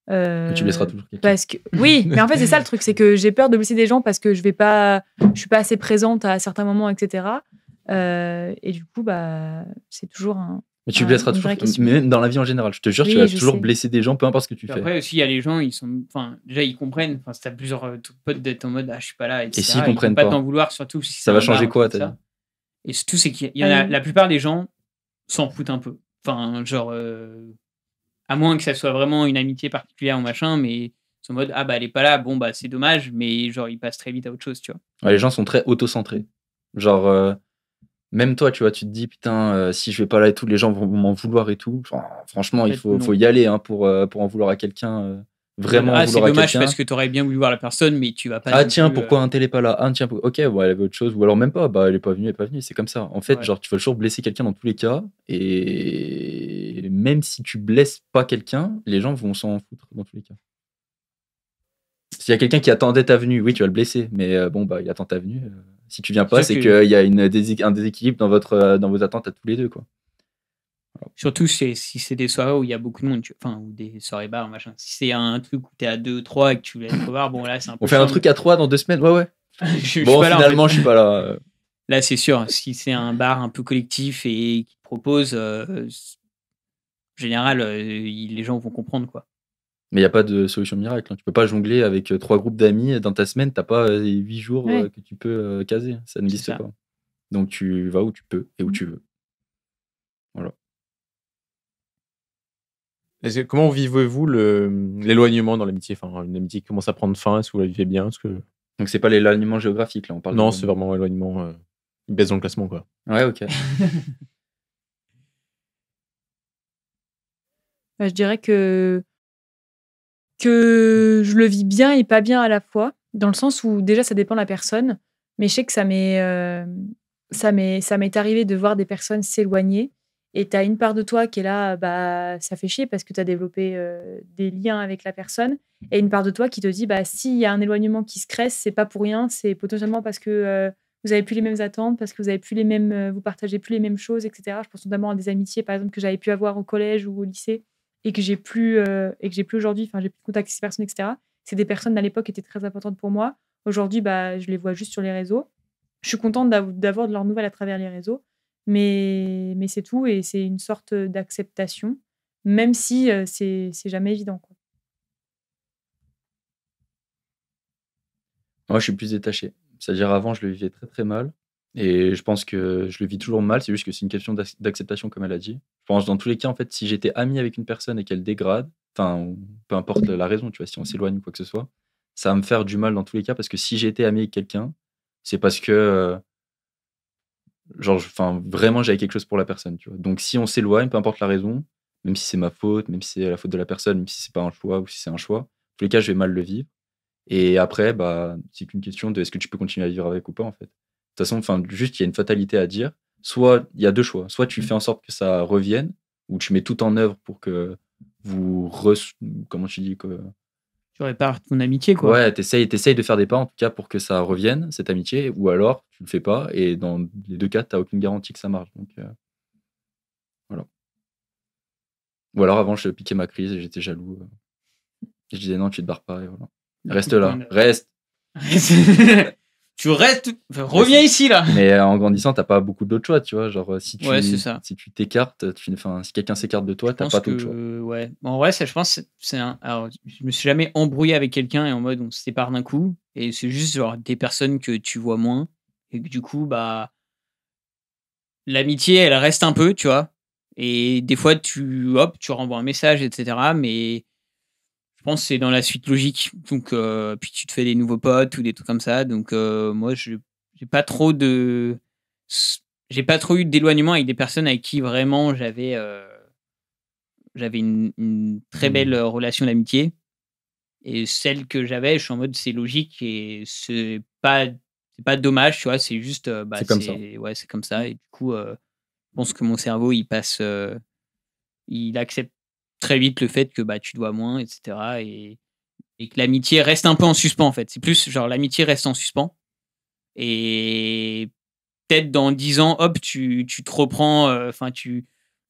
Speaker 5: Que tu blesseras toujours quelqu'un.
Speaker 4: Parce que oui, mais en fait c'est ça le truc, c'est que j'ai peur de blesser des gens parce que je suis pas assez présente à certains moments, etc. Et du coup, bah, c'est toujours
Speaker 5: Mais tu blesseras
Speaker 4: une
Speaker 5: toujours,
Speaker 4: vraie question.
Speaker 5: même dans la vie en général. Je te jure,
Speaker 4: Oui,
Speaker 5: tu vas
Speaker 4: je
Speaker 5: toujours
Speaker 4: sais.
Speaker 5: blesser des gens, peu importe ce que tu
Speaker 3: Puis
Speaker 5: fais.
Speaker 3: après aussi, il y a les gens, ils sont... Enfin, déjà, ils comprennent. Enfin, si t'as plusieurs potes d'être en mode, ah, je suis pas là, etc.
Speaker 5: s'ils
Speaker 3: ils
Speaker 5: comprennent
Speaker 3: vont pas
Speaker 5: pas
Speaker 3: t'en vouloir, surtout si
Speaker 5: Ça
Speaker 3: c'est
Speaker 5: va
Speaker 3: un
Speaker 5: changer
Speaker 3: bar,
Speaker 5: quoi,
Speaker 3: un truc
Speaker 5: t'as
Speaker 3: comme ça. Et surtout, c'est qu'il y en a...
Speaker 4: Oui.
Speaker 3: La plupart des gens s'en foutent un peu. Enfin, genre... à moins que ça soit vraiment une amitié particulière ou machin, mais ils sont en mode, ah bah elle est pas là, bon bah c'est dommage, mais genre ils passent très vite à autre chose, tu vois.
Speaker 5: Ouais, les gens sont très auto-centrés. Genre, même toi, tu vois, tu te dis, putain, si je vais pas là et tout, les gens vont m'en vouloir et tout. Enfin, franchement,
Speaker 3: En
Speaker 5: il
Speaker 3: fait,
Speaker 5: faut
Speaker 3: non.
Speaker 5: y aller hein, pour en vouloir à quelqu'un. Vraiment en
Speaker 3: Ah, c'est
Speaker 5: vouloir à
Speaker 3: dommage
Speaker 5: quelqu'un.
Speaker 3: parce que t'aurais bien voulu voir la personne, mais tu vas pas.
Speaker 5: Ah
Speaker 3: non
Speaker 5: tiens,
Speaker 3: plus,
Speaker 5: pourquoi un tel est pas là? Ah tiens, ok, bon, elle avait autre chose. Ou alors même pas, bah elle est pas venue, c'est comme ça. En fait,
Speaker 3: Ouais.
Speaker 5: genre, tu vas toujours blesser quelqu'un dans tous les cas. Et même si tu blesses pas quelqu'un, les gens vont s'en foutre dans tous les cas. S'il y a quelqu'un qui attendait ta venue, oui, tu vas le blesser. Mais bon, bah il attend ta venue. Si tu viens pas,
Speaker 3: C'est
Speaker 5: c'est
Speaker 3: sûr que-
Speaker 5: qu'il y a un déséquilibre dans vos attentes à tous les deux, quoi.
Speaker 3: Surtout si c'est des soirées où il y a beaucoup de monde, enfin, ou des soirées bars, machin. Si c'est un truc où t'es à 2, 3 et que tu voulais être au bar, bon là c'est un peu.
Speaker 5: On fait un
Speaker 3: chiant,
Speaker 5: truc à 3 dans 2 semaines, ouais.
Speaker 3: mais- je suis
Speaker 5: Bon,
Speaker 3: pas là, en
Speaker 5: finalement,
Speaker 3: fait.
Speaker 5: je suis pas là.
Speaker 3: Là c'est sûr, si c'est un bar un peu collectif et qui propose, en général, les gens vont comprendre quoi.
Speaker 5: Mais il n'y a pas de solution miracle. Hein. Tu peux pas jongler avec 3 groupes d'amis dans ta semaine. T'as pas 8 jours
Speaker 4: Ouais.
Speaker 5: que tu peux caser. Ça n'existe
Speaker 3: ça.
Speaker 5: pas. Donc tu vas où tu peux et où tu veux. Voilà.
Speaker 2: Comment vivez-vous l'éloignement dans l'amitié? Enfin, une amitié qui commence à prendre fin, est-ce que vous la vivez bien?
Speaker 5: Donc c'est pas l'éloignement géographique là. On parle.
Speaker 2: Non,
Speaker 5: de-
Speaker 2: c'est vraiment éloignement. Il baisse dans le classement, quoi.
Speaker 5: Ouais, ok.
Speaker 4: Bah, je dirais que je le vis bien et pas bien à la fois, dans le sens où déjà ça dépend de la personne, mais je sais que ça m'est arrivé de voir des personnes s'éloigner et tu as une part de toi qui est là, bah ça fait chier parce que tu as développé des liens avec la personne et une part de toi qui te dit bah s'il y a un éloignement qui se crée, c'est pas pour rien, c'est potentiellement parce que vous avez plus les mêmes attentes, parce que vous avez plus les mêmes vous partagez plus les mêmes choses, etc. Je pense notamment à des amitiés par exemple que j'avais pu avoir au collège ou au lycée et que j'ai plus aujourd'hui, enfin j'ai plus de contact avec ces personnes, etc. C'est des personnes à l'époque qui étaient très importantes pour moi. Aujourd'hui, bah, je les vois juste sur les réseaux. Je suis contente d'avoir de leurs nouvelles à travers les réseaux, mais c'est tout et c'est une sorte d'acceptation, même si c'est jamais évident, quoi.
Speaker 5: Moi, je suis plus détaché. C'est-à-dire avant, je le vivais très très mal. Et je pense que je le vis toujours mal. C'est juste que c'est une question d'acceptation, comme elle a dit. Je pense dans tous les cas, en fait, si j'étais ami avec une personne et qu'elle dégrade, enfin, peu importe la raison, tu vois, si on s'éloigne ou quoi que ce soit, ça va me faire du mal dans tous les cas parce que si j'ai été ami avec quelqu'un, c'est parce que, genre, enfin, vraiment, j'avais quelque chose pour la personne, tu vois. Donc, si on s'éloigne, peu importe la raison, même si c'est ma faute, même si c'est la faute de la personne, même si c'est pas un choix ou si c'est un choix, dans tous les cas, je vais mal le vivre. Et après, bah, c'est qu'une question de est-ce que tu peux continuer à vivre avec ou pas, en fait. De toute façon, enfin, juste, il y a une fatalité à dire. Soit, il y a deux choix. Soit tu fais en sorte que ça revienne, ou tu mets tout en œuvre pour que vous... Comment tu dis que...
Speaker 3: Tu répares ton amitié, quoi.
Speaker 5: Ouais, t'essayes de faire des pas, en tout cas, pour que ça revienne, cette amitié, ou alors, tu le fais pas, et dans les deux cas, t'as aucune garantie que ça marche. Donc, voilà. Ou alors, avant, je piquais ma crise et j'étais jaloux. Je disais non, tu te barres pas, et voilà. Reste là, reste.
Speaker 3: tu restes, reviens ici là.
Speaker 5: Mais en grandissant, t'as pas beaucoup d'autres choix, tu vois. Genre, si
Speaker 3: c'est ça.
Speaker 5: si tu t'écartes, si quelqu'un s'écarte de toi, t'as pas d'autre choix.
Speaker 3: Ouais. En vrai, ça, je pense, alors, je me suis jamais embrouillé avec quelqu'un et en mode on se sépare d'un coup. Et c'est juste genre des personnes que tu vois moins. Et que du coup, bah, l'amitié, elle reste un peu, tu vois. Et des fois, tu renvoies un message, etc. Mais je pense que c'est dans la suite logique. Donc, puis tu te fais des nouveaux potes ou des trucs comme ça. Donc, moi, j'ai pas trop de. J'ai pas trop eu d'éloignement avec des personnes avec qui vraiment j'avais une très belle relation d'amitié. Et celle que j'avais, je suis en mode c'est logique et c'est pas dommage, tu vois. C'est juste.
Speaker 5: C'est comme ça.
Speaker 3: Ouais, c'est comme ça. Et du coup, je pense que mon cerveau, il accepte très vite le fait que bah, tu dois moins, etc. Et que l'amitié reste un peu en suspens, en fait. C'est plus genre l'amitié reste en suspens. Et peut-être dans 10 ans, hop, tu te reprends,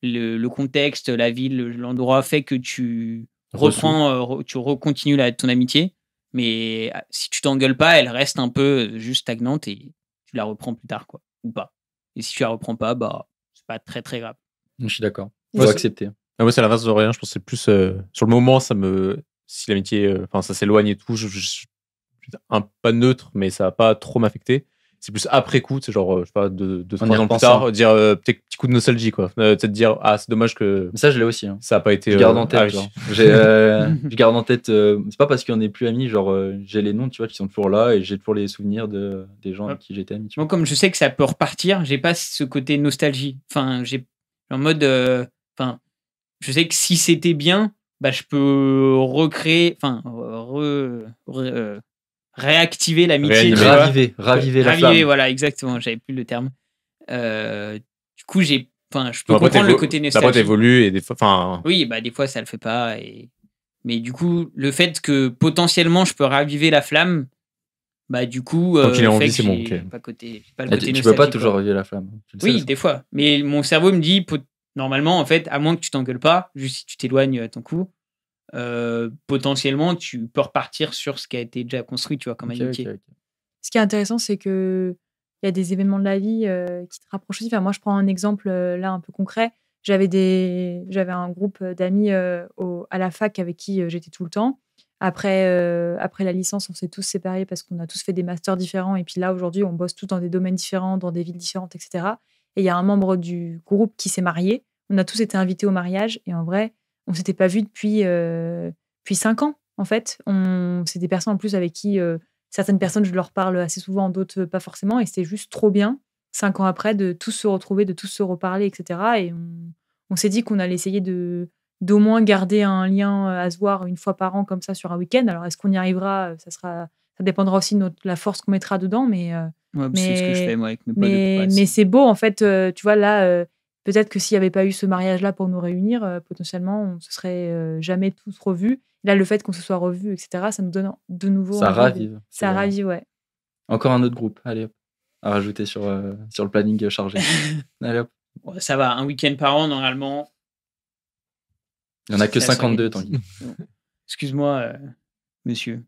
Speaker 3: le contexte, la ville, l'endroit fait que tu reprends, tu recontinues ton amitié. Mais si tu t'engueules pas, elle reste un peu juste stagnante et tu la reprends plus tard, quoi. Ou pas. Et si tu la reprends pas, bah, c'est pas très très grave.
Speaker 5: Je suis d'accord. Faut accepter.
Speaker 2: Moi, c'est l'inverse de rien. Je pense que c'est plus sur le moment, si l'amitié, ça s'éloigne et tout, je suis pas neutre, mais ça va pas trop m'affecter. C'est plus après coup, c'est genre, je sais pas, 2-3 ans plus tard, dire peut-être petit coup de nostalgie, quoi. Peut-être dire, c'est dommage que.
Speaker 5: Mais ça, je l'ai aussi. Hein.
Speaker 2: Ça a pas été.
Speaker 5: Je garde en tête. Genre. Je garde en tête. C'est pas parce qu'on n'est plus amis, genre, j'ai les noms, tu vois, qui sont toujours là et j'ai toujours les souvenirs des gens avec qui j'étais ami.
Speaker 3: Moi, comme je sais que ça peut repartir, j'ai pas ce côté nostalgie. Enfin, j'ai en mode. Je sais que si c'était bien, bah, je peux recréer. Réactiver l'amitié.
Speaker 5: Raviver la flamme.
Speaker 3: Voilà, exactement, j'avais plus le terme. Du coup, je peux comprendre le côté nostalgie.
Speaker 2: Après, t'évolues et des fois.
Speaker 3: Oui, bah, des fois, ça le fait pas. Mais du coup, le fait que potentiellement, je peux raviver la flamme, bah, du coup.
Speaker 2: Quand il est en vie, c'est bon. Okay.
Speaker 5: Tu peux pas toujours raviver la flamme.
Speaker 3: Oui, des fois. Mais mon cerveau me dit, normalement, en fait, à moins que tu t'engueules pas, juste si tu t'éloignes à ton coup. Potentiellement tu peux repartir sur ce qui a été déjà construit, tu vois, comme amitié.
Speaker 4: Okay. Ce qui est intéressant, c'est que il y a des événements de la vie qui te rapprochent aussi. Enfin, moi, je prends un exemple là un peu concret. J'avais un groupe d'amis à la fac avec qui j'étais tout le temps. Après la licence, on s'est tous séparés parce qu'on a tous fait des masters différents. Et puis là, aujourd'hui, on bosse tous dans des domaines différents, dans des villes différentes, etc. Et il y a un membre du groupe qui s'est marié. On a tous été invités au mariage. Et en vrai, on ne s'était pas vus depuis 5 ans, en fait. C'est des personnes, en plus, avec qui certaines personnes, je leur parle assez souvent, d'autres pas forcément. Et c'était juste trop bien, 5 ans après, de tous se retrouver, de tous se reparler, etc. Et on s'est dit qu'on allait essayer d'au moins garder un lien à se voir une fois par an, comme ça, sur un week-end. Alors, est-ce qu'on y arrivera ? Ça dépendra aussi de la force qu'on mettra dedans.
Speaker 3: C'est ce que je fais, moi, avec mes potes.
Speaker 4: Mais c'est beau, en fait. Tu vois, là... peut-être que s'il n'y avait pas eu ce mariage-là pour nous réunir, potentiellement, on ne se serait jamais tous revus. Là, le fait qu'on se soit revus, etc., ça nous donne de nouveau...
Speaker 5: Ça ravive.
Speaker 4: Ça ravive, ouais.
Speaker 5: Encore un autre groupe, allez hop, à rajouter sur le planning chargé. Allez hop.
Speaker 3: Ouais, ça va, un week-end par an, normalement.
Speaker 5: Il n'y en a que 52, Tanguy.
Speaker 3: Excuse-moi, monsieur.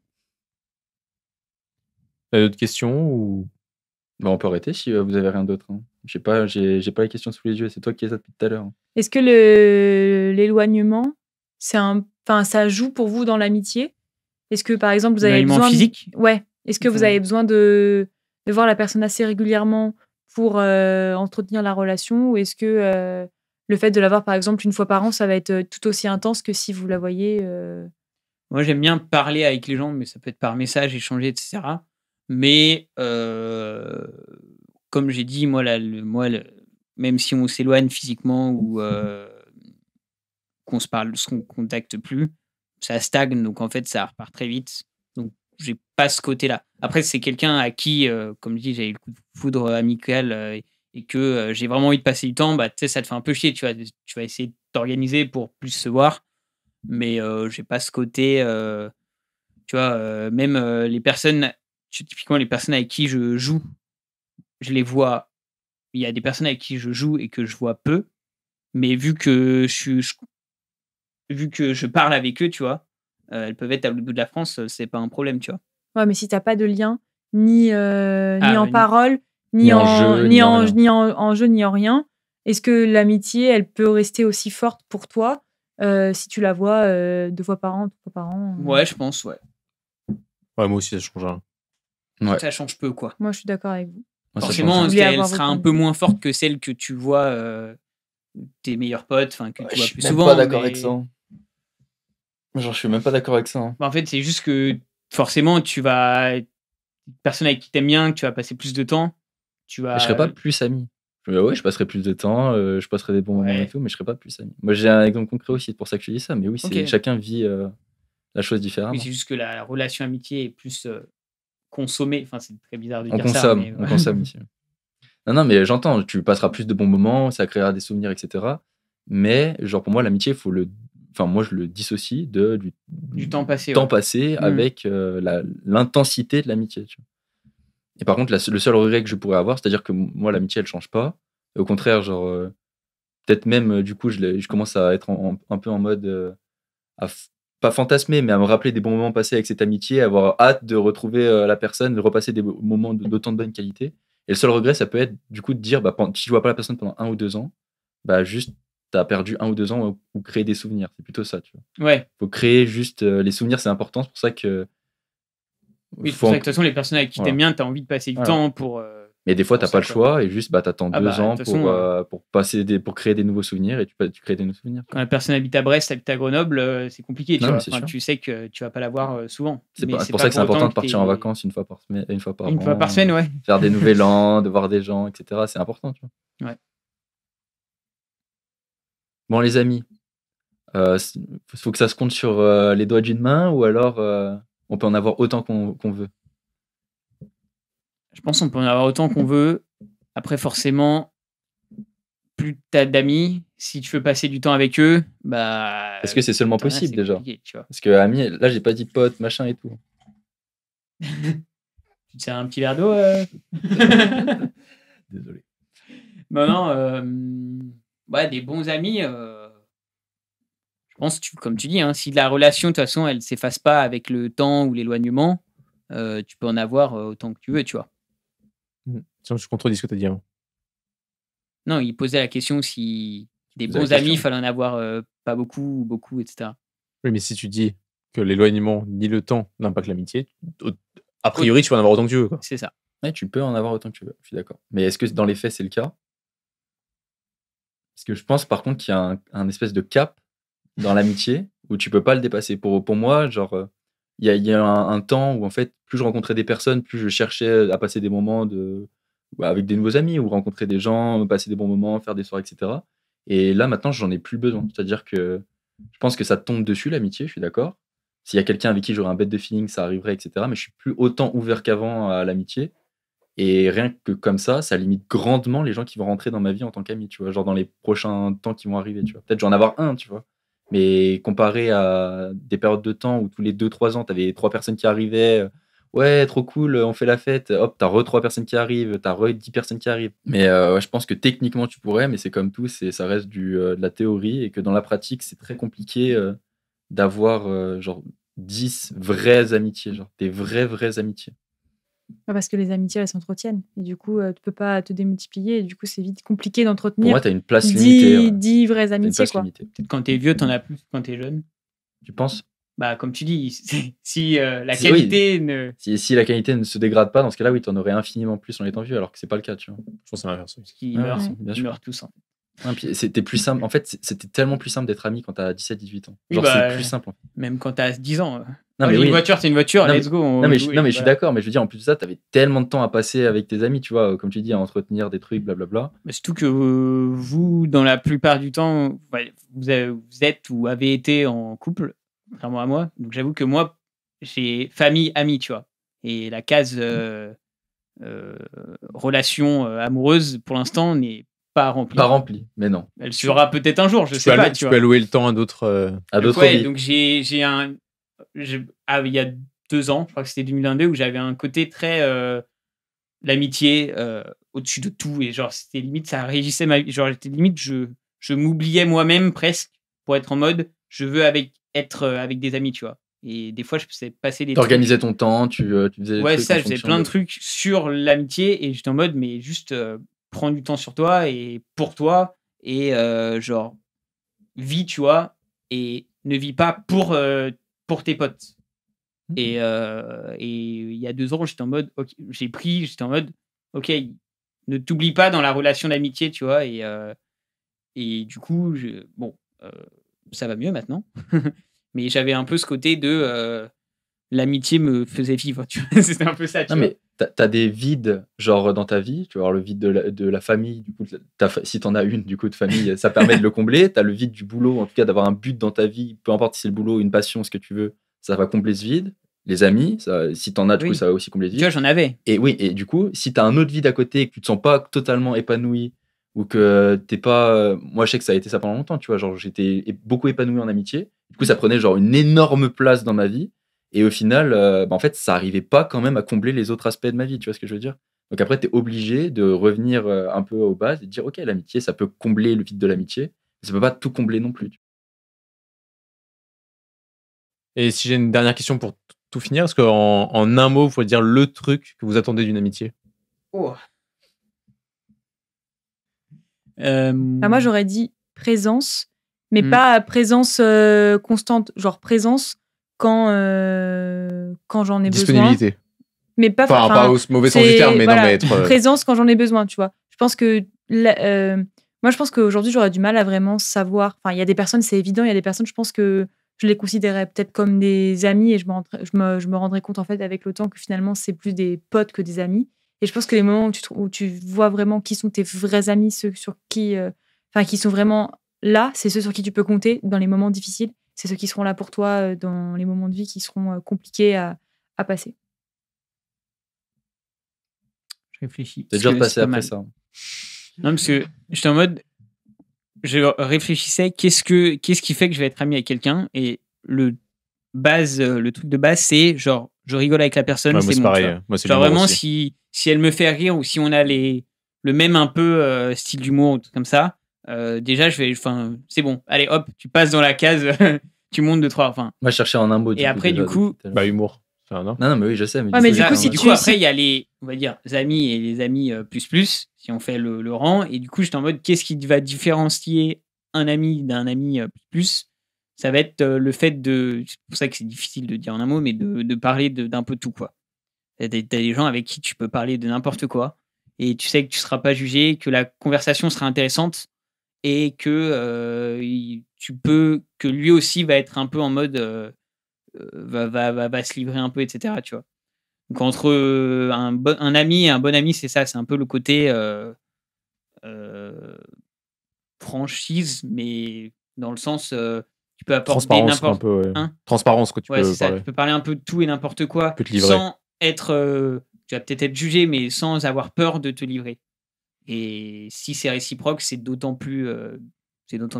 Speaker 2: T'as d'autres questions ou...
Speaker 5: On peut arrêter si vous avez rien d'autre. Hein. J'ai pas les questions sous les yeux. C'est toi qui es ça depuis tout à l'heure.
Speaker 4: Est-ce que l'éloignement, ça joue pour vous dans l'amitié ? Est-ce que, par exemple, vous avez besoin...
Speaker 3: physique ?
Speaker 4: Ouais. Est-ce que vous avez besoin de voir la personne assez régulièrement pour entretenir la relation ? Ou est-ce que le fait de la voir, par exemple, une fois par an, ça va être tout aussi intense que si vous la voyez
Speaker 3: Moi, j'aime bien parler avec les gens, mais ça peut être par message, échanger, etc. Mais comme j'ai dit, même si on s'éloigne physiquement ou qu'on se contacte plus, ça stagne. Donc en fait, ça repart très vite. Donc j'ai pas ce côté-là. Après, c'est quelqu'un à qui, comme je dis, j'ai eu le coup de foudre amical et que j'ai vraiment envie de passer du temps. Bah, tu sais, ça te fait un peu chier. Tu vas essayer de t'organiser pour plus se voir. Mais j'ai pas ce côté. Tu vois, même les personnes. Typiquement, les personnes avec qui je joue, je les vois. Il y a des personnes avec qui je joue et que je vois peu, mais vu que je parle avec eux, tu vois, elles peuvent être à l'autre bout de la France, c'est pas un problème, tu vois.
Speaker 4: Ouais, mais si t'as pas de lien ni en parole, ni en jeu, ni en rien. Est-ce que l'amitié, elle peut rester aussi forte pour toi si tu la vois 2 fois par an, 3 fois par an
Speaker 3: Ouais, je pense, ouais.
Speaker 2: Ouais, moi aussi, ça change rien.
Speaker 5: Ouais.
Speaker 3: Ça change peu, quoi.
Speaker 4: Moi, je suis d'accord avec vous.
Speaker 3: Forcément, elle sera un peu moins forte que celle que tu vois tes meilleurs potes, enfin que tu vois plus souvent.
Speaker 5: Je suis pas d'accord avec ça. Genre, je suis même pas d'accord avec ça.
Speaker 3: En fait, c'est juste que forcément, tu vas une personne avec qui t'aimes bien, que tu vas passer plus de temps, tu vas.
Speaker 5: Je serais pas plus ami. Ouais, je passerai plus de temps, je passerai des bons moments et tout, mais je serais pas plus ami. Moi, j'ai un exemple concret aussi, c'est pour ça que je dis ça. Mais oui, chacun vit la chose différemment.
Speaker 3: Oui, c'est juste que la relation amitié est plus consommée. Enfin, c'est très bizarre de dire
Speaker 5: ça. On consomme ici. Non, mais j'entends, tu passeras plus de bons moments, ça créera des souvenirs, etc. Mais genre pour moi, l'amitié, moi, je le dissocie
Speaker 3: du temps passé.
Speaker 5: Passé avec l'intensité de l'amitié. Tu vois. Et par contre, le seul regret que je pourrais avoir, c'est-à-dire que moi, l'amitié, elle change pas. Et au contraire, genre, peut-être même, du coup, je commence à être un peu en mode pas fantasmer, mais à me rappeler des bons moments passés avec cette amitié, avoir hâte de retrouver la personne, de repasser des moments d'autant de bonne qualité. Et le seul regret, ça peut être, du coup, de dire, si tu vois pas la personne pendant 1 ou 2 ans, juste, t'as perdu 1 ou 2 ans ou créer des souvenirs. C'est plutôt ça, tu vois.
Speaker 3: Ouais.
Speaker 5: Faut créer juste les souvenirs, c'est important. C'est pour ça que.
Speaker 3: Oui, c'est pour ça que de toute façon, les personnes avec qui t'aimes bien, t'as envie de passer du temps pour.
Speaker 5: Mais des fois, t'as pas le choix et juste, t'attends 2 ans pour créer des nouveaux souvenirs et tu crées des nouveaux souvenirs.
Speaker 3: Quand la personne habite à Brest, habite à Grenoble, c'est compliqué. Tu sais que tu vas pas la voir souvent.
Speaker 5: C'est pour ça que c'est important de partir en vacances une fois par semaine.
Speaker 3: Une fois par semaine, ouais.
Speaker 5: Faire des nouvel an, de voir des gens, etc. C'est important, tu
Speaker 3: vois. Ouais.
Speaker 5: Bon, les amis, faut que ça se compte sur les doigts d'une main ou alors on peut en avoir autant qu'on veut.
Speaker 3: Je pense qu'on peut en avoir autant qu'on veut. Après, forcément, plus tu as d'amis, si tu veux passer du temps avec eux,
Speaker 5: Est-ce que c'est seulement possible déjà ? Parce que amis, là, j'ai pas dit pote, machin et tout.
Speaker 3: Tu te sers un petit verre d'eau
Speaker 5: Désolé.
Speaker 3: Non, des bons amis. Je pense, comme tu dis, si la relation, de toute façon, elle s'efface pas avec le temps ou l'éloignement, tu peux en avoir autant que tu veux, tu vois.
Speaker 2: Tiens, je contredis ce que tu as dit avant.
Speaker 3: Non, il posait la question si des bons amis, il fallait en avoir pas beaucoup ou beaucoup, etc.
Speaker 2: Oui, mais si tu dis que l'éloignement ni le temps n'impactent l'amitié, a priori, tu peux en avoir autant que tu veux. Quoi.
Speaker 3: C'est ça.
Speaker 5: Ouais, tu peux en avoir autant que tu veux, je suis d'accord. Mais est-ce que dans les faits, c'est le cas ? Parce que je pense par contre qu'il y a un espèce de cap dans l'amitié où tu peux pas le dépasser. Pour moi, genre, il y a un temps où en fait, plus je rencontrais des personnes, plus je cherchais à passer des moments avec des nouveaux amis ou rencontrer des gens, passer des bons moments, faire des soirées, etc. Et là, maintenant, j'en ai plus besoin. C'est-à-dire que je pense que ça tombe dessus, l'amitié, je suis d'accord. S'il y a quelqu'un avec qui j'aurais un bête de feeling, ça arriverait, etc. Mais je suis plus autant ouvert qu'avant à l'amitié. Et rien que comme ça limite grandement les gens qui vont rentrer dans ma vie en tant qu'ami, tu vois. Genre dans les prochains temps qui vont arriver, tu vois. Peut-être j'en avoir un, tu vois. Mais comparé à des périodes de temps où tous les 2-3 ans, t'avais 3 personnes qui arrivaient, ouais, trop cool, on fait la fête, hop, t'as 3 personnes qui arrivent, t'as 10 personnes qui arrivent. Mais je pense que techniquement tu pourrais, mais c'est comme tout, ça reste de la théorie et que dans la pratique, c'est très compliqué d'avoir genre 10 vraies amitiés, genre des vraies amitiés.
Speaker 4: Parce que les amitiés, elles s'entretiennent. Et du coup, tu peux pas te démultiplier. Et du coup, c'est vite compliqué d'entretenir.
Speaker 5: Pour moi, tu as une place limitée.
Speaker 4: 10 vraies amitiés, quoi.
Speaker 3: Peut-être quand tu es vieux, tu en as plus que quand tu es jeune.
Speaker 5: Tu penses ?
Speaker 3: Comme tu dis, si la qualité ne...
Speaker 5: Si la qualité ne se dégrade pas, dans ce cas-là, oui, tu en aurais infiniment plus en étant vieux, alors que c'est pas le cas, tu vois.
Speaker 2: Je pense que c'est l'inverse.
Speaker 3: Parce qu'ils meurent tous. Hein.
Speaker 5: C'était plus simple. En fait, c'était tellement plus simple d'être ami quand t'as 17-18 ans. Genre, c'est plus simple.
Speaker 3: Même quand t'as 10 ans.
Speaker 5: Non, mais
Speaker 3: une voiture, c'est une voiture, let's go.
Speaker 5: Non, mais je suis d'accord, mais je veux dire, en plus de ça, t'avais tellement de temps à passer avec tes amis, tu vois, comme tu dis, à entretenir des trucs, blablabla.
Speaker 3: Mais surtout que vous, dans la plupart du temps, vous êtes ou avez été en couple, contrairement à moi. Donc j'avoue que moi, j'ai famille, amis, tu vois. Et la case relation amoureuse, pour l'instant, n'est pas remplie.
Speaker 5: Mais non.
Speaker 3: Elle sera peut-être un jour, je sais pas.
Speaker 2: Tu peux allouer le temps à d'autres
Speaker 3: vies. Donc j'ai un... il y a 2 ans, je crois que c'était 2022, où j'avais un côté très l'amitié au-dessus de tout, et genre c'était limite, ça régissait ma vie, genre j'étais limite, je m'oubliais moi-même presque pour être en mode je veux être avec des amis, tu vois. Et des fois, je faisais passer des
Speaker 5: T'organisais ton temps, tu faisais des
Speaker 3: ouais,
Speaker 5: trucs
Speaker 3: ça,
Speaker 5: en
Speaker 3: je faisais
Speaker 5: fonction
Speaker 3: plein de trucs sur l'amitié et j'étais en mode, mais juste prends du temps sur toi et pour toi et genre, vis, tu vois, et ne vis pas pour tes potes. Et il y a 2 ans, j'étais en mode, ok, j'étais en mode, ok, ne t'oublie pas dans la relation d'amitié, tu vois, et du coup, ça va mieux maintenant. Mais j'avais un peu ce côté de l'amitié me faisait vivre, tu vois. C'était un peu ça, tu
Speaker 5: Non,
Speaker 3: vois.
Speaker 5: mais t'as des vides, genre dans ta vie. Tu vas avoir le vide de la famille, du coup, si t'en as une, du coup, de famille, ça permet de le combler. T'as le vide du boulot, en tout cas, d'avoir un but dans ta vie, peu importe si c'est le boulot, une passion, ce que tu veux, ça va combler ce vide. Les amis, si t'en as, du coup,
Speaker 3: Oui.
Speaker 5: ça va aussi combler ce
Speaker 3: Tu vois,
Speaker 5: vide.
Speaker 3: j'en avais.
Speaker 5: Et oui, et du coup, si t'as un autre vide à côté et que tu te sens pas totalement épanoui ou que t'es pas. Moi, je sais que ça a été ça pendant longtemps, tu vois. Genre, j'étais beaucoup épanoui en amitié. Du coup, ça prenait genre une énorme place dans ma vie. Et au final, en fait, ça arrivait pas quand même à combler les autres aspects de ma vie, tu vois ce que je veux dire? Donc après, t'es obligé de revenir un peu aux bases et de dire, ok, l'amitié, ça peut combler le vide de l'amitié, mais ça peut pas tout combler non plus.
Speaker 2: Et si j'ai une dernière question pour tout finir, est-ce qu'en un mot, vous pouvez dire le truc que vous attendez d'une amitié?
Speaker 3: Oh.
Speaker 4: Moi, j'aurais dit présence, mais
Speaker 3: Mm.
Speaker 4: pas présence constante, genre présence quand j'en ai besoin.
Speaker 2: Disponibilité.
Speaker 4: Mais pas,
Speaker 2: Enfin, pas au mauvais sens du
Speaker 4: c'est-
Speaker 2: terme, mais
Speaker 4: voilà,
Speaker 2: non, mais être.
Speaker 4: présence quand j'en ai besoin, tu vois. Je pense que moi, je pense qu'aujourd'hui, j'aurais du mal à vraiment savoir. Enfin, il y a des personnes, c'est évident. Il y a des personnes, je pense que je les considérais peut-être comme des amis et je me rendrais compte en fait avec le temps que finalement, c'est plus des potes que des amis. Et je pense que les moments où tu vois vraiment qui sont tes vrais amis, ceux sur qui, qui sont vraiment là, c'est ceux sur qui tu peux compter dans les moments difficiles. C'est ceux qui seront là pour toi dans les moments de vie qui seront compliqués à passer.
Speaker 3: Je réfléchis.
Speaker 5: C'est
Speaker 3: parce
Speaker 5: dur de
Speaker 3: que
Speaker 5: passer
Speaker 3: c'est pas
Speaker 5: après
Speaker 3: mal.
Speaker 5: ça.
Speaker 3: Non, parce que j'étais en mode, je réfléchissais, qu'est-ce qui fait que je vais être ami avec quelqu'un? Et le truc de base, c'est genre, je rigole avec la personne,
Speaker 2: Ouais, moi,
Speaker 3: c'est
Speaker 2: c'est
Speaker 3: bon.
Speaker 2: pareil.
Speaker 3: Tu vois.
Speaker 2: Moi, c'est
Speaker 3: Genre
Speaker 2: l'humour
Speaker 3: vraiment,
Speaker 2: aussi.
Speaker 3: si elle me fait rire ou si on a le même un peu style d'humour ou tout comme ça, déjà, c'est bon. Allez, hop, tu passes dans la case, tu montes de 3. Enfin,
Speaker 5: Moi, je cherchais en un mot.
Speaker 3: Et après,
Speaker 5: déjà,
Speaker 3: du coup-
Speaker 5: depuis tout à l'heure.
Speaker 2: Bah, humour. Enfin, non.
Speaker 5: Non, mais oui, je sais. Mais
Speaker 4: Ouais, mais
Speaker 5: coup,
Speaker 4: du coup,
Speaker 5: j'ai
Speaker 4: si
Speaker 5: quand
Speaker 3: du
Speaker 5: même-
Speaker 3: coup, après, il y a les, on va dire, amis et les amis plus, si on fait le rang. Et du coup, j'étais en mode, qu'est-ce qui va différencier un ami d'un ami plus? Ça va être le fait de. C'est pour ça que c'est difficile de dire en un mot, mais de parler d'un peu tout, quoi. T'as des gens avec qui tu peux parler de n'importe quoi. Et tu sais que tu seras pas jugé, que la conversation sera intéressante et que que lui aussi va être un peu en mode. Va se livrer un peu, etc. Tu vois. Donc entre un ami et un bon ami, c'est ça, c'est un peu le côté franchise, mais dans le sens, tu peux apporter
Speaker 2: Transparence, un
Speaker 3: n'importe
Speaker 2: peu. Ouais.
Speaker 3: Hein
Speaker 2: Transparence, quoi, tu
Speaker 3: ouais,
Speaker 2: peux
Speaker 3: c'est ça,
Speaker 2: parler.
Speaker 3: tu peux parler un peu de tout et n'importe quoi,
Speaker 2: Tu peux te livrer.
Speaker 3: sans être, tu vas peut-être être jugé, mais sans avoir peur de te livrer. Et si c'est réciproque, c'est d'autant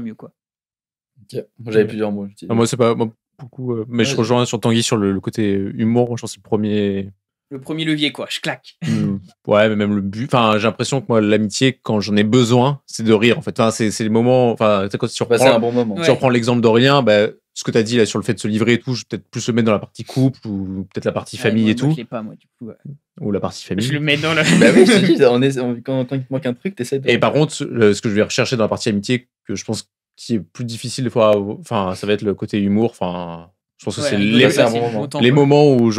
Speaker 3: mieux, quoi.
Speaker 5: Ok. Moi, j'avais plusieurs mots.
Speaker 2: Ah, moi, c'est pas. Moi, beaucoup. Mais je
Speaker 5: Ouais,
Speaker 2: rejoins sur Tanguy sur le côté humour. Je pense que c'est le premier.
Speaker 3: Le premier levier, quoi, je claque.
Speaker 2: Ouais, mais même le but. Enfin, j'ai l'impression que moi, l'amitié, quand j'en ai besoin, c'est de rire, en fait. Enfin, c'est les moments. Enfin, tu sais, quand tu
Speaker 5: Passer un
Speaker 2: reprends,
Speaker 5: bon moment.
Speaker 3: Ouais.
Speaker 2: tu reprends l'exemple d'Aurélien, bah, ce que tu as dit là sur le fait de se livrer et tout, je vais peut-être plus le mettre dans la partie couple ou peut-être la partie famille
Speaker 3: Ouais,
Speaker 2: et
Speaker 3: moi,
Speaker 2: tout.
Speaker 3: je l'ai pas, moi, du coup.
Speaker 2: Ou la partie famille.
Speaker 3: Je le mets dans le.
Speaker 5: Bah oui, je te dis, quand il te manque un truc, t'essaies de.
Speaker 2: Et par contre, ce que je vais rechercher dans la partie amitié, que je pense qui est plus difficile des fois, enfin, ça va être le côté humour. Enfin, je pense que c'est
Speaker 5: rigoler, un bon moment.
Speaker 2: les moments où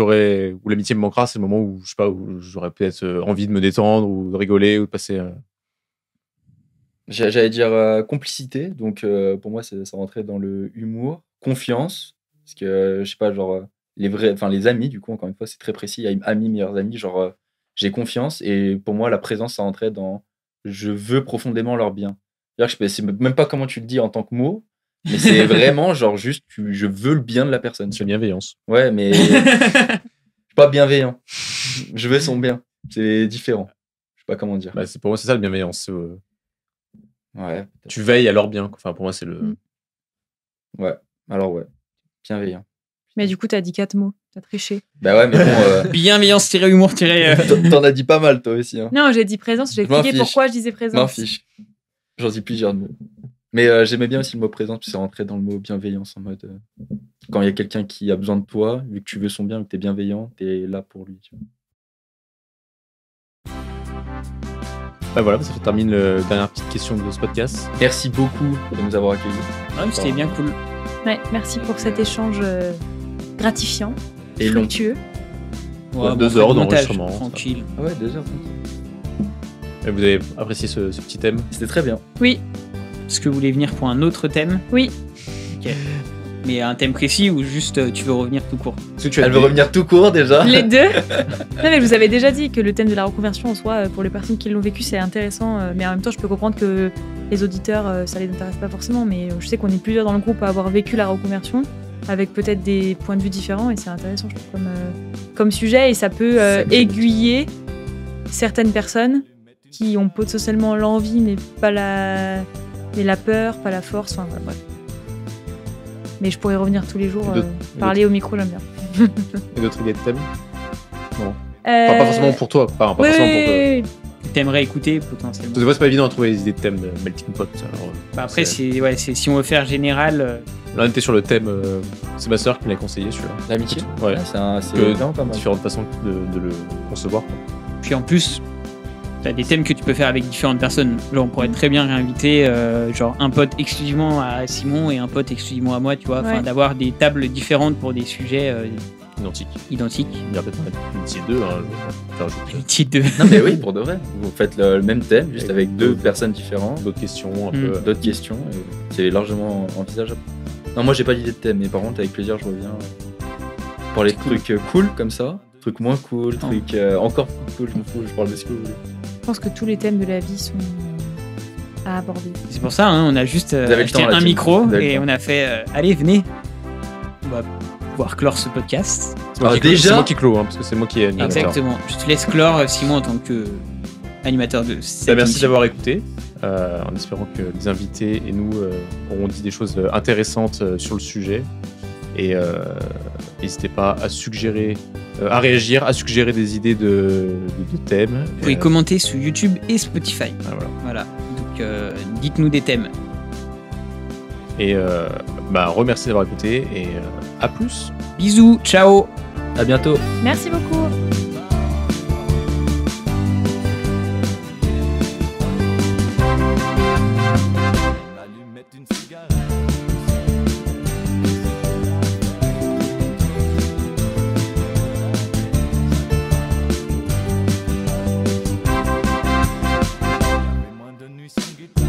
Speaker 2: l'amitié me manquera, c'est le moment où je sais pas, où j'aurais peut-être envie de me détendre ou de rigoler ou de passer.
Speaker 5: J'allais dire complicité, donc pour moi ça rentrait dans le humour, confiance, parce que je sais pas, genre les amis, du coup, encore une fois, c'est très précis, il y a amis, meilleurs amis, genre j'ai confiance, et pour moi la présence ça rentrait dans je veux profondément leur bien. C'est-à-dire que je sais même pas comment tu le dis en tant que mot, mais c'est vraiment genre juste je veux le bien de la personne.
Speaker 2: C'est la bienveillance.
Speaker 5: Ouais, mais je suis pas bienveillant, je veux son bien, c'est différent, je sais pas comment dire.
Speaker 2: Bah, pour moi, c'est ça la bienveillance.
Speaker 5: Ouais, peut-être.
Speaker 2: Tu veilles à leur bien. Enfin, pour moi, c'est le.
Speaker 5: Ouais, alors ouais, bienveillant.
Speaker 4: Mais du coup, t'as dit 4 mots. T'as triché.
Speaker 5: Bah ouais, mais bon,
Speaker 3: Bienveillance-humour-
Speaker 5: t'en as dit pas mal toi aussi. Hein.
Speaker 4: Non, j'ai dit présence. J'ai
Speaker 5: Je m'en
Speaker 4: expliqué
Speaker 5: fiche.
Speaker 4: pourquoi je disais
Speaker 5: M'en
Speaker 4: présence.
Speaker 5: fiche. J'en dis plusieurs de mots. Mais j'aimais bien aussi le mot présence, puis c'est rentré dans le mot bienveillance en mode quand il y a quelqu'un qui a besoin de toi, vu que tu veux son bien, que tu es bienveillant, tu es là pour lui. Tu vois.
Speaker 2: Bah voilà, ça termine la dernière petite question de ce podcast.
Speaker 5: Merci beaucoup de nous avoir accueillis.
Speaker 3: Ouais, c'était bien cool.
Speaker 4: Ouais, merci pour cet échange gratifiant,
Speaker 5: Et long.
Speaker 4: fructueux.
Speaker 3: Ouais,
Speaker 2: 2 heures
Speaker 3: on fait le montage,
Speaker 2: d'enregistrement, ça.
Speaker 3: tranquille.
Speaker 5: Ah ouais, 2 heures.
Speaker 2: Et vous avez apprécié ce petit thème?
Speaker 5: C'était très bien.
Speaker 4: Oui,
Speaker 3: Est-ce que vous voulez venir pour un autre thème?
Speaker 4: oui.
Speaker 3: Ok. Mais un thème précis ou juste tu veux revenir tout court?
Speaker 2: Est-ce que tu as
Speaker 5: Elle veut revenir tout court déjà.
Speaker 4: Les deux. Non, mais je vous avais déjà dit que le thème de la reconversion en soi, pour les personnes qui l'ont vécu, c'est intéressant. Mais en même temps, je peux comprendre que les auditeurs, ça les intéresse pas forcément. Mais je sais qu'on est plusieurs dans le groupe à avoir vécu la reconversion, avec peut-être des points de vue différents. Et c'est intéressant, je trouve, comme sujet. Et ça peut aiguiller certaines personnes qui ont potentiellement l'envie, mais pas la peur, pas la force. Enfin, voilà, bref. Mais je pourrais revenir tous les jours, parler au micro, j'aime bien.
Speaker 2: Et d'autres idées de thèmes? Non. Enfin, pas forcément pour toi. Pas
Speaker 4: Oui,
Speaker 2: forcément pour
Speaker 4: oui, oui.
Speaker 3: T'aimerais écouter potentiellement?
Speaker 2: Parce que c'est pas évident de trouver des idées de thèmes de Melting Pot. Alors,
Speaker 3: Bah après, c'est si on veut faire général.
Speaker 2: là, on était sur le thème. C'est ma soeur qui me l'a conseillé, celui-là.
Speaker 5: L'amitié.
Speaker 2: Ouais.
Speaker 5: C'est
Speaker 2: Que-
Speaker 5: vraiment pas mal.
Speaker 2: Différentes façons de le concevoir. quoi.
Speaker 3: Puis en plus, t'as des thèmes que tu peux faire avec différentes personnes. Genre, on pourrait très bien réinviter genre un pote exclusivement à Simon et un pote exclusivement à moi, tu vois. Enfin,
Speaker 4: Ouais.
Speaker 3: d'avoir des tables différentes pour des sujets
Speaker 2: Identique.
Speaker 3: identiques.
Speaker 2: Il y a peut-être un Amitié 2. Hein, je vais rajouter
Speaker 3: Amitié 2.
Speaker 5: Non mais oui, pour de vrai. Vous faites le même thème, juste avec 2 personnes différentes,
Speaker 2: d'autres questions un
Speaker 3: Mm.
Speaker 2: peu.
Speaker 5: d'autres questions. Et c'est largement envisageable. Non, moi j'ai pas d'idée de thème, mais par contre, avec plaisir, je reviens pour les trucs cool comme ça. Trucs moins cool, trucs encore plus cool, je m'en fous, je parle de ce que vous voulez.
Speaker 4: Je pense que tous les thèmes de la vie sont à aborder.
Speaker 3: C'est pour ça, hein, on a juste
Speaker 5: Vous avez le
Speaker 3: acheté
Speaker 5: temps, là,
Speaker 3: un
Speaker 5: Tim.
Speaker 3: micro
Speaker 5: Vous avez le
Speaker 3: et
Speaker 5: temps.
Speaker 3: on a fait allez, venez. On va pouvoir clore ce podcast.
Speaker 2: C'est moi
Speaker 5: Ah,
Speaker 2: qui clôt-
Speaker 5: déjà
Speaker 2: c'est moi qui clôt, hein, parce que c'est moi qui ai animateur.
Speaker 3: Exactement. Je te laisse clore, Simon, en tant que animateur de cette
Speaker 2: Bah, merci
Speaker 3: émission.
Speaker 2: d'avoir écouté, en espérant que les invités et nous auront dit des choses intéressantes sur le sujet. Et n'hésitez pas à suggérer, à réagir, à suggérer des idées de thèmes.
Speaker 3: Vous pouvez commenter sur YouTube et Spotify.
Speaker 2: Ah, voilà.
Speaker 3: Voilà. Donc, dites-nous des thèmes.
Speaker 2: Et remercie d'avoir écouté et à plus.
Speaker 3: Bisous, ciao.
Speaker 5: À bientôt.
Speaker 4: Merci beaucoup.
Speaker 6: Allumette une cigarette. Moins de nuit sans guitare.